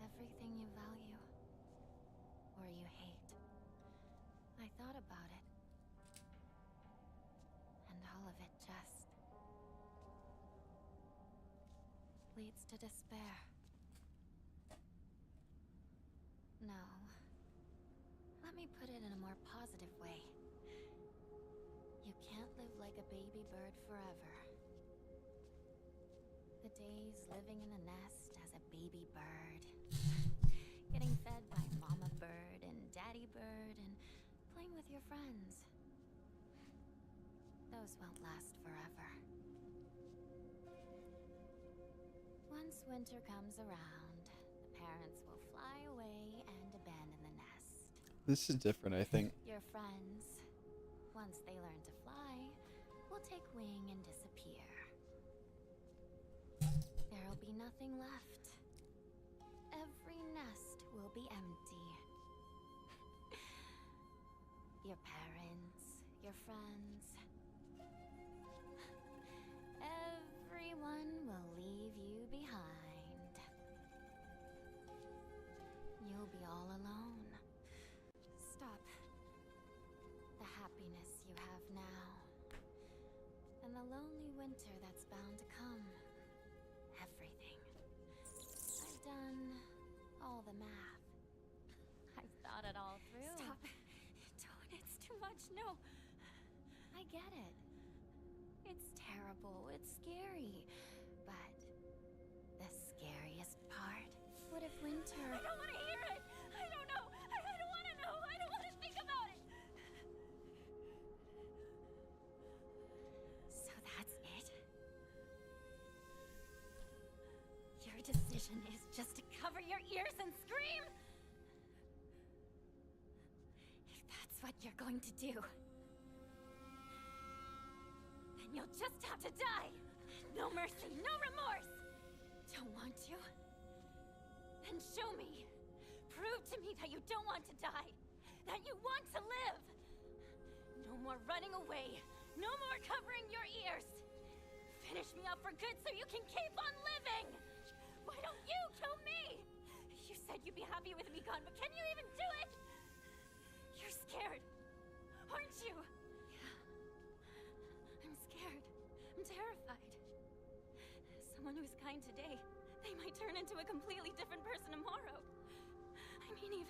Everything you value. Or you hate. I thought about it. And all of it just leads to despair. No. Let me put it in a more positive way. You can't live like a baby bird forever. The days living in a nest as a baby bird. Getting fed by mama bird and daddy bird and playing with your friends. Those won't last forever. Once winter comes around, the parents will fly away and abandon the nest. This is different, I think. Your friends, once they learn to fly, will take wing and disappear. There'll be nothing left. Every nest will be empty. Your parents, your friends, the math. I've thought it all through. Stop. Don't. It's too much. No. I get it. It's terrible. It's scary. But the scariest part? What if Winter... I don't want to hear it! I don't know! I don't want to know! I don't want to think about it! So that's it? Your decision is just to cover your ears and scream? If that's what you're going to do, then you'll just have to die! No mercy, no remorse! Don't want to? Then show me! Prove to me that you don't want to die! That you want to live! No more running away! No more covering your ears! Finish me up for good so you can keep on living! Why don't you kill me? You said you'd be happy with me gone, but can you even do it? You're scared, aren't you? Yeah. I'm scared. I'm terrified. Someone who's kind today, they might turn into a completely different person tomorrow. I mean,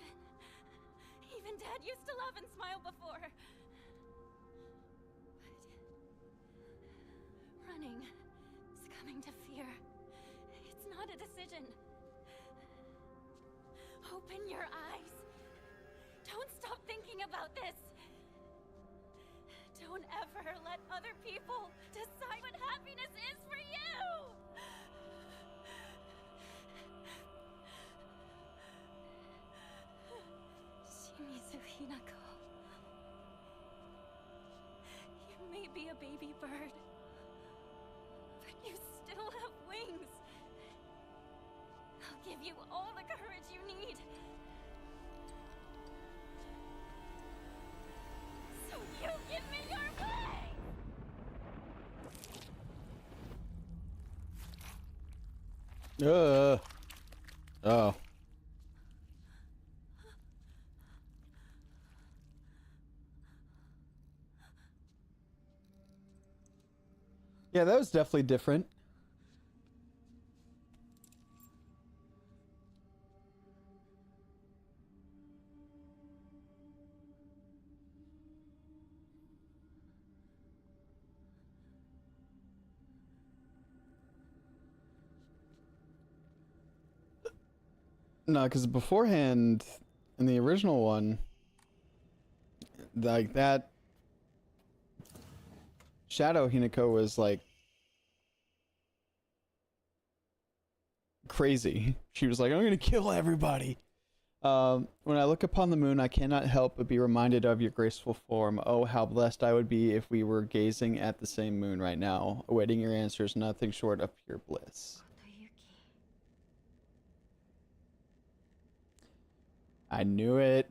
even Dad used to laugh and smile before. But running, succumbing to fear, it's not a decision. Open your eyes. Don't stop thinking about this. Don't ever let other people decide what happiness is for you! Shimizu Hinako. You may be a baby bird, but you still have wings. I'll give you all the courage you need. So you give me your way! Oh. Yeah, that was definitely different. No, because beforehand, in the original one, like that Shadow Hinako was like crazy. She was like, I'm gonna kill everybody. When I look upon the moon, I cannot help but be reminded of your graceful form. Oh, how blessed I would be if we were gazing at the same moon right now, awaiting your answers, nothing short of pure bliss. I knew it.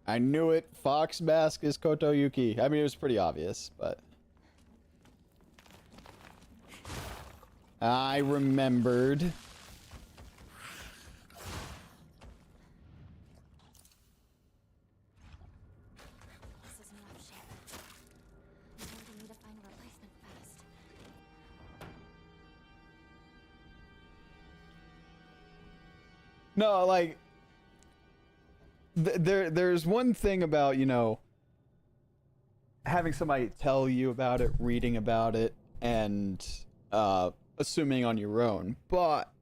I knew it. Fox Mask is Kotoyuki. I mean, it was pretty obvious, but... I remembered. This is in rough shape. I'm going to need to find a replacement fast. No, like... There's one thing about, you know, having somebody tell you about it, reading about it, and assuming on your own, but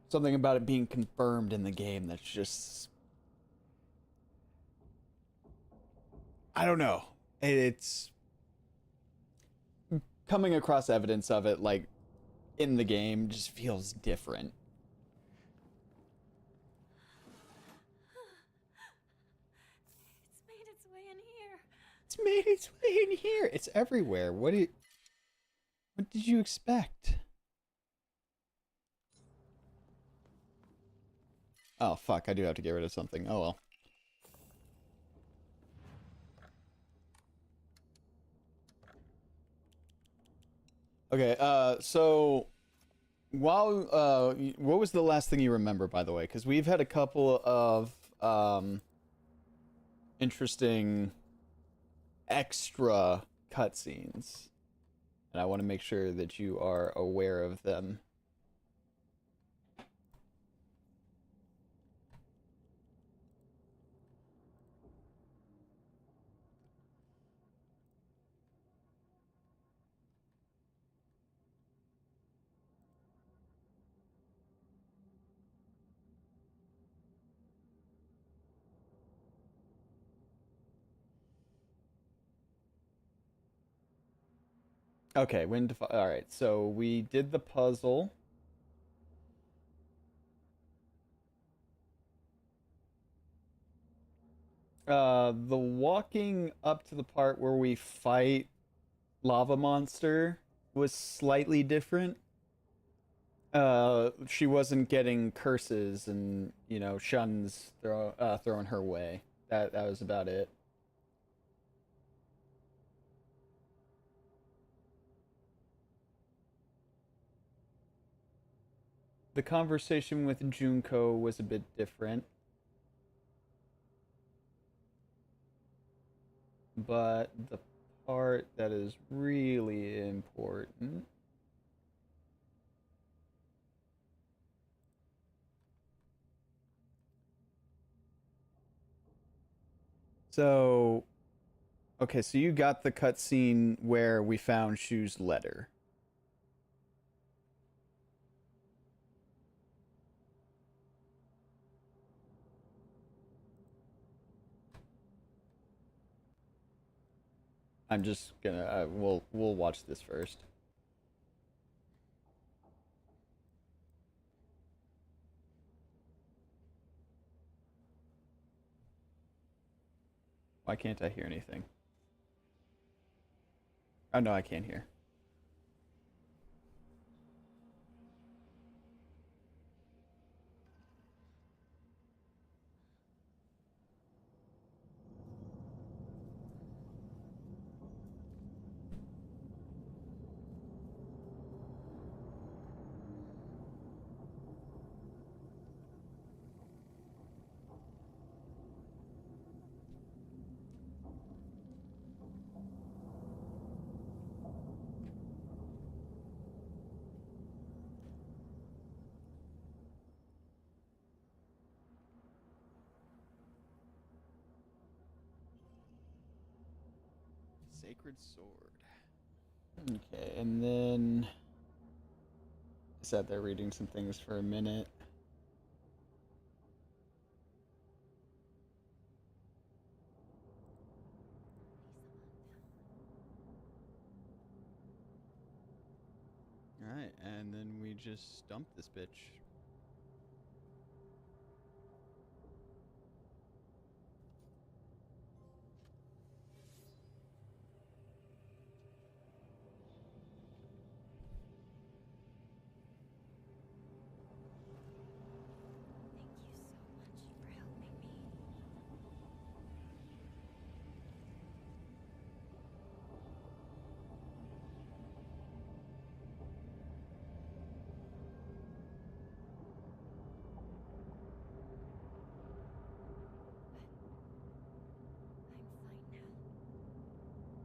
something about it being confirmed in the game that's just, I don't know. It's coming across evidence of it, like, in the game just feels different. It's made its way in here. It's everywhere. What did you expect? Oh, fuck. I do have to get rid of something. Oh, well. Okay, so... While, what was the last thing you remember, by the way? Because we've had a couple of, interesting... extra cutscenes, and I want to make sure that you are aware of them. Okay, all right, so we did the puzzle. The walking up to the part where we fight Lava Monster was slightly different. She wasn't getting curses and, you know, shuns thrown her way. That was about it. The conversation with Junko was a bit different. But the part that is really important. So, okay, so you got the cutscene where we found Shu's letter. I'm just gonna we'll watch this first. Why can't I hear anything? Oh no, I can't hear. Sacred sword. Okay, and then I sat there reading some things for a minute. Alright, and then we just dumped this bitch. Thank you so much for helping me. I'm fine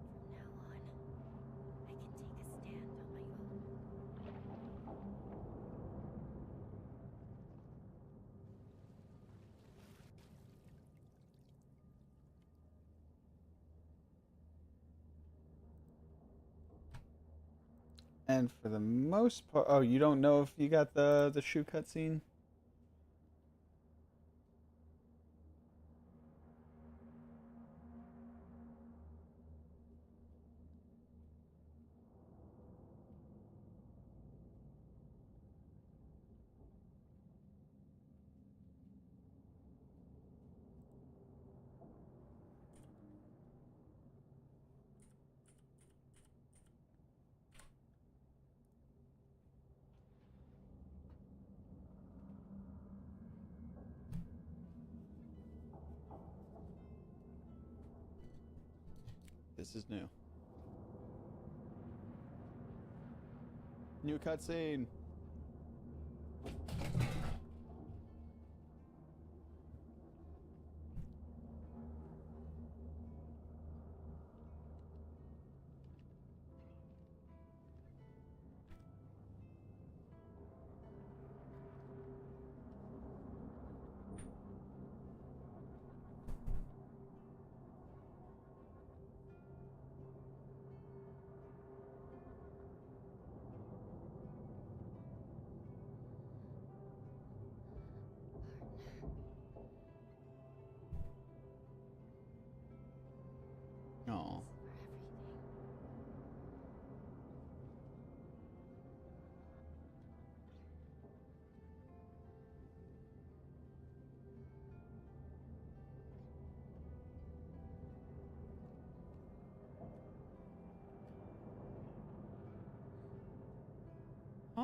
now. From now on, I can take a stand on my own. And for the most part, oh, you don't know if you got the Shu cutscene? This is new. New cutscene.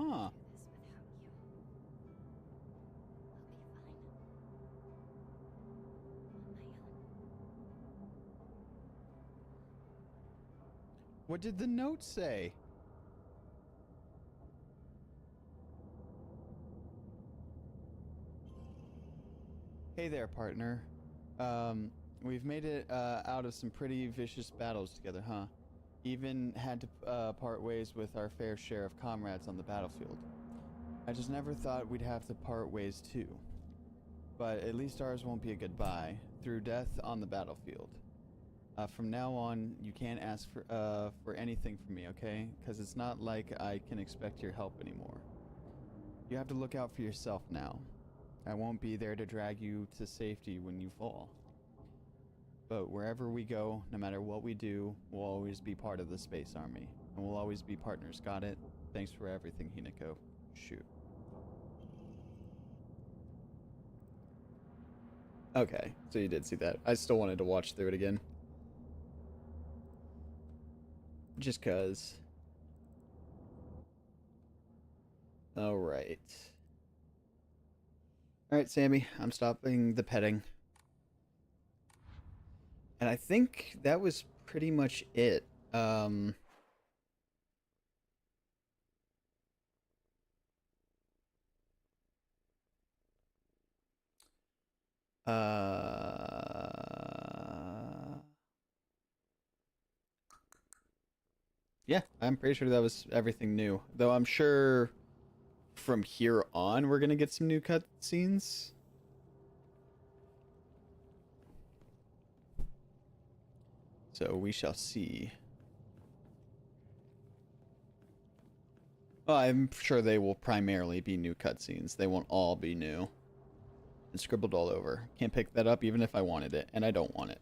Huh. this without you. I'll be fine. On my own. What did the note say? Hey there, partner. We've made it out of some pretty vicious battles together, huh? Even had to part ways with our fair share of comrades on the battlefield. I just never thought we'd have to part ways too. But at least ours won't be a goodbye, through death on the battlefield. From now on, you can't ask for anything from me, okay? Because it's not like I can expect your help anymore. You have to look out for yourself now. I won't be there to drag you to safety when you fall. But wherever we go, no matter what we do, we'll always be part of the Space Army. And we'll always be partners, got it? Thanks for everything, Hinako. Shoot. Okay, so you did see that. I still wanted to watch through it again. Just cause. Alright. Alright, Sammy, I'm stopping the petting. And I think that was pretty much it. Yeah, I'm pretty sure that was everything new. Though I'm sure from here on we're gonna get some new cutscenes. So we shall see. Well, I'm sure they will primarily be new cutscenes. They won't all be new. And scribbled all over. Can't pick that up even if I wanted it, and I don't want it.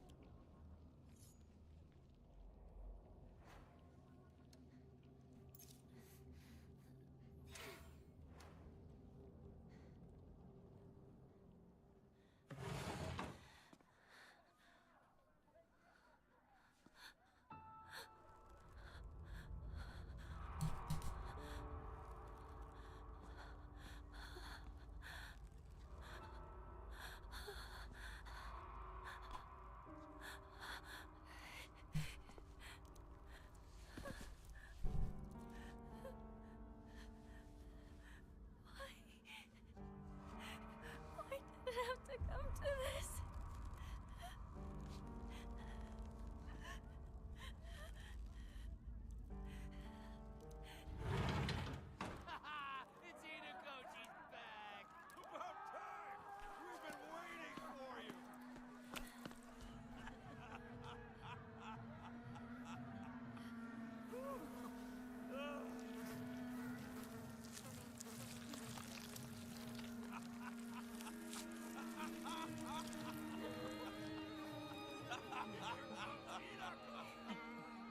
Why did it have to come to this? It's Hinako, she's back! About time! We've been waiting for you!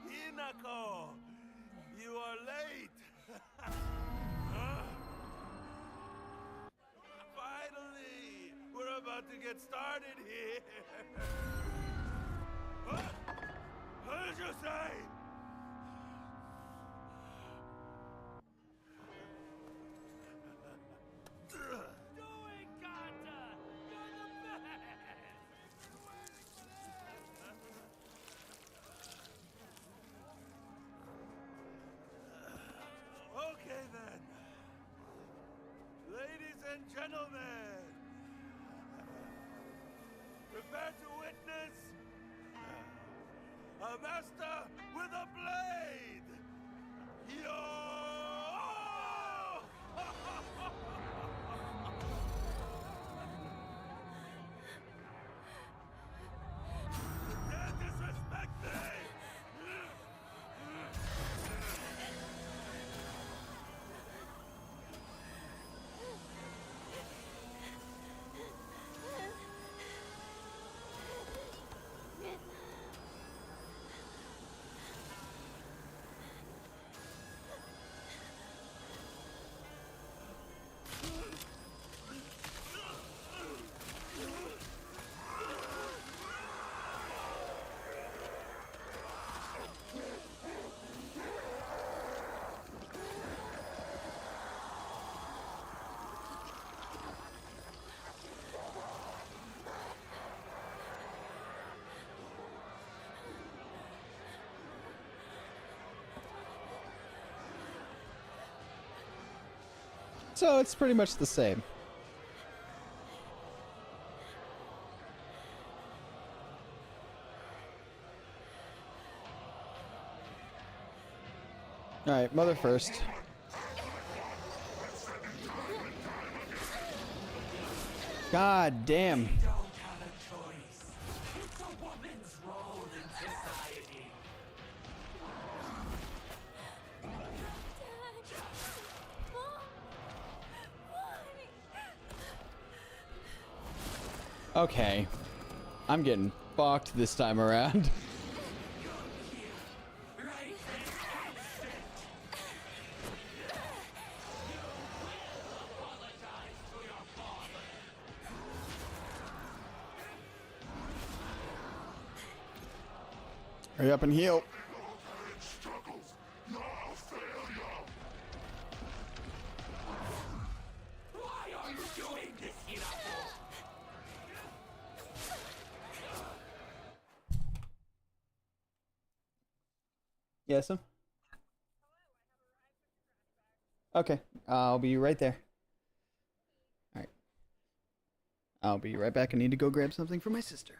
Hinako! You are late! Huh? Finally! We're about to get started here! What? What did you say? Doing, Kanta! You're the best! Okay then. Ladies and gentlemen, prepare to witness a master with a blade! Yo! Dare disrespect me! So it's pretty much the same. Alright, mother first. God damn. Don't have a choice. It's a woman's role in society. Okay. I'm getting fucked this time around. Right this instant. Apologize to your father. Hurry up and heal. Why are you doing this, Hinako? Yes, sir. Okay, I'll be right there. Alright. I'll be right back. I need to go grab something for my sister.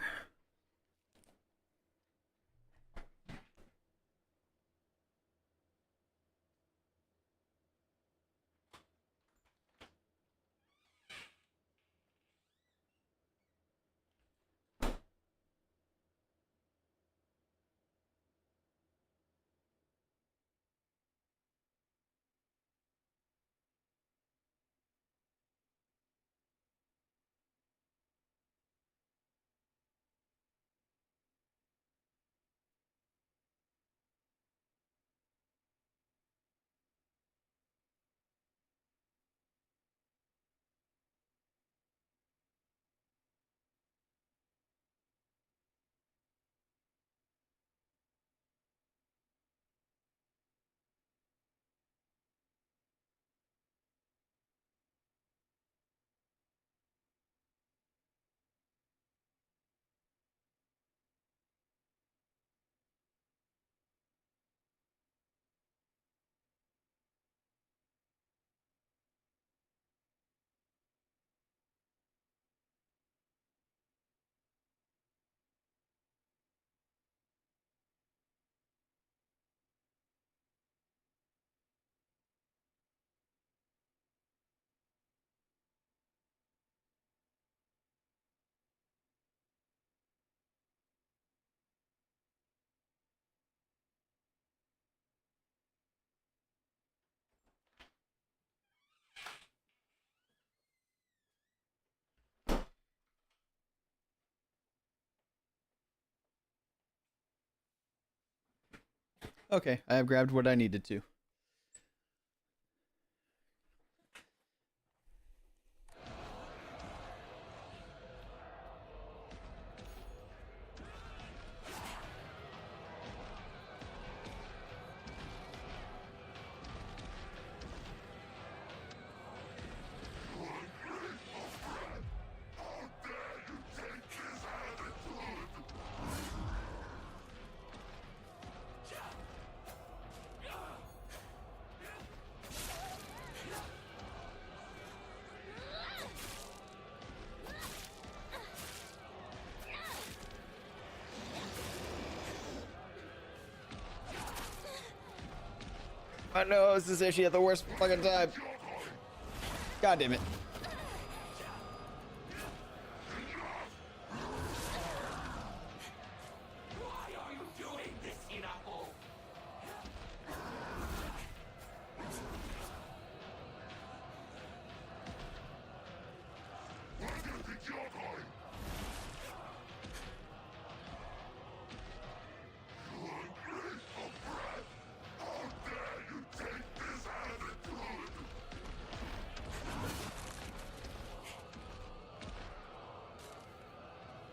Okay, I have grabbed what I needed to. I know, this is actually at the worst fucking time. God damn it. Why are you doing this, Hinako?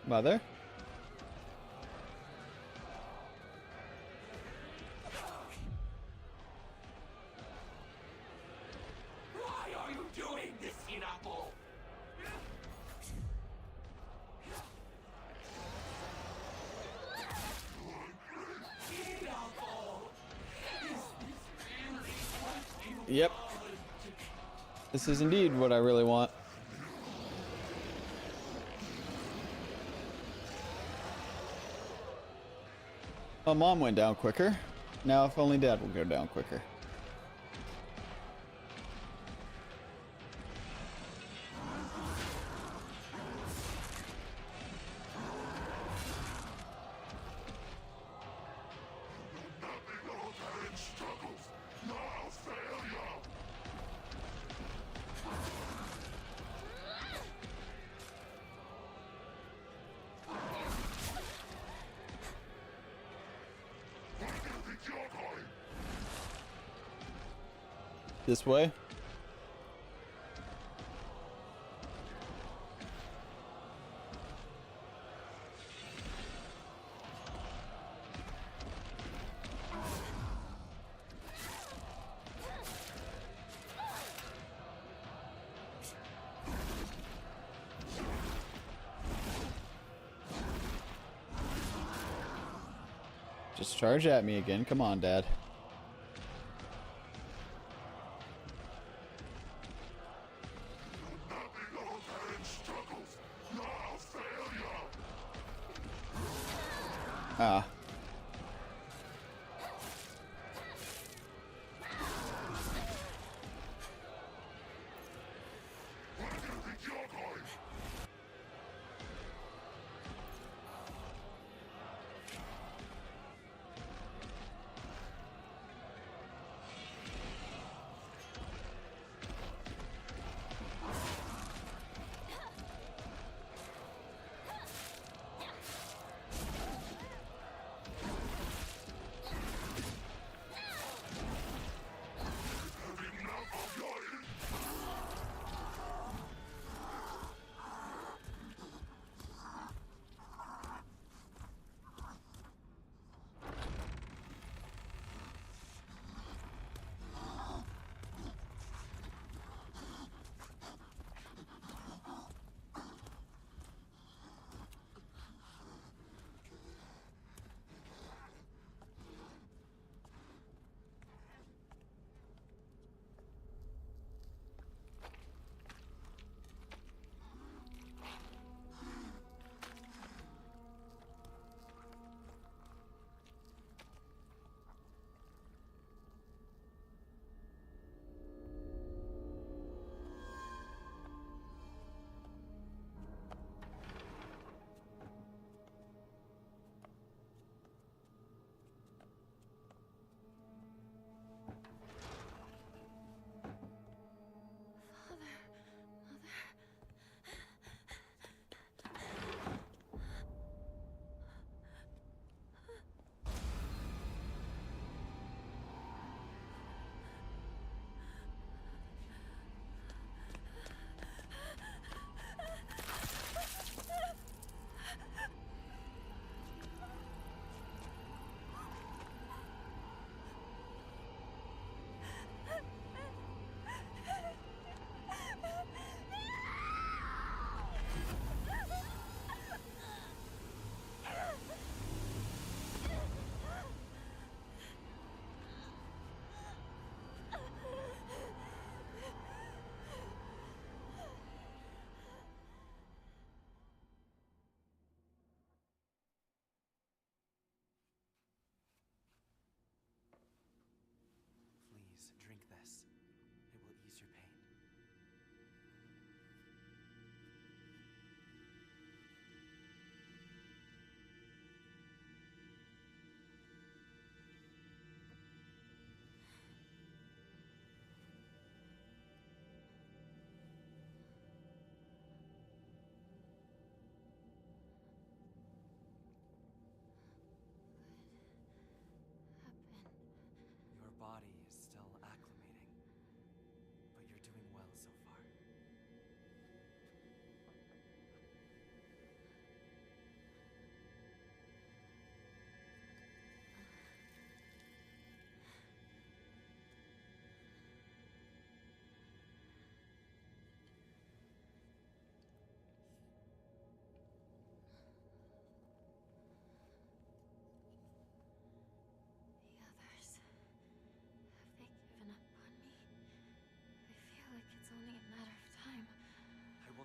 Mother? Why are you doing this, Hinako? Hinako! Yep. This is indeed what I really want. Well, Mom went down quicker. Now if only Dad will go down quicker. This way? Just charge at me again. Come on, Dad. Ah.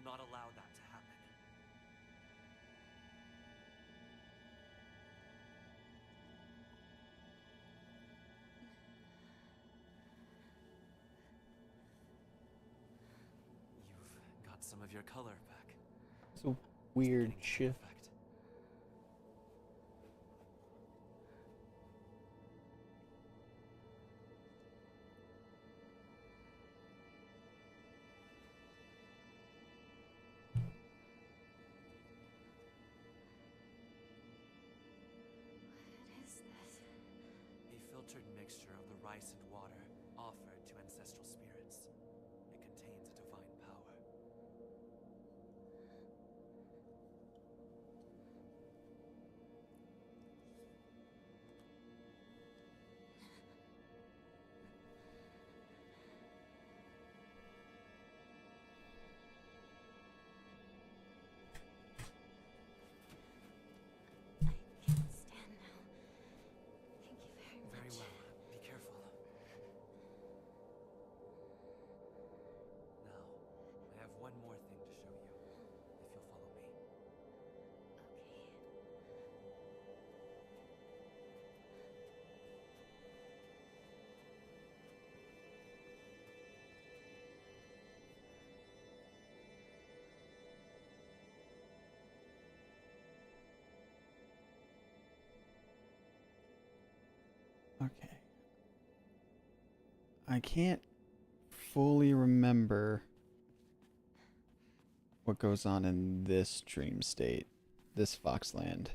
will not allow that to happen. You've got some of your color back. It's a weird Getting shift. perfect. What is this? A filtered mixture of the rice and water offered to ancestral spirits. It contains a divine power. I can stand now. Thank you very much. Very well. Be careful. Now, I have one more thing to show you, if you'll follow me. Okay. Okay. I can't fully remember what goes on in this dream state, this Foxland.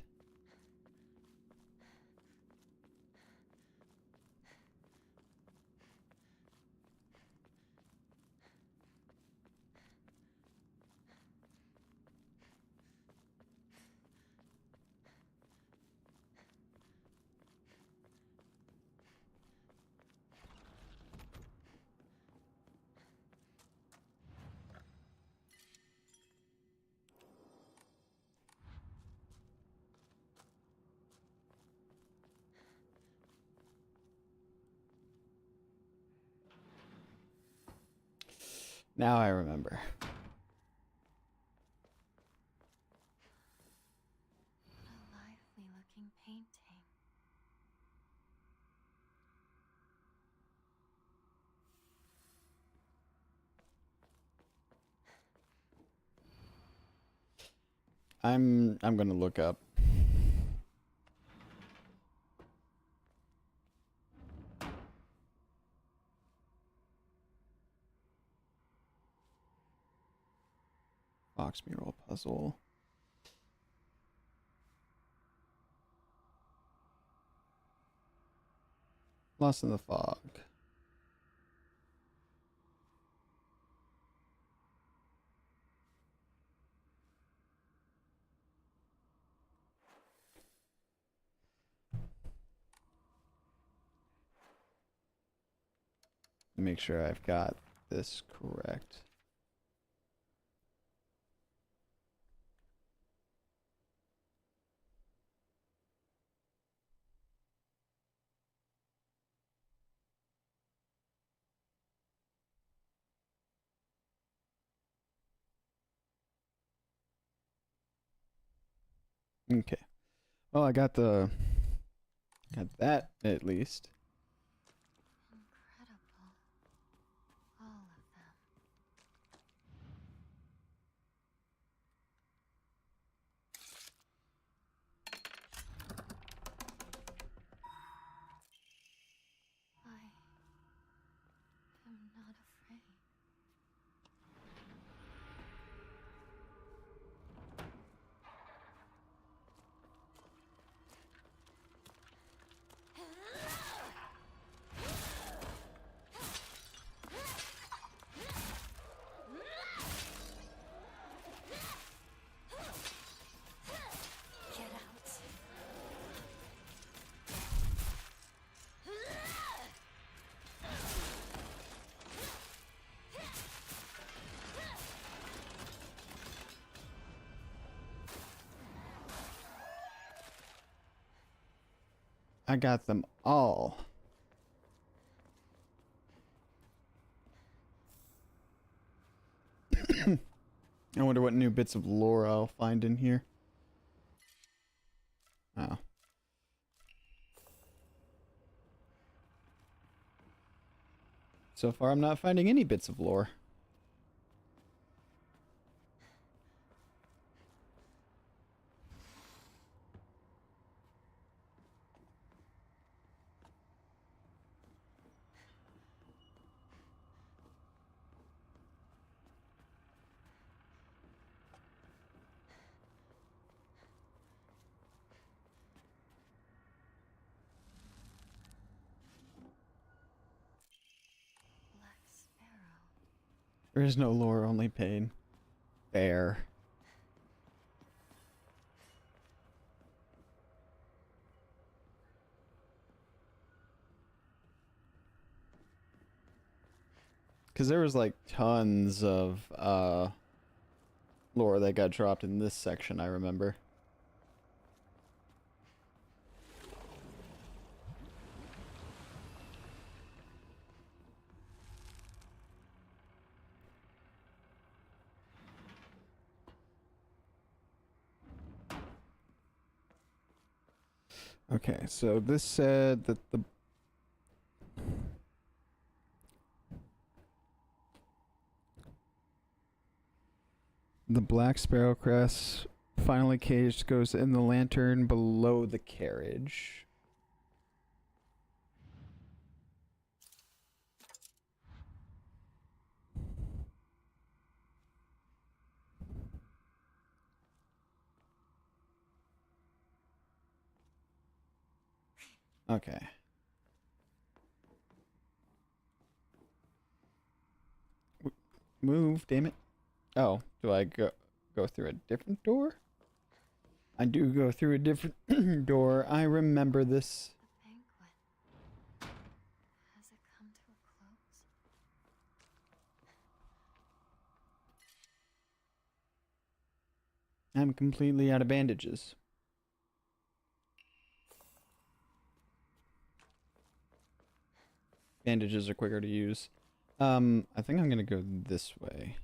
Now I remember. A lively looking painting. I'm gonna look up. Fox mural puzzle. Lost in the fog. Make sure I've got this correct. Okay. Well, I got that at least. Incredible. All of them. I am not afraid. Get out. I got them all. I wonder what new bits of lore I'll find in here. Oh. So far, I'm not finding any bits of lore. Black Sparrow. There is no lore, only pain. Fair. Because there was like tons of lore that got dropped in this section, I remember. Okay, so this said that the Black Sparrow crest finally caged goes in the lantern below the carriage. Okay. Move, damn it. Oh, do I go through a different door? I do go through a different door. I remember this. The banquet. Has it come to a close? I'm completely out of bandages. Bandages are quicker to use. I think I'm gonna go this way.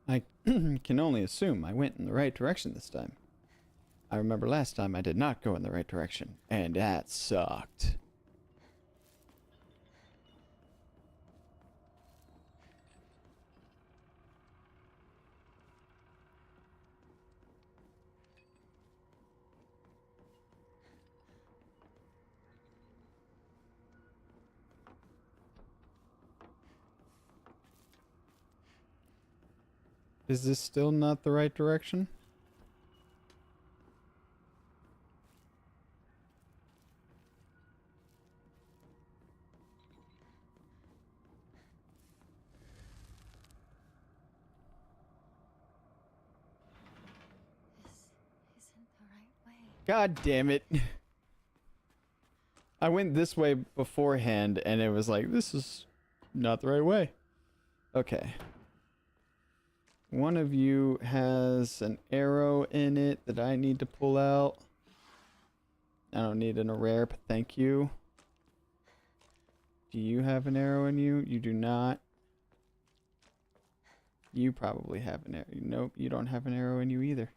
I can only assume I went in the right direction this time. I remember last time I did not go in the right direction, and that sucked. Is this still not the right direction? This isn't the right way. God damn it. I went this way beforehand and it was like, this is not the right way. Okay. One of you has an arrow in it that I need to pull out. I don't need a rare, but thank you. Do you have an arrow in you? You do not. You probably have an arrow. Nope, you don't have an arrow in you either.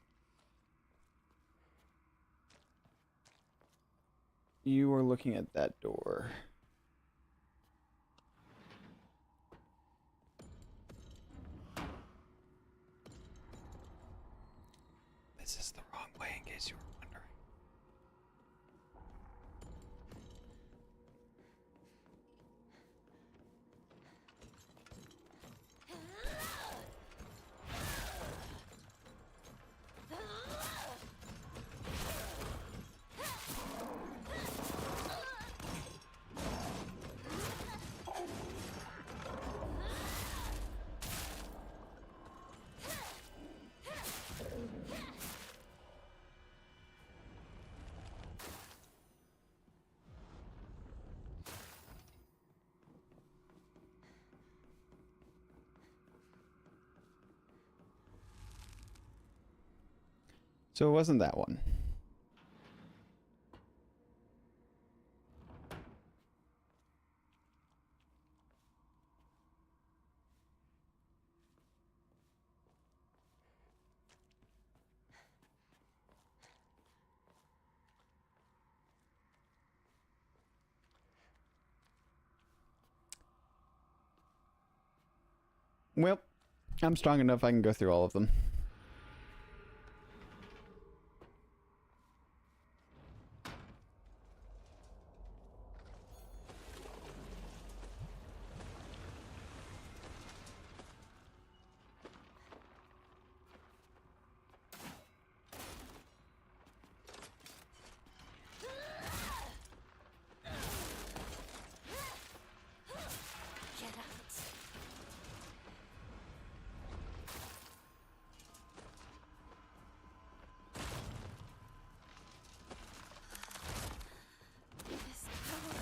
You are looking at that door. This is the wrong way, in case you were wondering. So it wasn't that one. Well, I'm strong enough I can go through all of them. Get out. This power.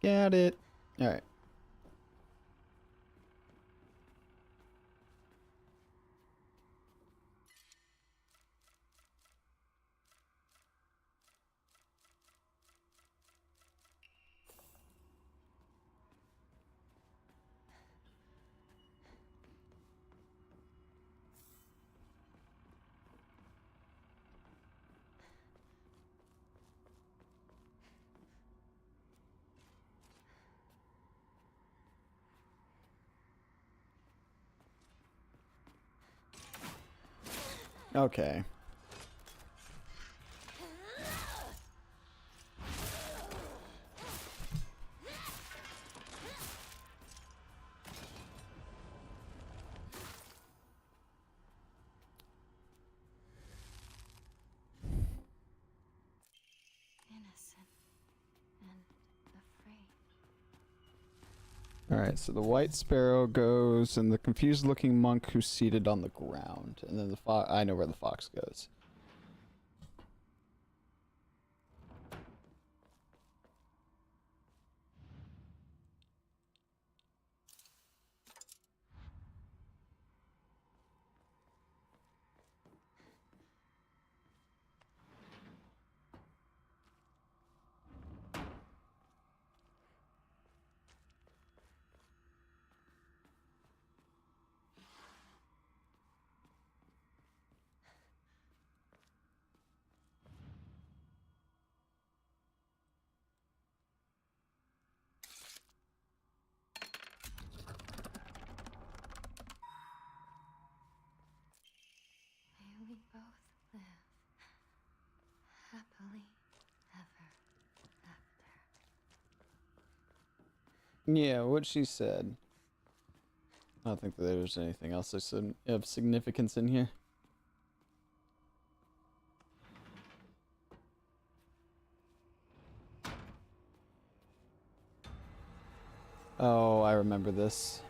Got it. All right. Okay. Innocent and afraid. All right, so the white sparrow goes, and the confused-looking monk who's seated on the ground, and then the fox. I know where the fox goes. May we both live happily ever after. Yeah, what she said. I don't think that there's anything else of significance in here. Oh, I remember this.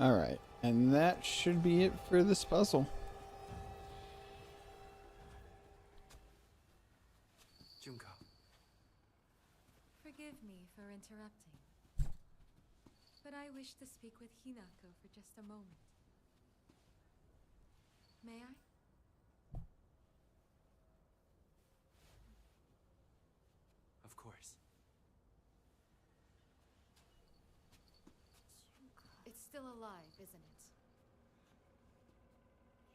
Alright, and that should be it for this puzzle. Junko. Forgive me for interrupting, but I wish to speak with Hinako for just a moment. May I? Of course. It's still alive, isn't it?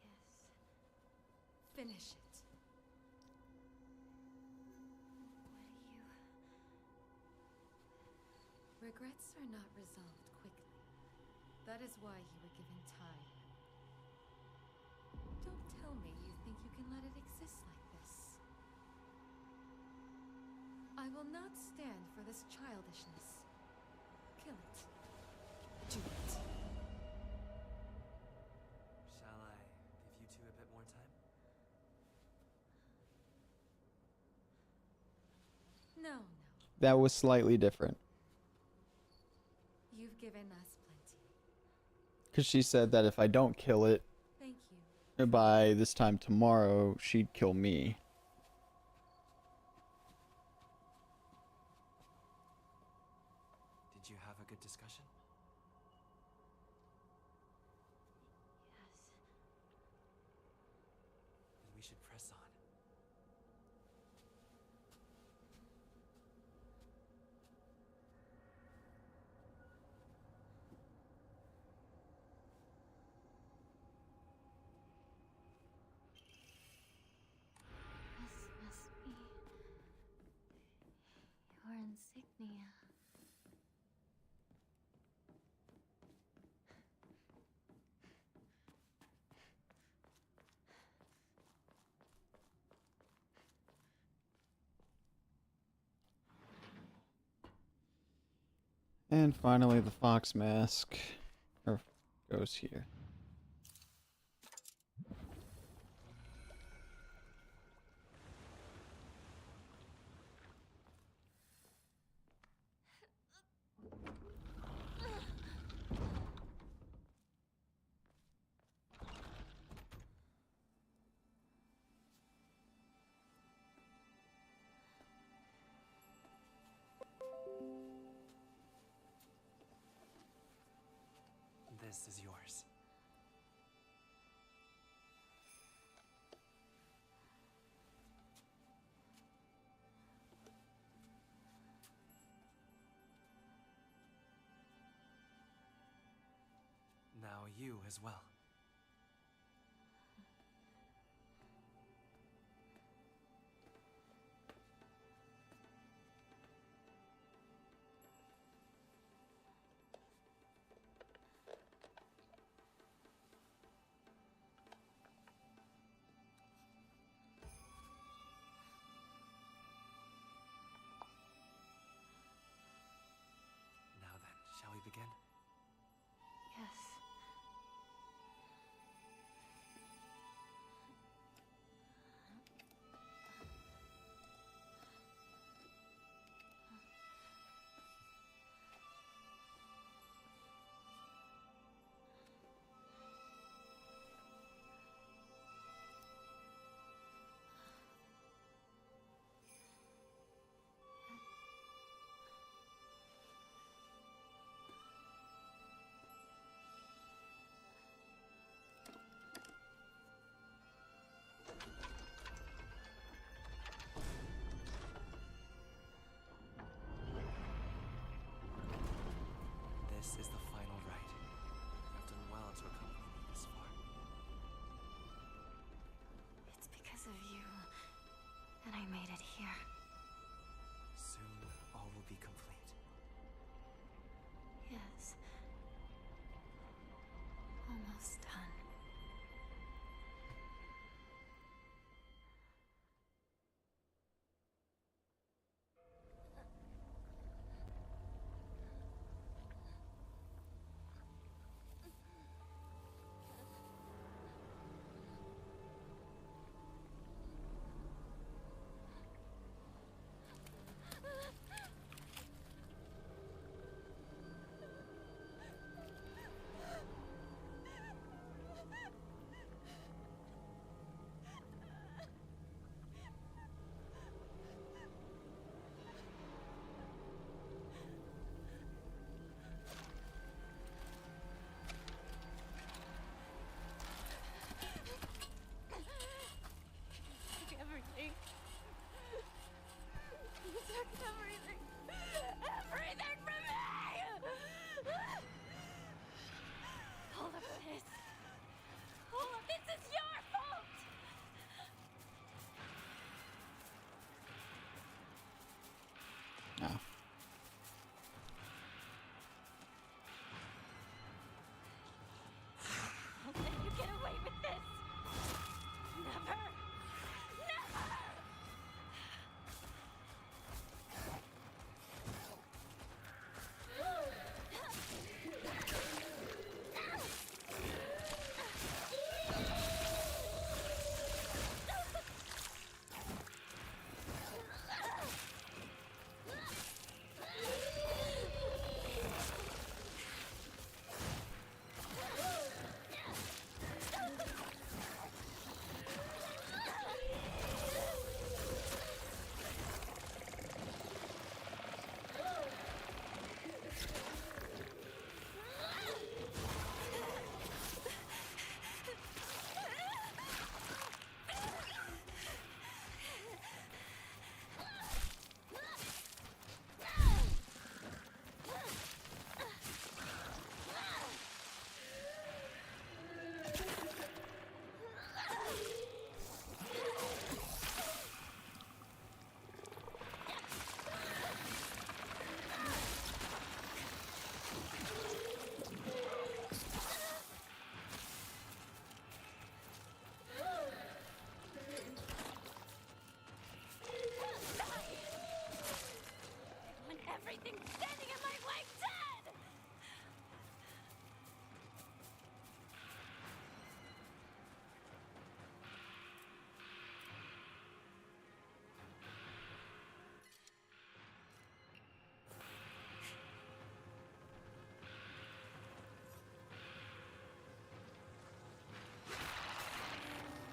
Yes. Finish it. Regrets are not resolved quickly. That is why you were given time. Don't tell me you think you can let it exist like this. I will not stand for this childishness. Kill it. Do it. Shall I give you two a bit more time? No. That was slightly different. You've given us plenty. Because she said that if I don't kill it Thank you. by this time tomorrow, she'd kill me. Did you have a good discussion? Yes. Then we should press on. This must be your insignia. And finally, the fox mask goes here. This is yours. Now you as well. Now then, shall we begin? Yes.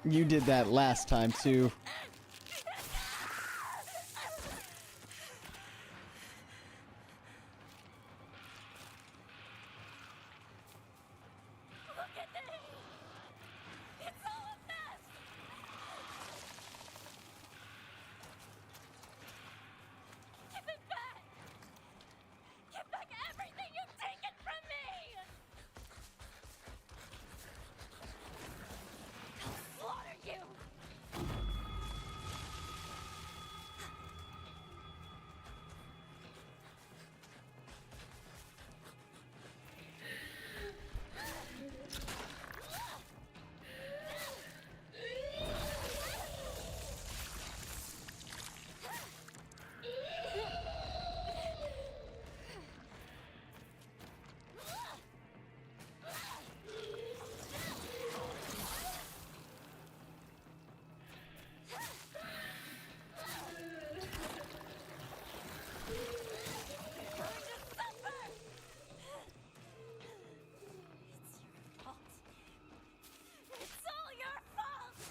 You did that last time, too. Look at this! It's all a mess! Give it back! Give back everything you've taken from me! I'll slaughter you! It's all your fault!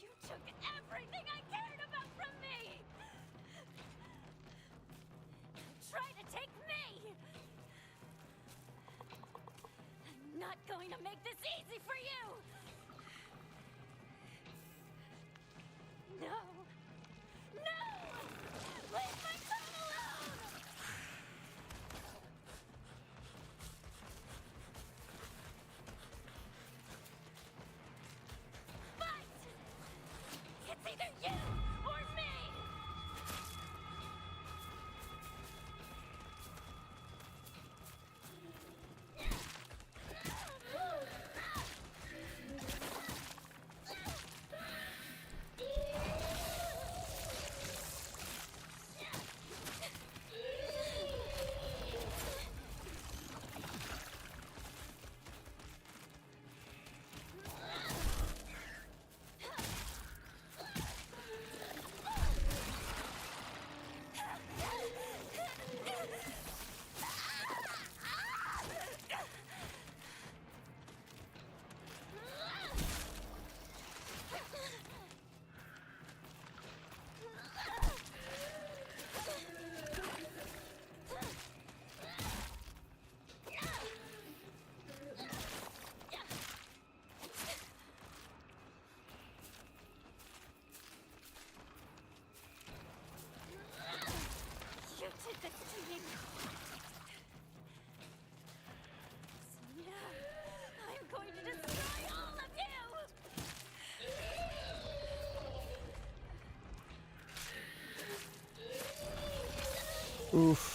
You took everything I cared about from me! Try to take me! I'm not going to make this easy for you! No! No! Leave my son alone! Fight! It's either you or me! You did this to me. So now, I'm going to destroy all of you! Oof.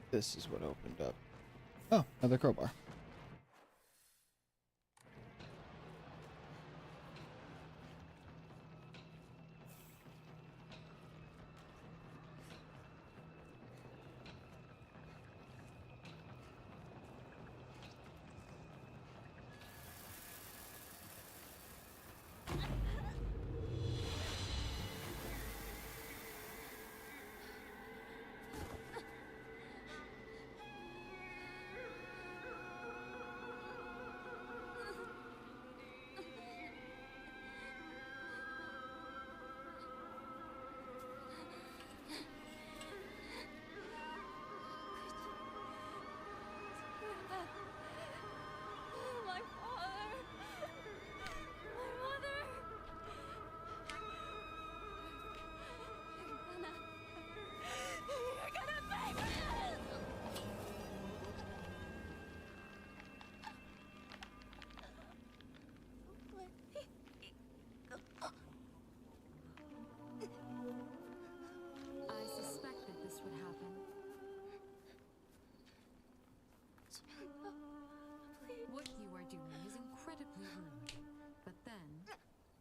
This is what opened up. Oh, another crowbar.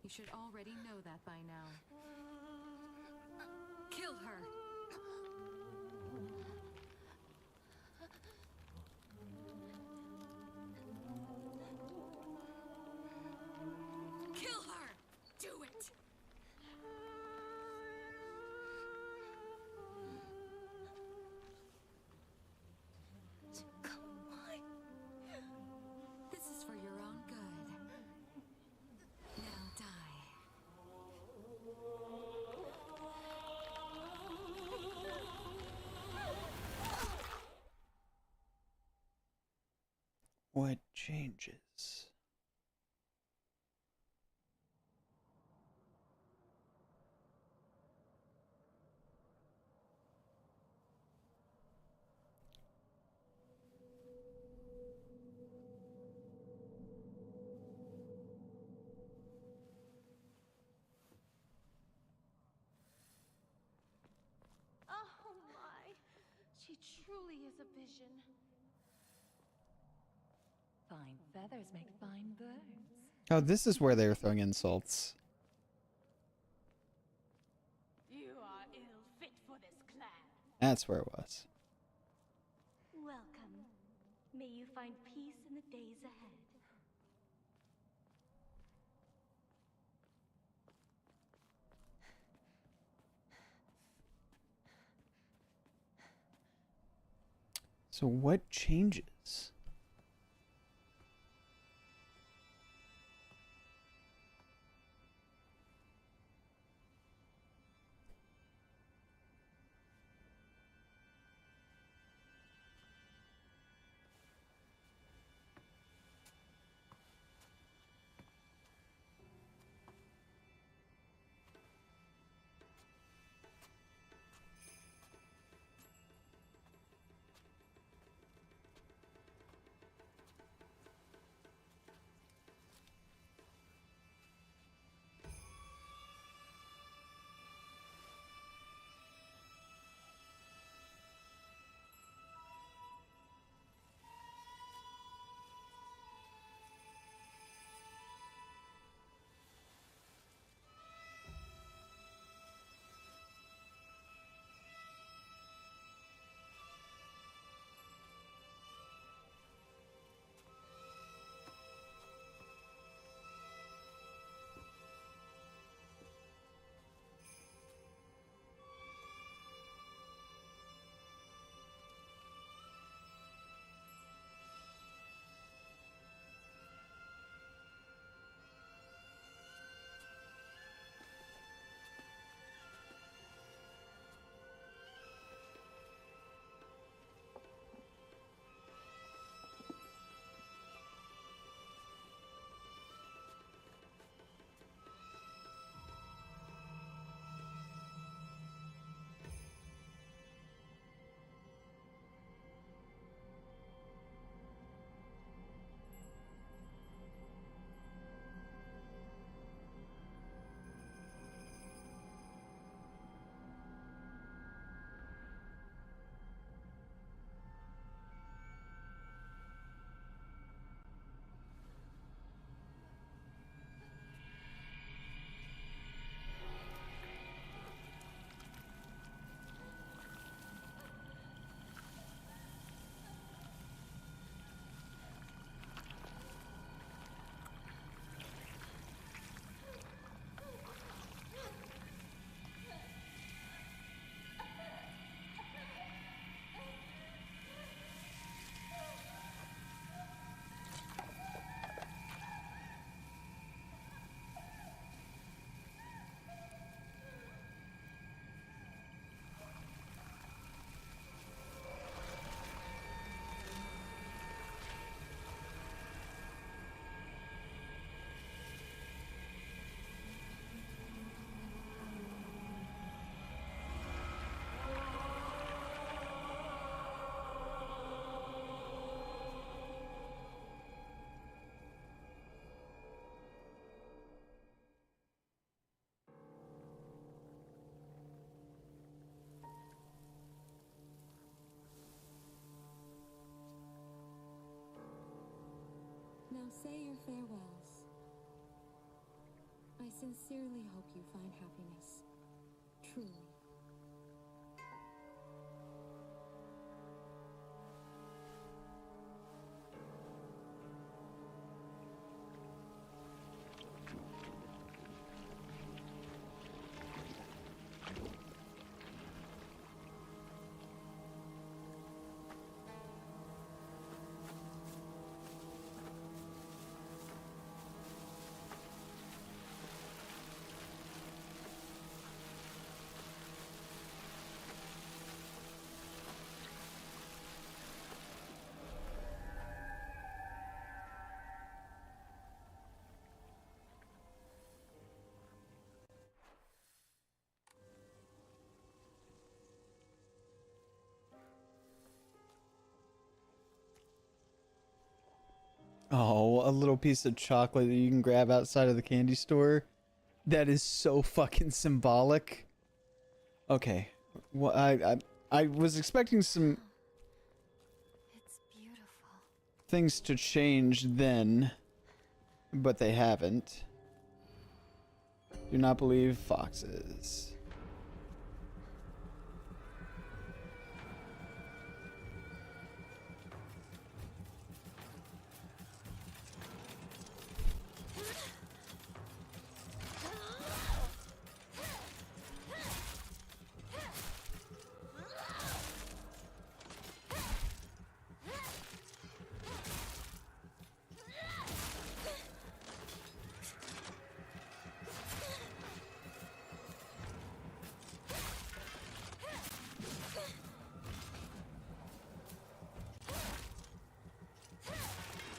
You should already know that by now. Kill her! Kill her! Do it! Come on. This is for your own good. Now die. What changes? Oh my. She truly is a vision. Fine feathers make fine birds. Oh, this is where they were throwing insults. You are ill fit for this clan. That's where it was. Welcome. May you find peace in the days ahead. So what changes? Now say your farewells. I sincerely hope you find happiness. Truly. Oh, a little piece of chocolate that you can grab outside of the candy store. That is so fucking symbolic. Okay. Well, I was expecting some It's beautiful. things to change then, but they haven't. Do not believe foxes.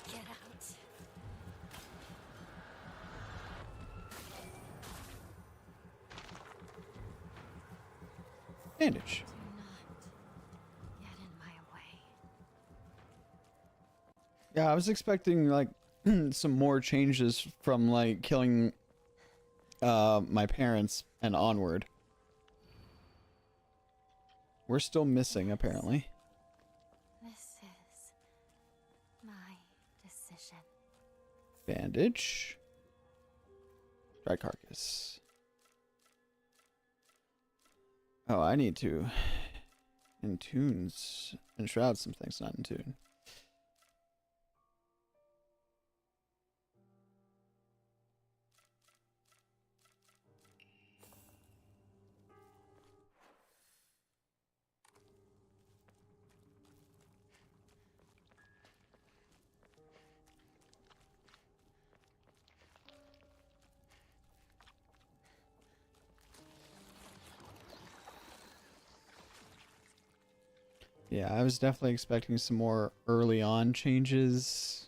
Get out. Bandage. Do not get in my way. Yeah, I was expecting like some more changes from like killing my parents and onward. We're still missing apparently. This is my decision. Bandage. Dry carcass. Oh, I need to enshroud some things not in tune. Yeah, I was definitely expecting some more early on changes.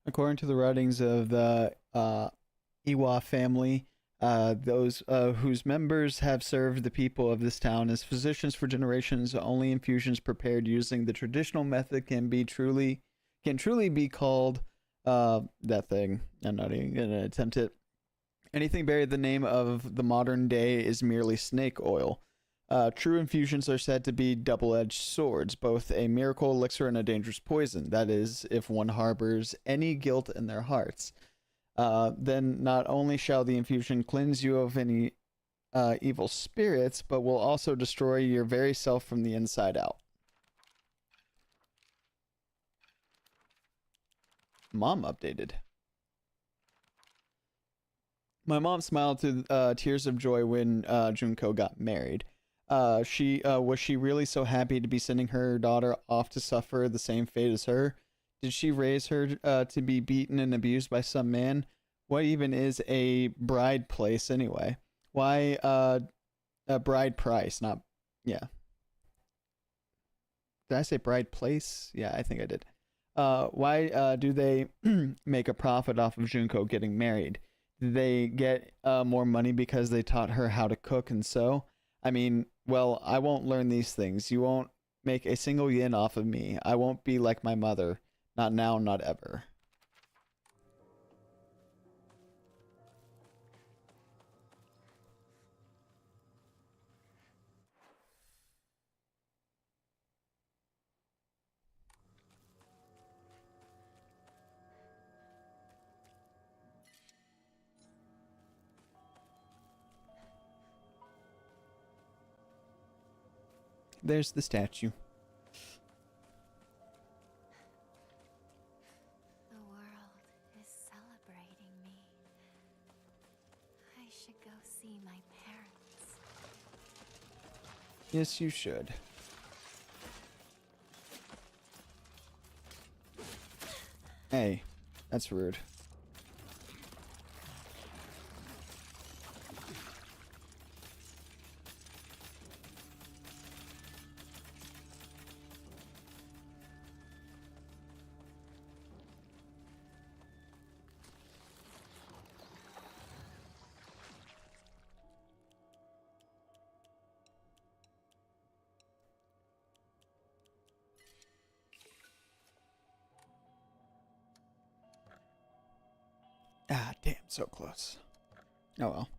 According to the writings of the Iwa family, those whose members have served the people of this town as physicians for generations, only infusions prepared using the traditional method can truly be called that thing. I'm not even gonna attempt it. Anything bearing the name of the modern day is merely snake oil. True infusions are said to be double-edged swords, both a miracle elixir and a dangerous poison. That is, if one harbors any guilt in their hearts. Then not only shall the infusion cleanse you of any evil spirits, but will also destroy your very self from the inside out. Mom updated. My mom smiled to tears of joy when Junko got married. Was she really so happy to be sending her daughter off to suffer the same fate as her? Did she raise her to be beaten and abused by some man? What even is a bride place anyway? Why a bride price? Not yeah. Did I say bride place? Yeah, I think I did. Why do they make a profit off of Junko getting married? Did they get more money because they taught her how to cook and sew? I mean, well, I won't learn these things. You won't make a single yen off of me. I won't be like my mother. Not now, not ever. There's the statue. The world is celebrating me. I should go see my parents. Yes, you should. Hey, that's rude. Ah, damn, so close. Oh well.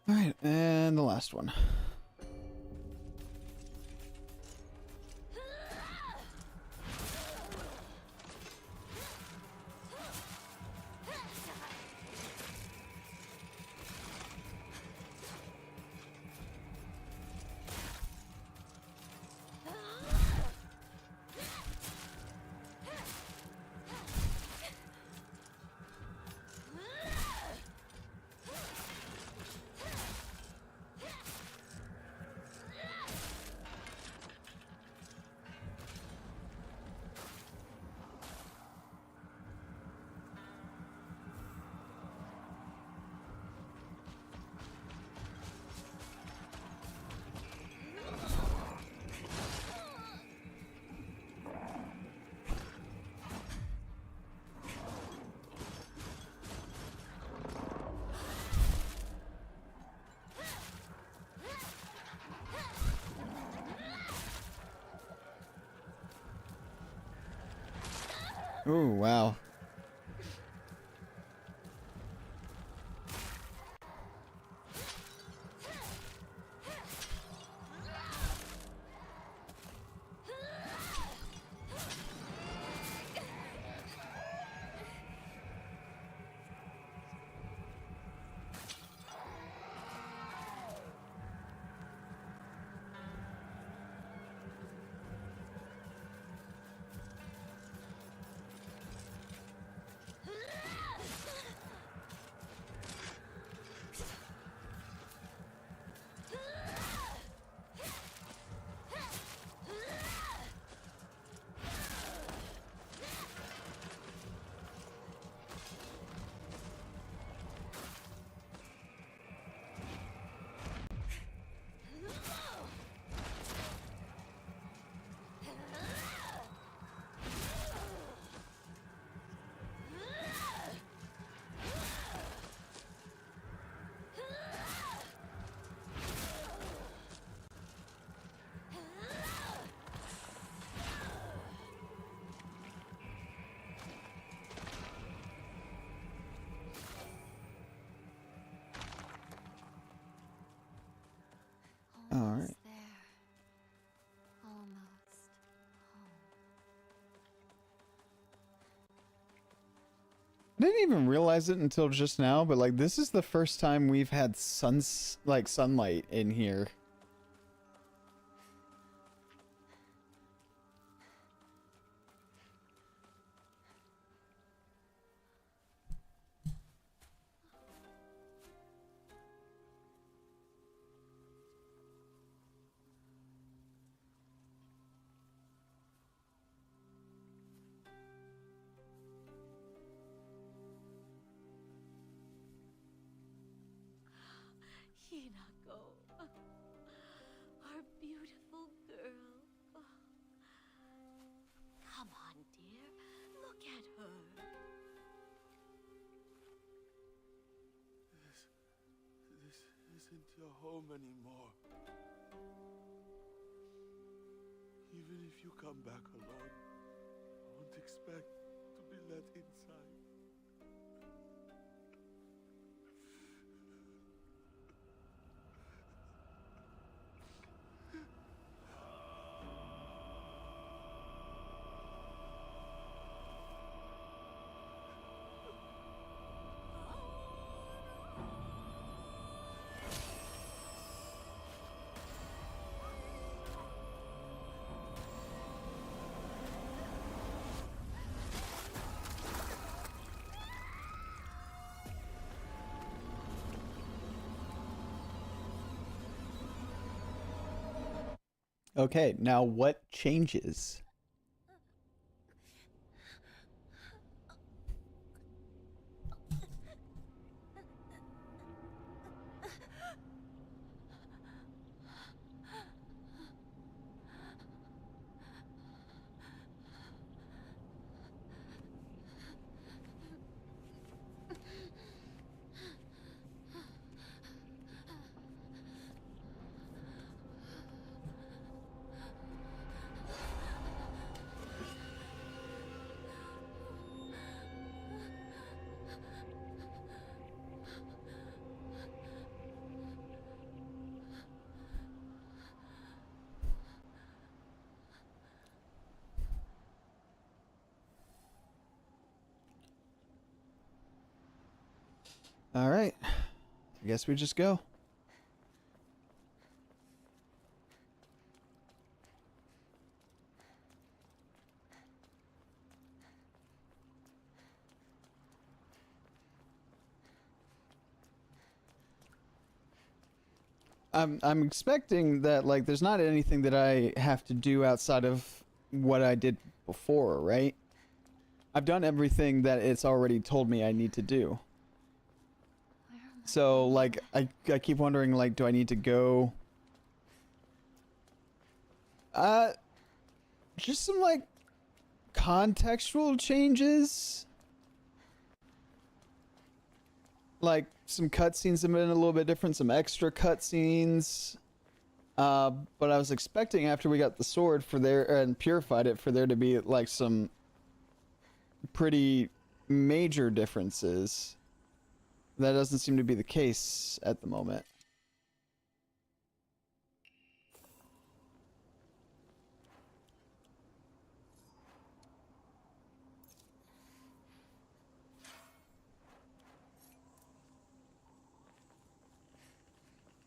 All right, and the last one. Ooh, wow. I didn't even realize it until just now, but like this is the first time we've had sunlight in here. Hinako, our beautiful girl. Come on, dear. Look at her. This isn't your home anymore. Even if you come back alone, I won't expect to be let inside. Okay, now what changes? All right. I guess we just go. I'm expecting that like there's not anything that I have to do outside of what I did before, right? I've done everything that it's already told me I need to do. So like I keep wondering like do I need to go just some like contextual changes? Like some cutscenes have been a little bit different, some extra cutscenes. But I was expecting after we got the sword for there and purified it for there to be like some pretty major differences. That doesn't seem to be the case at the moment.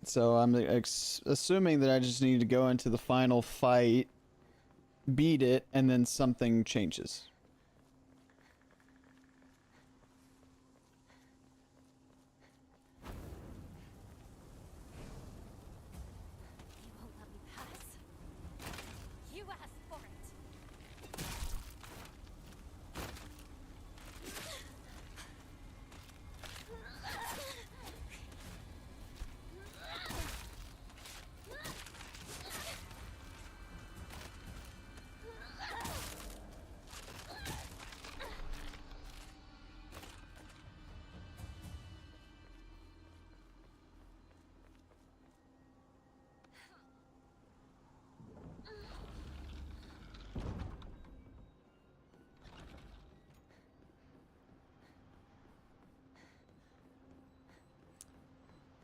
So I'm assuming that I just need to go into the final fight, beat it, and then something changes. You won't let me pass. You asked for it.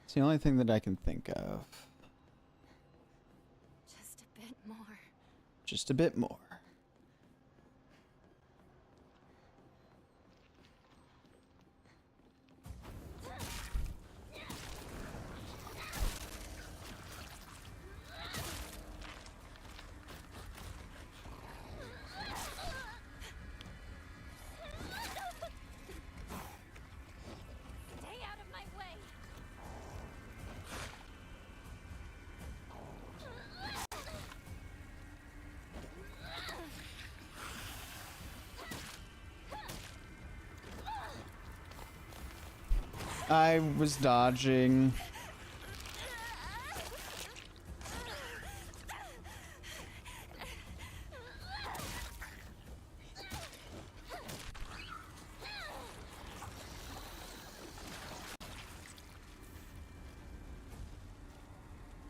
It's the only thing that I can think of. Just a bit more. Just a bit more. I was dodging.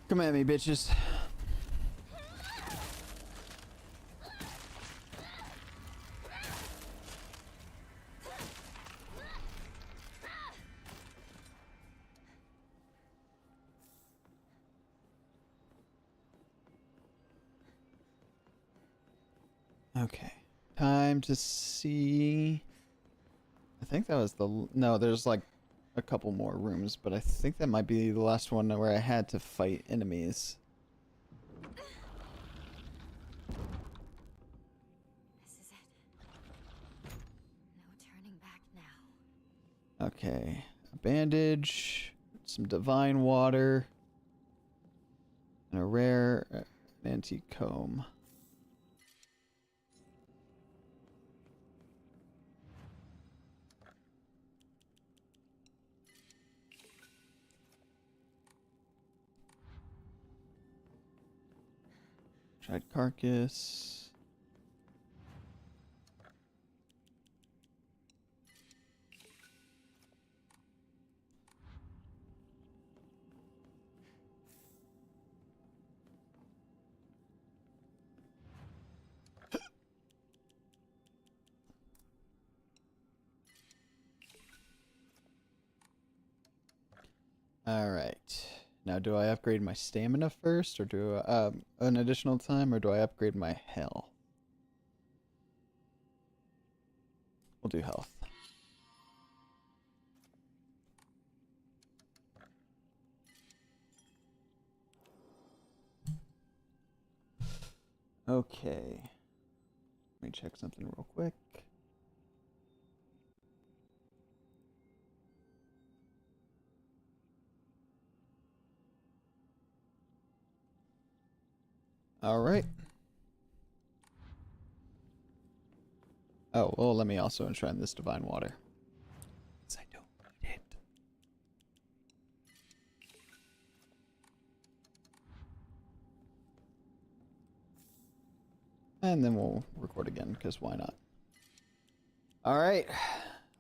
Come at me, bitches. Okay. Time to see. I think that was the... No, there's like a couple more rooms, but I think that might be the last one where I had to fight enemies. This is it. No turning back now. Okay. A bandage, some divine water, and a rare antique comb. Tried carcass. All right. Now, do I upgrade my stamina first, or do I, an additional time, or do I upgrade my health? We'll do health. Okay. Let me check something real quick. All right. Oh, well, let me also enshrine this divine water. Because I don't need it. And then we'll record again, because why not? All right.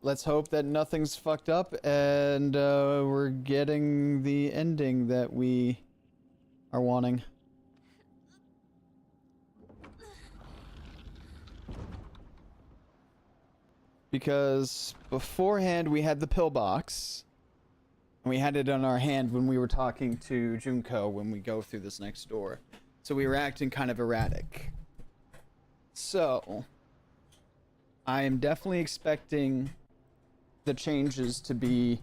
Let's hope that nothing's fucked up and we're getting the ending that we are wanting. Because beforehand we had the pillbox, and we had it on our hand when we were talking to Junko when we go through this next door. So we were acting kind of erratic. So, I am definitely expecting the changes to be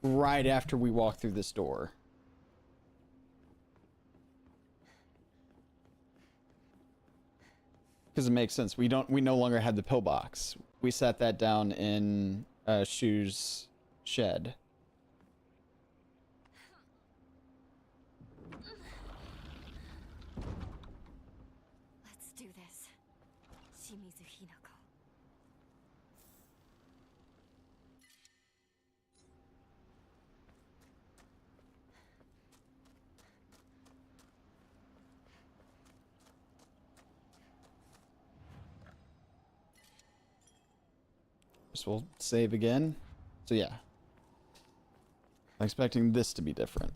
right after we walk through this door. Because it makes sense. We no longer had the pillbox. We sat that down in Shu's shed. Let's do this. Shimizu Hinako. So we'll save again. So yeah. I'm expecting this to be different.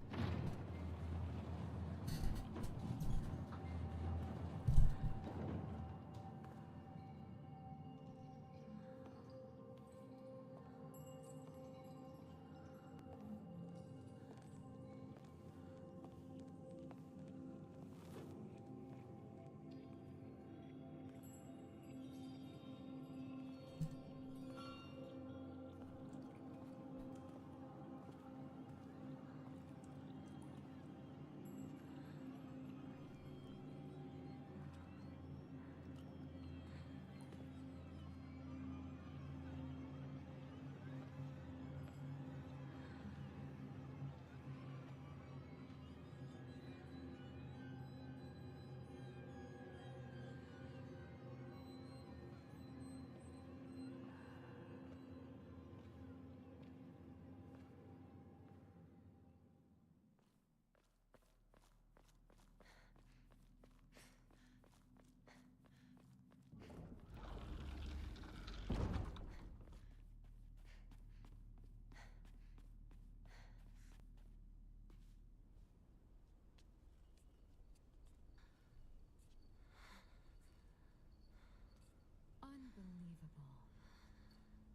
Unbelievable.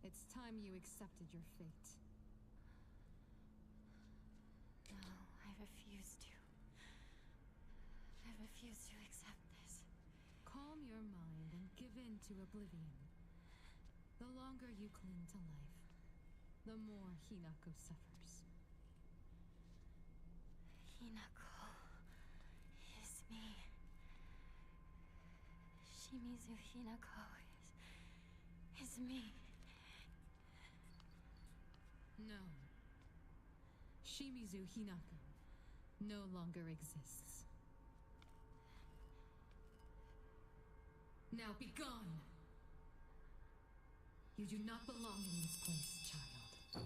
It's time you accepted your fate. No, I refuse to. I refuse to accept this. Calm your mind and give in to oblivion. The longer you cling to life, the more Hinako suffers. Hinako is me. Shimizu Hinako is me. No. Shimizu Hinako no longer exists. Now be gone! You do not belong in this place, child.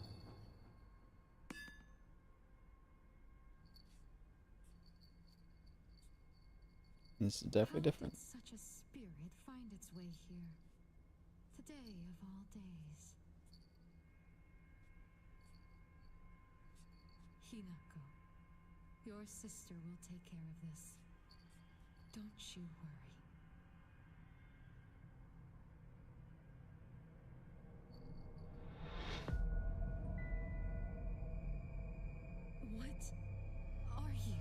This is definitely different. How did such a spirit find its way here? Today of all days. Hinako, your sister will take care of this. Don't you worry. What are you?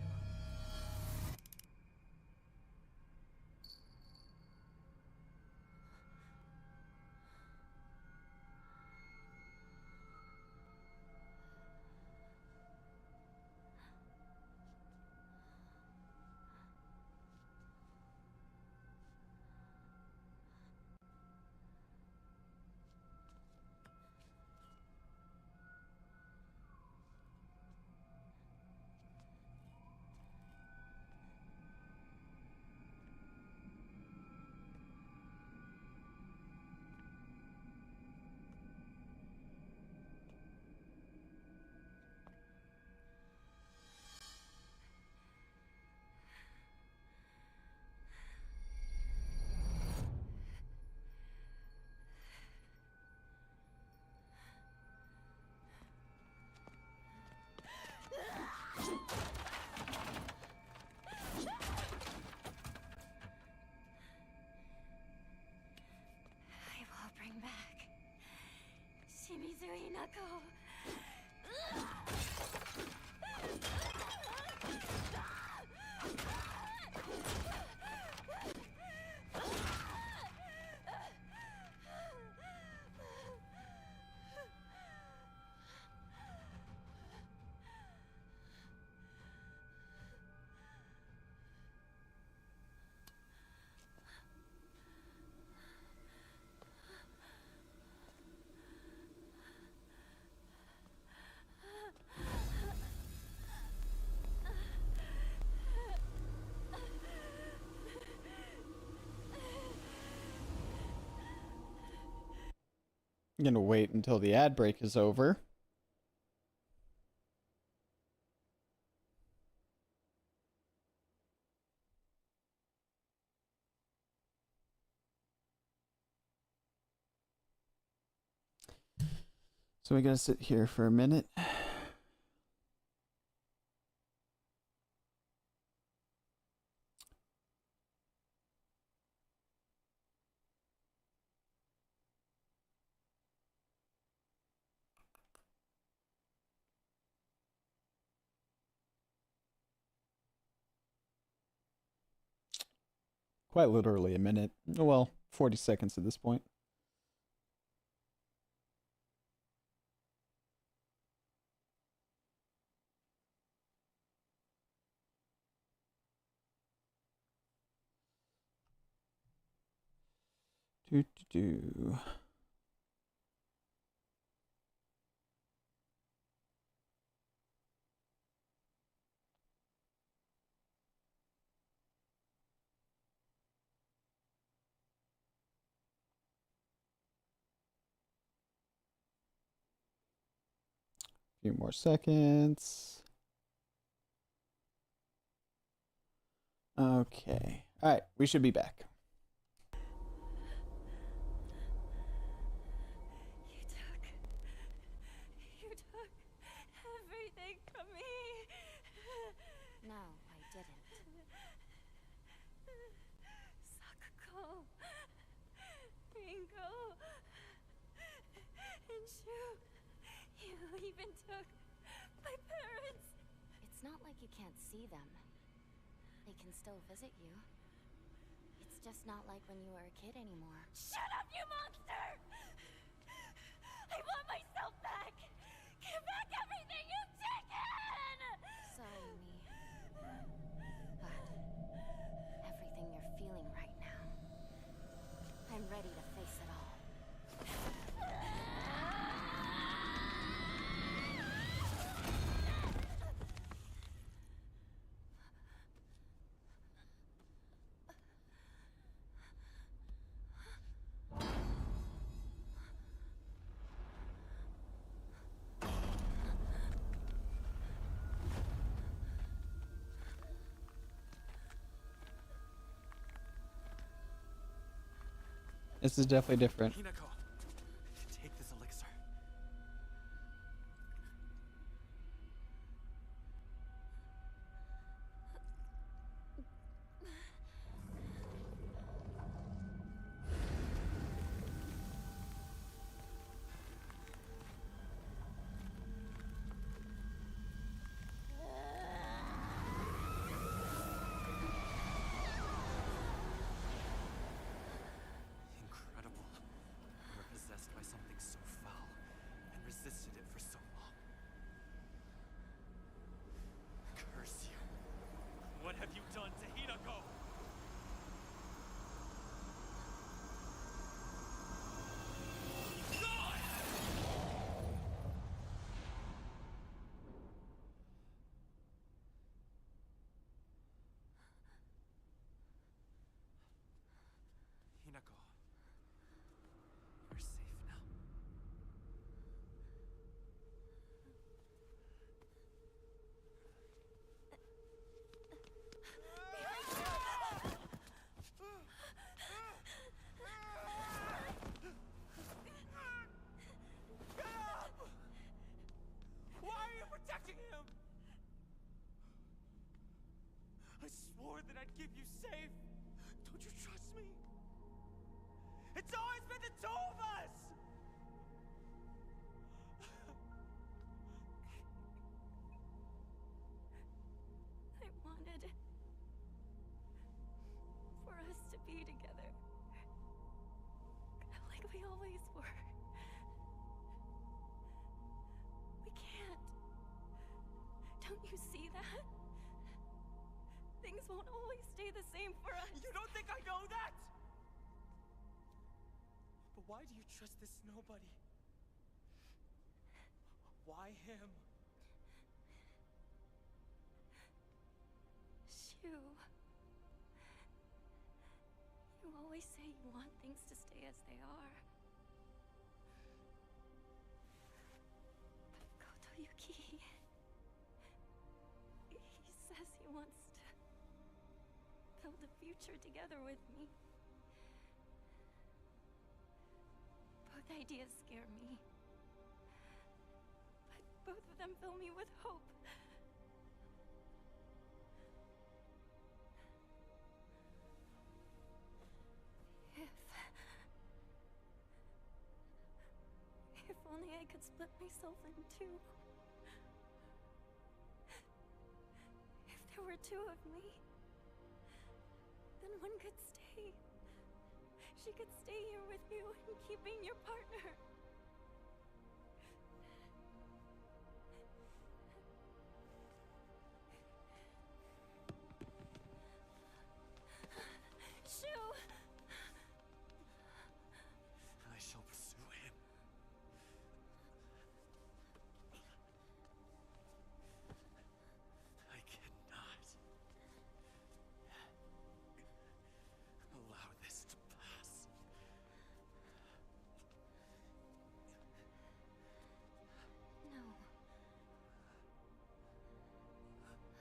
I will bring back Shimizu Hinako. I'm gonna wait until the ad break is over. So we gotta sit here for a minute. Quite literally a minute. Well, 40 seconds at this point. Do. Few more seconds. Okay. All right, we should be back. You took everything from me. No, I didn't. Sakuko, Rinko. And Shu, you even took my parents. It's not like you can't see them. They can still visit you. It's just not like when you were a kid anymore. Shut up, you monster! I want myself back! Give back everything you've taken! Sorry, Mi. But everything you're feeling right now, I'm ready to face it all. This is definitely different. Hinako, take this elixir. Incredible. You were possessed by something so foul and resisted it for so long. Curse you. What have you done to Hinako? Hinako, you're safe now. Get up! Why are you protecting him? I swore that I'd keep you safe. Don't you trust me? It's always been the two of us! I wanted for us to be together. Like we always were. We can't. Don't you see that? Things won't always stay the same for us. You don't think I know that? But why do you trust this nobody? Why him? Shu. You always say you want things to stay as they are. But Koto Yuki... he says he wants to build a future together with me. Both ideas scare me. But both of them fill me with hope. If only I could split myself in two. If there were two of me, then one could stay. She could stay here with you and keep being your partner. Shu! I shall pursue him. I cannot allow this to pass. No.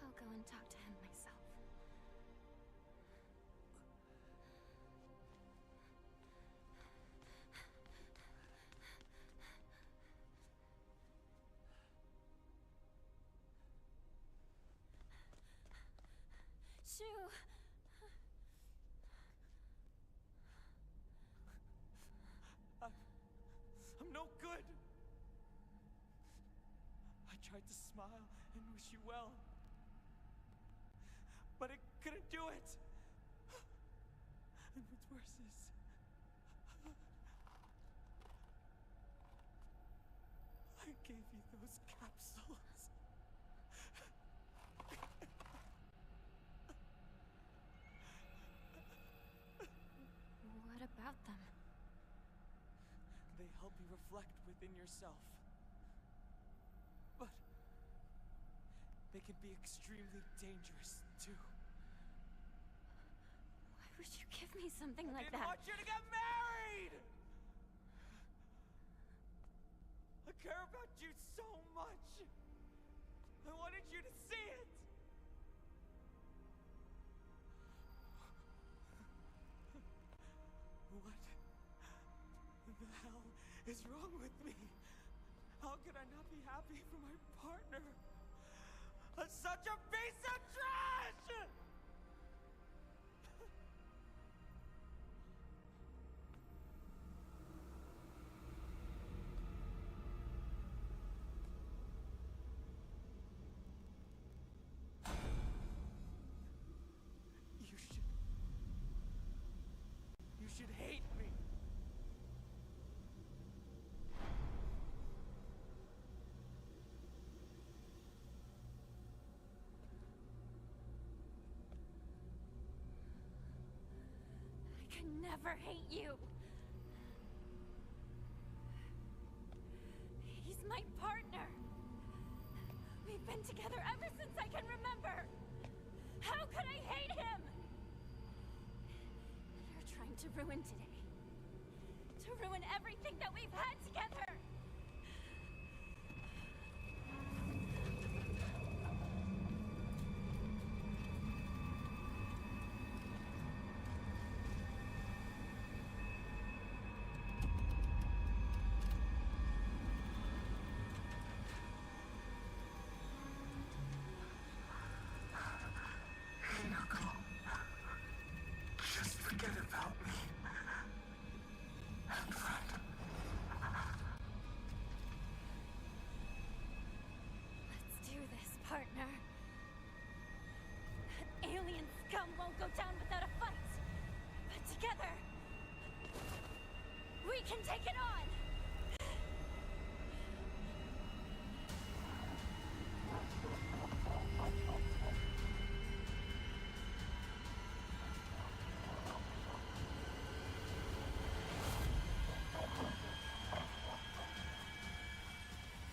I'll go and talk to him myself. Shu! tried to smile and wish you well. But it couldn't do it. And what's worse is, I gave you those capsules. What about them? They help you reflect within yourself. But they can be extremely dangerous, too. Why would you give me something like I didn't that? want you to get married! I care about you so much. I wanted you to see it. What the hell is wrong with me? How could I not be happy for my partner? I'm such a piece of trash! You should hate me. I can never hate you. He's my partner. We've been together ever since I can remember. How could I hate him? You're trying to ruin today. To ruin everything that we've had together. Just forget about me. And run. Let's do this, partner. That alien scum won't go down without a fight. But together, we can take it on!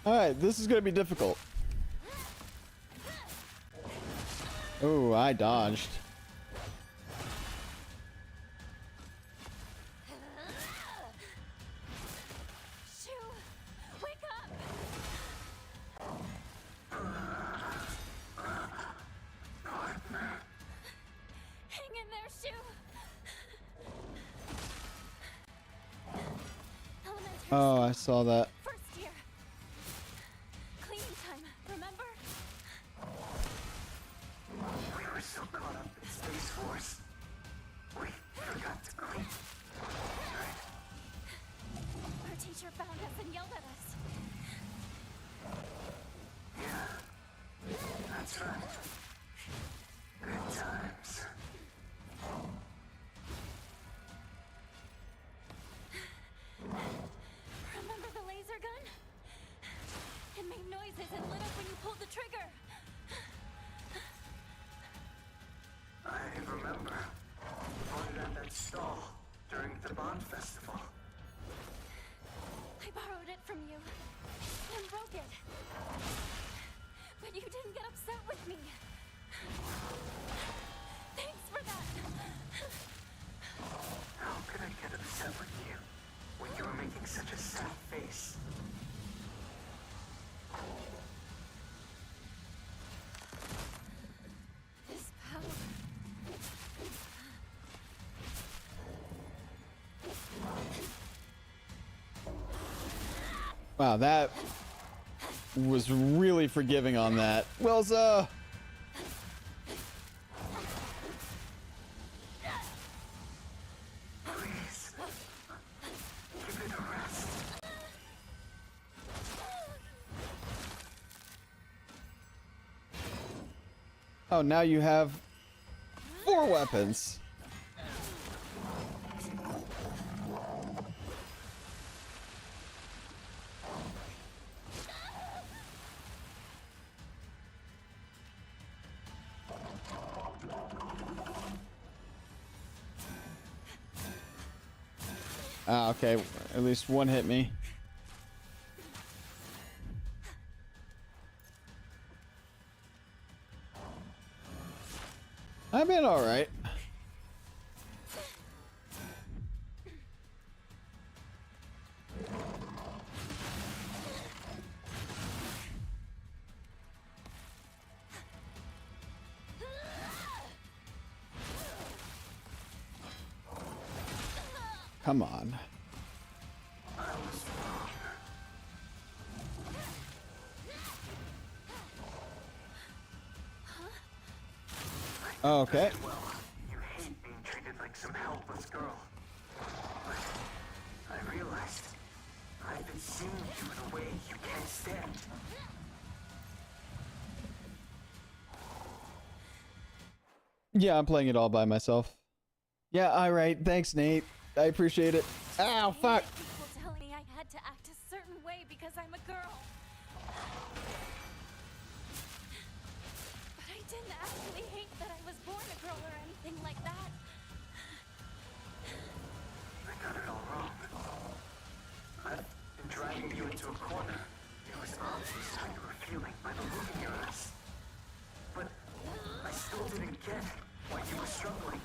Alright, this is gonna be difficult. Oh, I dodged. Shu, wake up! Hang in there, Shu! Elementary Oh, I saw that. first year. Cleaning time, remember? We were so caught up in Space Force. We forgot to clean. Right? Our teacher found us and yelled at us. Yeah. That's right. Good times. Remember the laser gun? It made noises and lit up when you pulled the trigger. I remember. You bought it at that stall during the Bond Festival. I borrowed it from you and broke it. But you didn't get upset with me. Thanks for that. How could I get upset with you when you were making such a sad face? This power. Wow, that was really forgiving on that. Welza! Please. Give it a rest. Oh, now you have 4 weapons. Ah, okay. At least one hit me. I've been alright. Come on. Okay. You hate being treated like some helpless girl. But I realized I've been seeing you in a way you can't stand. Yeah, I'm playing it all by myself. Yeah, alright. Thanks, Nate. I appreciate it. Ow, fuck. People telling me I had to act a certain way because I'm a girl. But I didn't actually hate that I was born a girl or anything like that. I got it all wrong. I've been driving you into a corner. It was obvious how you were feeling by the look in your eyes. But I still didn't get why you were struggling.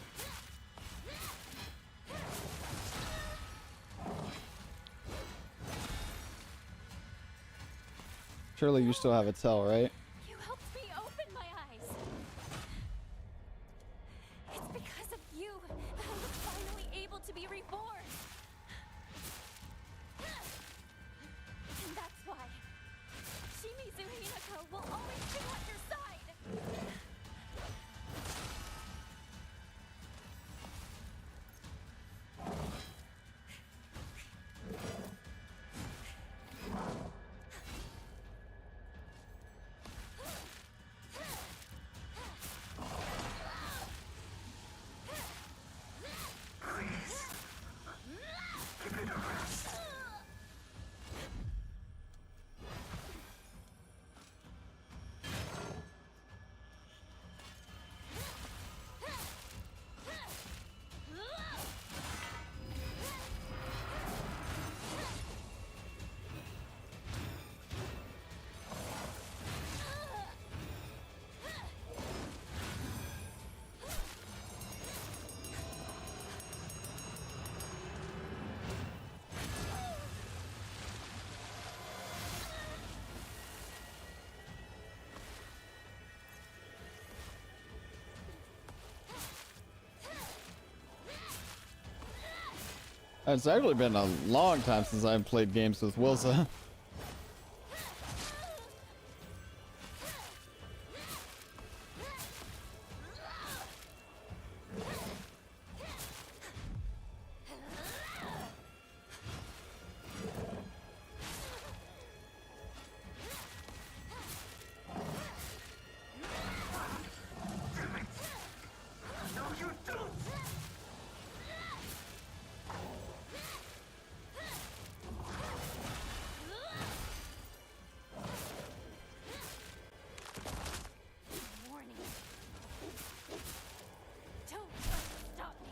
Surely you still have a tell, right? You helped me open my eyes. It's because of you that I was finally able to be reborn. And that's why Shimizu Hinako will always be on your side. Please, give it a rest. It's actually been a long time since I've played games with Wilsa. No, you don't! Warning. Don't try to stop me.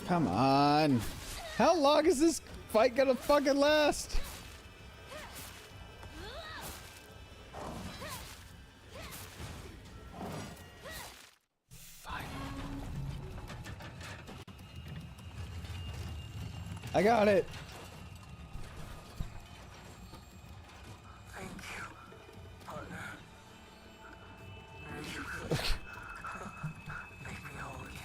Come on. How long is this fight gonna fucking last? Fine. I got it. Thank you, partner. May you make me whole again.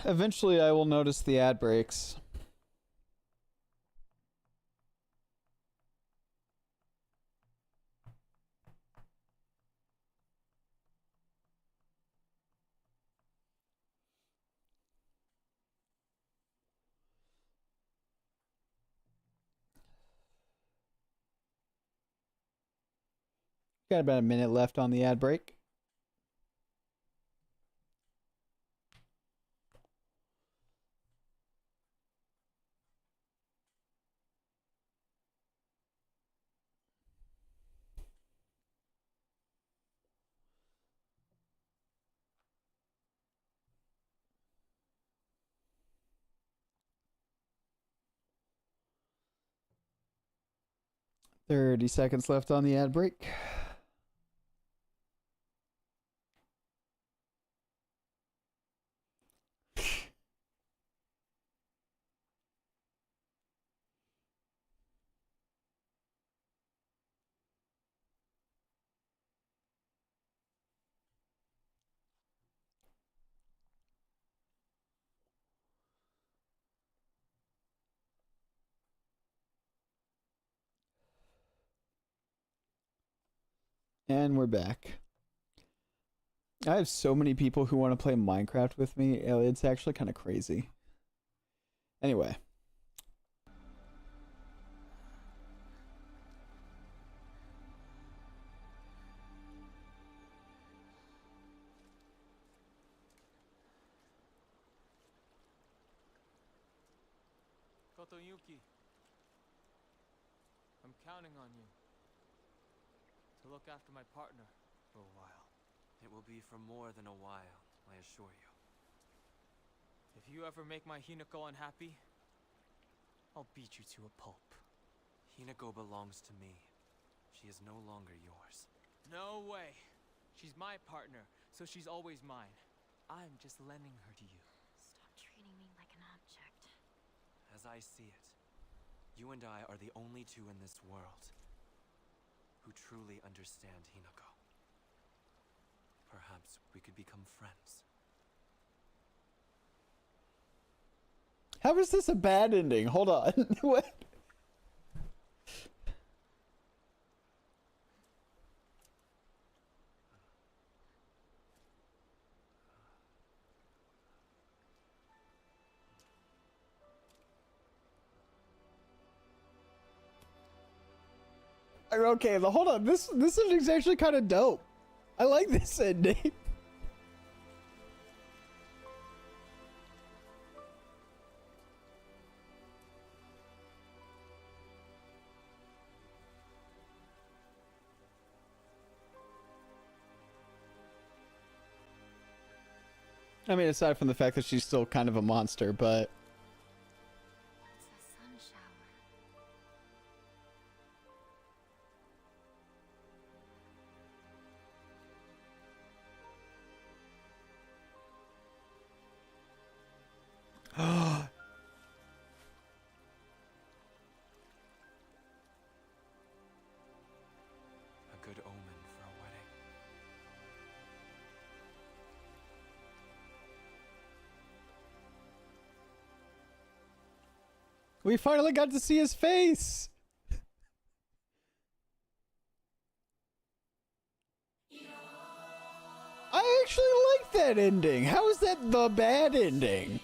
Eventually I will notice the ad breaks. Got about a minute left on the ad break. Thirty seconds left on the ad break. And we're back. I have so many people who want to play Minecraft with me. It's actually kind of crazy. Anyway. Kotoyuki, I'm counting on you to look after my partner for a while. It will be for more than a while, I assure you. If you ever make my Hinako unhappy, I'll beat you to a pulp. Hinako belongs to me. She is no longer yours. No way. She's my partner, so she's always mine. I'm just lending her to you. Stop treating me like an object. As I see it, you and I are the only two in this world who truly understand Hinako. Perhaps we could become friends. How is this a bad ending? Hold on. What? Okay, hold on. This ending's actually kind of dope. I like this ending. I mean, aside from the fact that she's still kind of a monster, but... It's a sun shower. A good omen for a wedding. We finally got to see his face! actually like that ending. How is that the bad ending?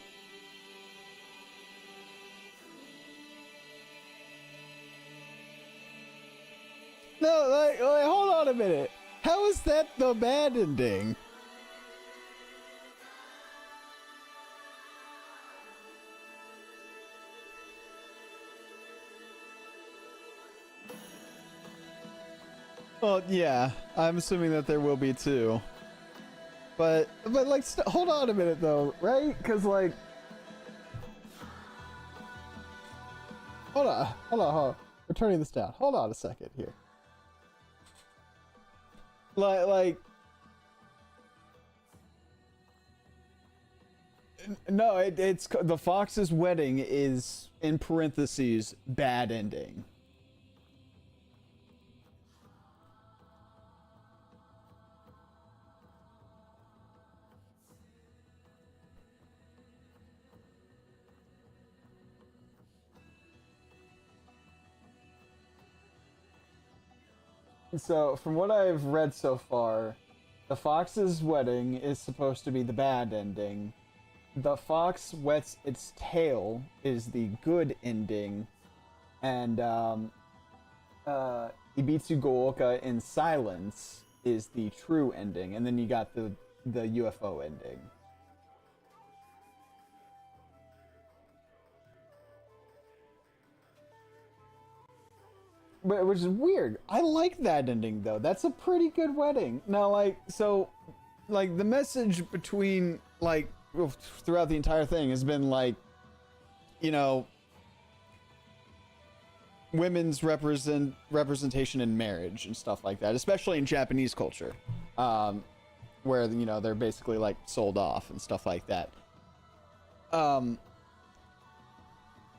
No, like, hold on a minute. How is that the bad ending? Well, yeah, I'm assuming that there will be too. But like, hold on a minute though, right? Because like, hold on. We're turning this down. Hold on a second here. Like, no, it's the Fox's wedding is in parentheses bad ending. So, from what I've read so far, the Fox's wedding is supposed to be the bad ending. The fox wets its tail is the good ending. And, Ibitsu Gooka in silence is the true ending. And then you got the UFO ending. But which is weird. I like that ending though. That's a pretty good wedding. Now, like, so, like, the message between, like, throughout the entire thing has been like, you know, women's representation in marriage and stuff like that, especially in Japanese culture, where, you know, they're basically like sold off and stuff like that.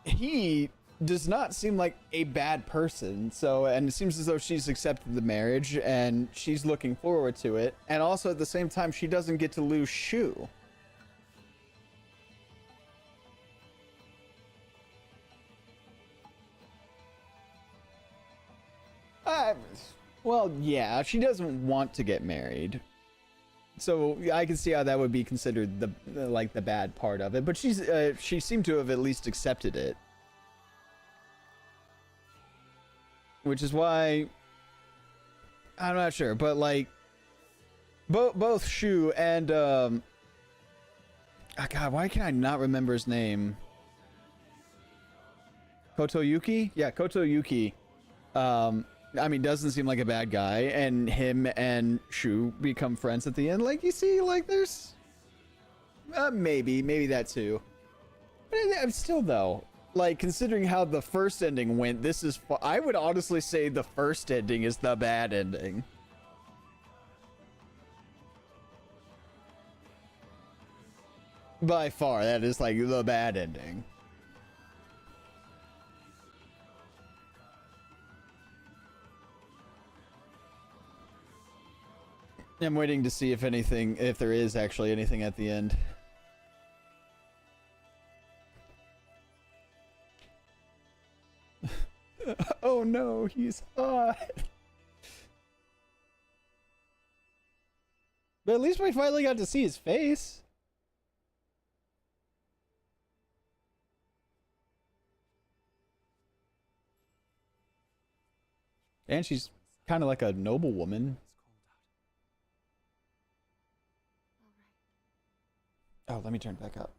He does not seem like a bad person, so, and it seems as though she's accepted the marriage and she's looking forward to it, and also at the same time she doesn't get to lose Shu. Well, yeah, she doesn't want to get married, so I can see how that would be considered the like the bad part of it, but she seemed to have at least accepted it. Which is why I'm not sure, but like both Shu and oh God, why can I not remember his name? Kotoyuki? Yeah, Kotoyuki. I mean, doesn't seem like a bad guy, and him and Shu become friends at the end. Like, you see, like, there's maybe that too. But I'm still though. Like, considering how the first ending went, this is... I would honestly say the first ending is the bad ending. By far, that is, like, the bad ending. I'm waiting to see if there is actually anything at the end. Oh no, he's hot. But at least we finally got to see his face. And she's kind of like a noble woman. Oh, let me turn it back up.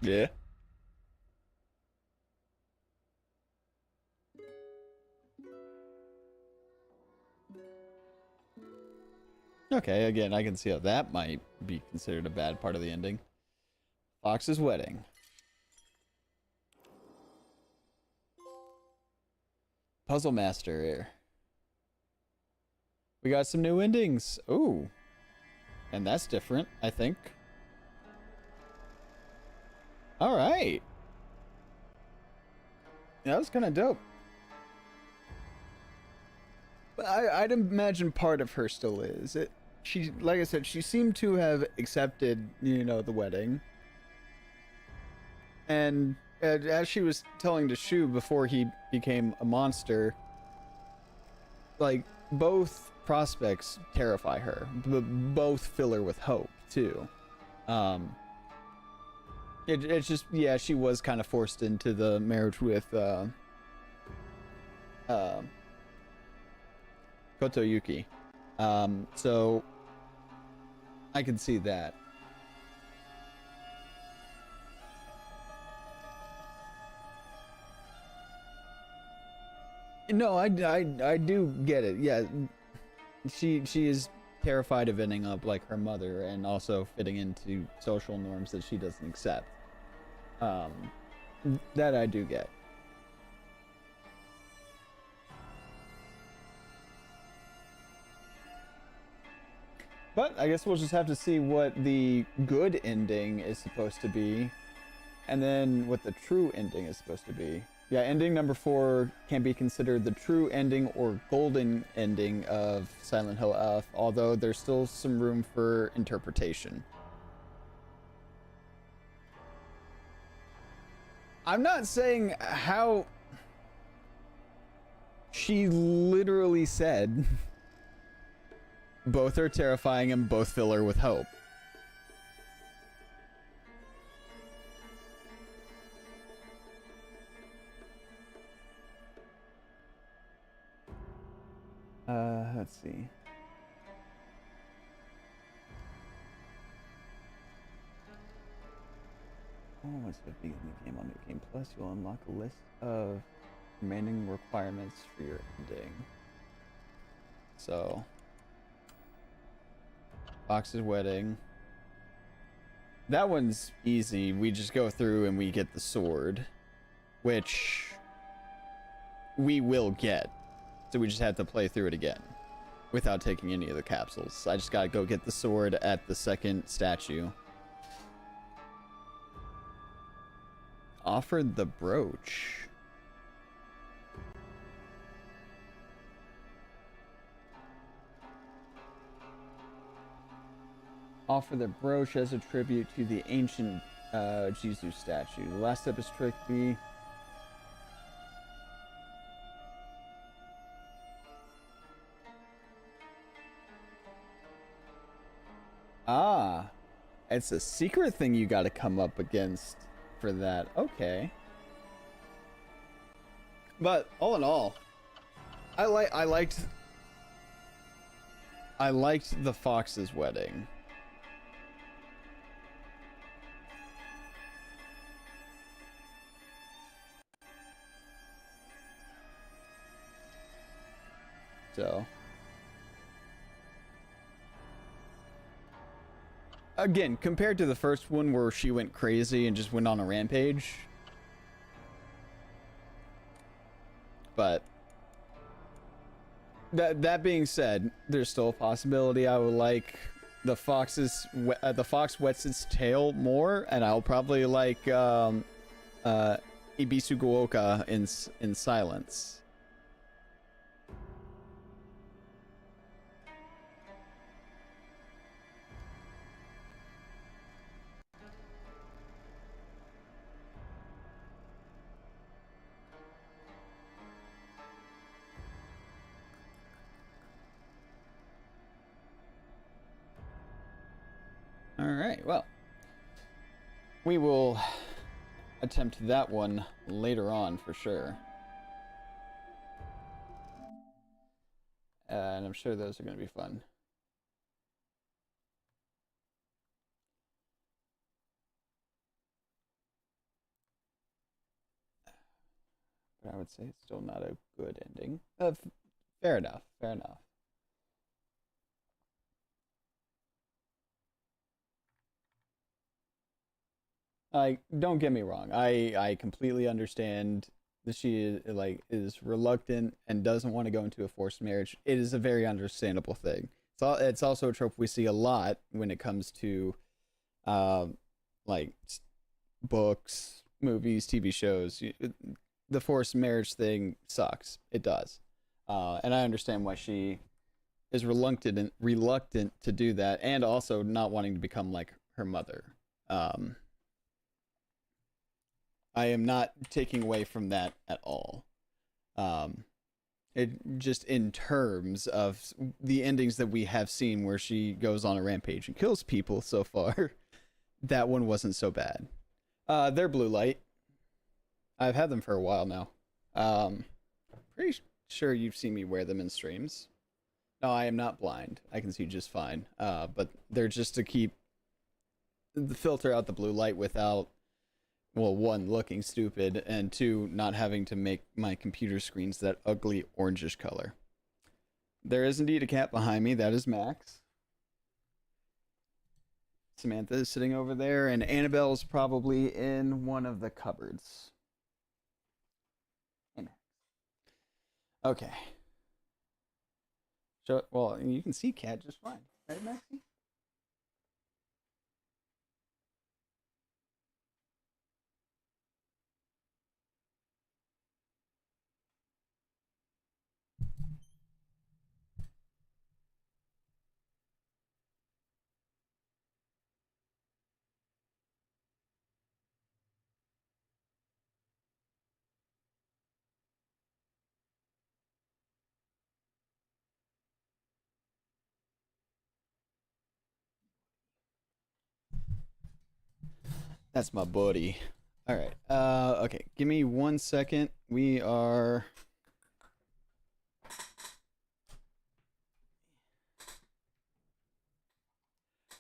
Yeah. Okay, again, I can see how that might be considered a bad part of the ending. Fox's wedding. Puzzle Master here. We got some new endings. Ooh. And that's different, I think. Alright. That was kind of dope. But I'd imagine part of her still is. She, like I said, she seemed to have accepted, you know, the wedding. And as she was telling to Shu before he became a monster, like, both prospects terrify her, but both fill her with hope, too. It's just, yeah, she was kind of forced into the marriage with, Kotoyuki. So, I can see that. No, I do get it. Yeah, she is terrified of ending up like her mother and also fitting into social norms that she doesn't accept. That I do get. But I guess we'll just have to see what the good ending is supposed to be, and then what the true ending is supposed to be. Yeah, ending number 4 can be considered the true ending or golden ending of Silent Hill F, although there's still some room for interpretation. I'm not saying how... She literally said... Both are terrifying and both fill her with hope. Let's see. Once you begin the game on New Game Plus, you'll unlock a list of remaining requirements for your ending. So, Fox's wedding. That one's easy. We just go through and we get the sword, which we will get. So we just have to play through it again without taking any of the capsules. I just gotta go get the sword at the second statue. Offered the brooch. Offer the brooch as a tribute to the ancient Jizu statue. The last step is tricky. Ah, it's a secret thing you gotta come up against for that. Okay. But all in all, I liked the Fox's wedding. So, again, compared to the first one where she went crazy and just went on a rampage. But that being said, there's still a possibility I would like the fox wets its tail more, and I'll probably like Ibisuguoka in Silence. Alright, well, we will attempt that one later on for sure. And I'm sure those are going to be fun. But I would say it's still not a good ending. Fair enough, fair enough. Don't get me wrong. I completely understand that she like is reluctant and doesn't want to go into a forced marriage, it is a very understandable thing. It's also a trope we see a lot when it comes to like books, movies, TV shows. The forced marriage thing sucks. It does. And I understand why she is reluctant to do that, and also not wanting to become like her mother. I am not taking away from that at all. It just in terms of the endings that we have seen where she goes on a rampage and kills people so far, that one wasn't so bad. They're blue light. I've had them for a while now. Pretty sure you've seen me wear them in streams. No, I am not blind. I can see just fine. But they're just to keep the filter out the blue light without, well, one, looking stupid, and two, not having to make my computer screens that ugly orangish color. There is indeed a cat behind me. That is Max. Samantha is sitting over there, and Annabelle's probably in one of the cupboards. Hey, Max. Okay. Well, you can see Cat just fine. Right, Maxie? That's my buddy. All right. Okay. Give me 1 second. We are.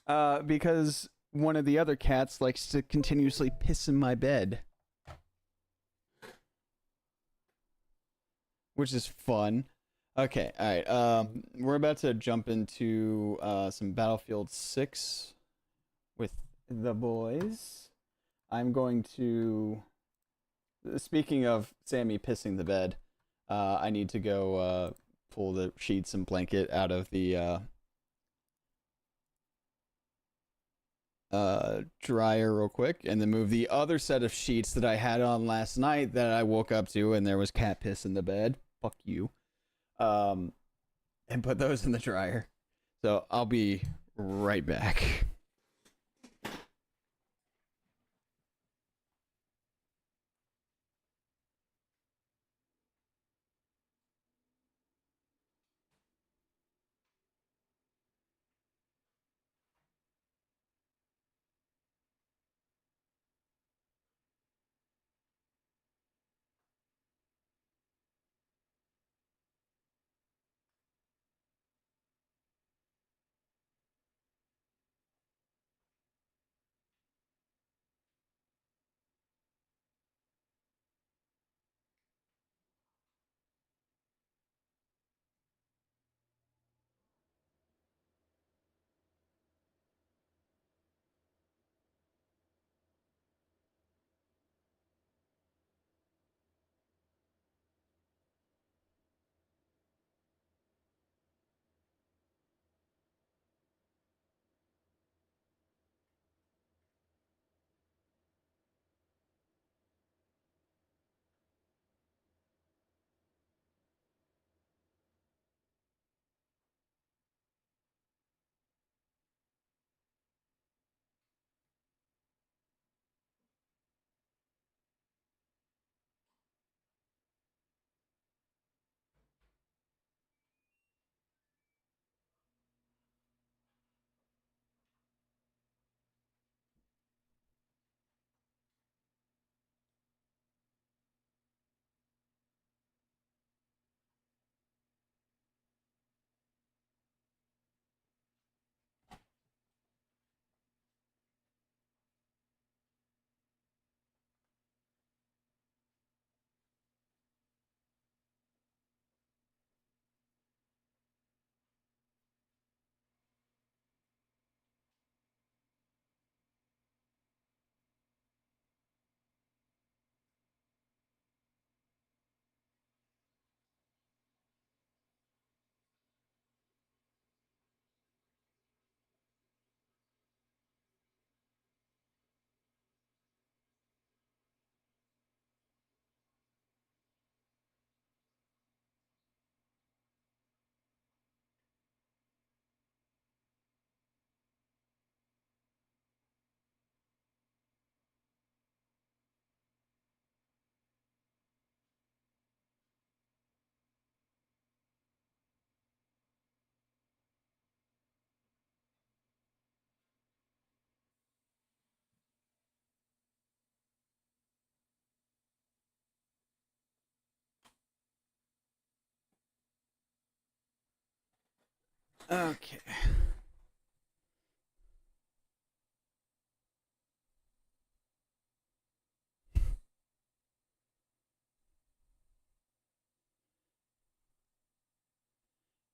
Because one of the other cats likes to continuously piss in my bed, which is fun. Okay. All right. We're about to jump into some Battlefield 6 with the boys. I'm going to, speaking of Sammy pissing the bed, I need to go pull the sheets and blanket out of the dryer real quick, and then move the other set of sheets that I had on last night that I woke up to and there was cat piss in the bed. Fuck you. And put those in the dryer. So I'll be right back. Okay.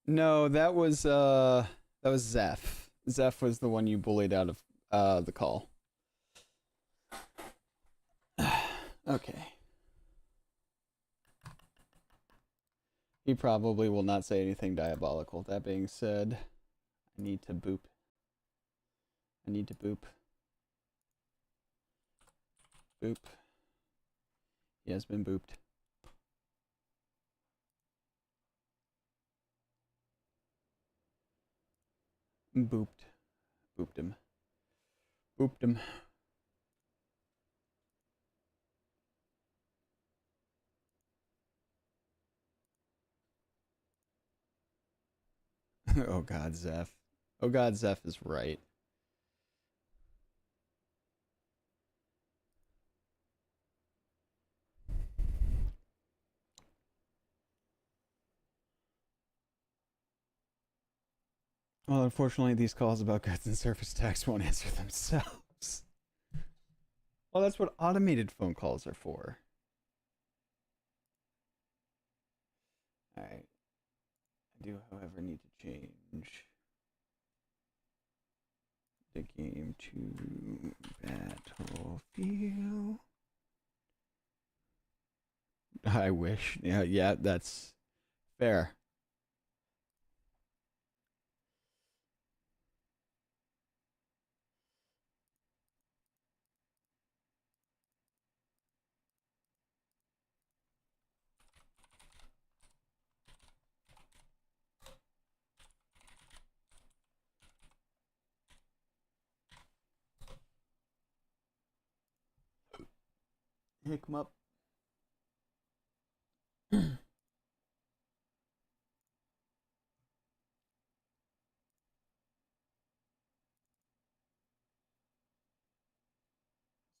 No, that was Zeph. Zeph was the one you bullied out of the call. Okay. He probably will not say anything diabolical. That being said, I need to boop. I need to boop. Boop. He has been booped. Booped. Booped him. Booped him. Oh god, Zeph. Oh god, Zeph is right. Well, unfortunately, these calls about goods and service tax won't answer themselves. Well, that's what automated phone calls are for. Alright. I do, however, need to change the game to Battlefield. I wish. Yeah, that's fair. Hick 'em up.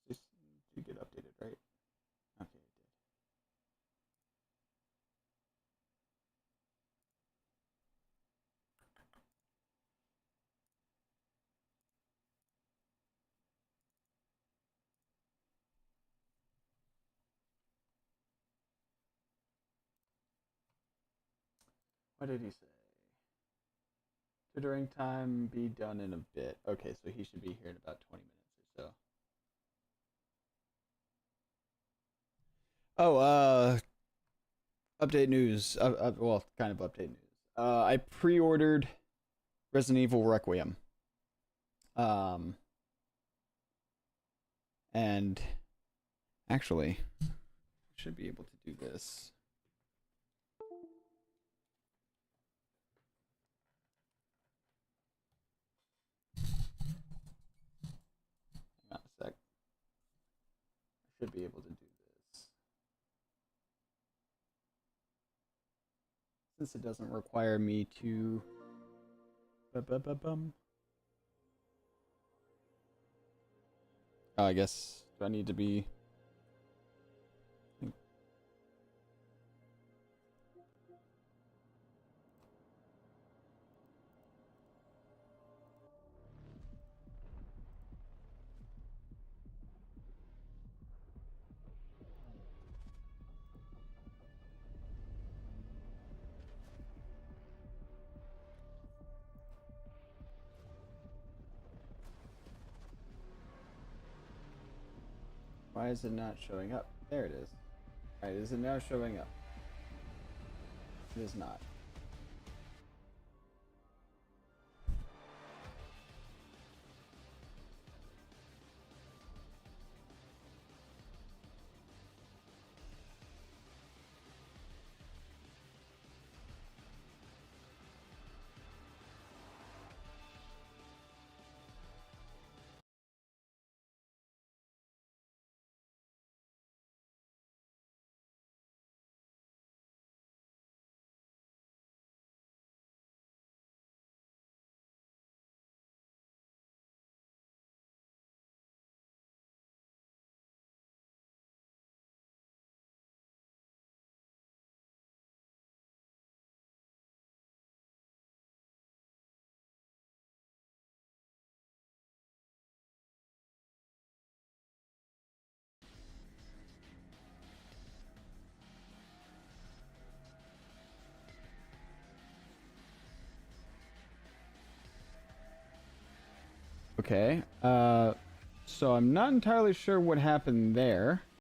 Just to get updated, right? Okay, it did. What did he say? Tutoring time be done in a bit. Okay, so he should be here in about 20 minutes or so. Oh, update news. Well, kind of update news. I pre-ordered Resident Evil Requiem. And actually, I should be able to do this. Hang on a sec. I should be able to do this. Since it doesn't require me to... Oh, I guess, do I need to be... Why is it not showing up? There it is. Alright, is it now showing up? It is not. Okay. So I'm not entirely sure what happened there.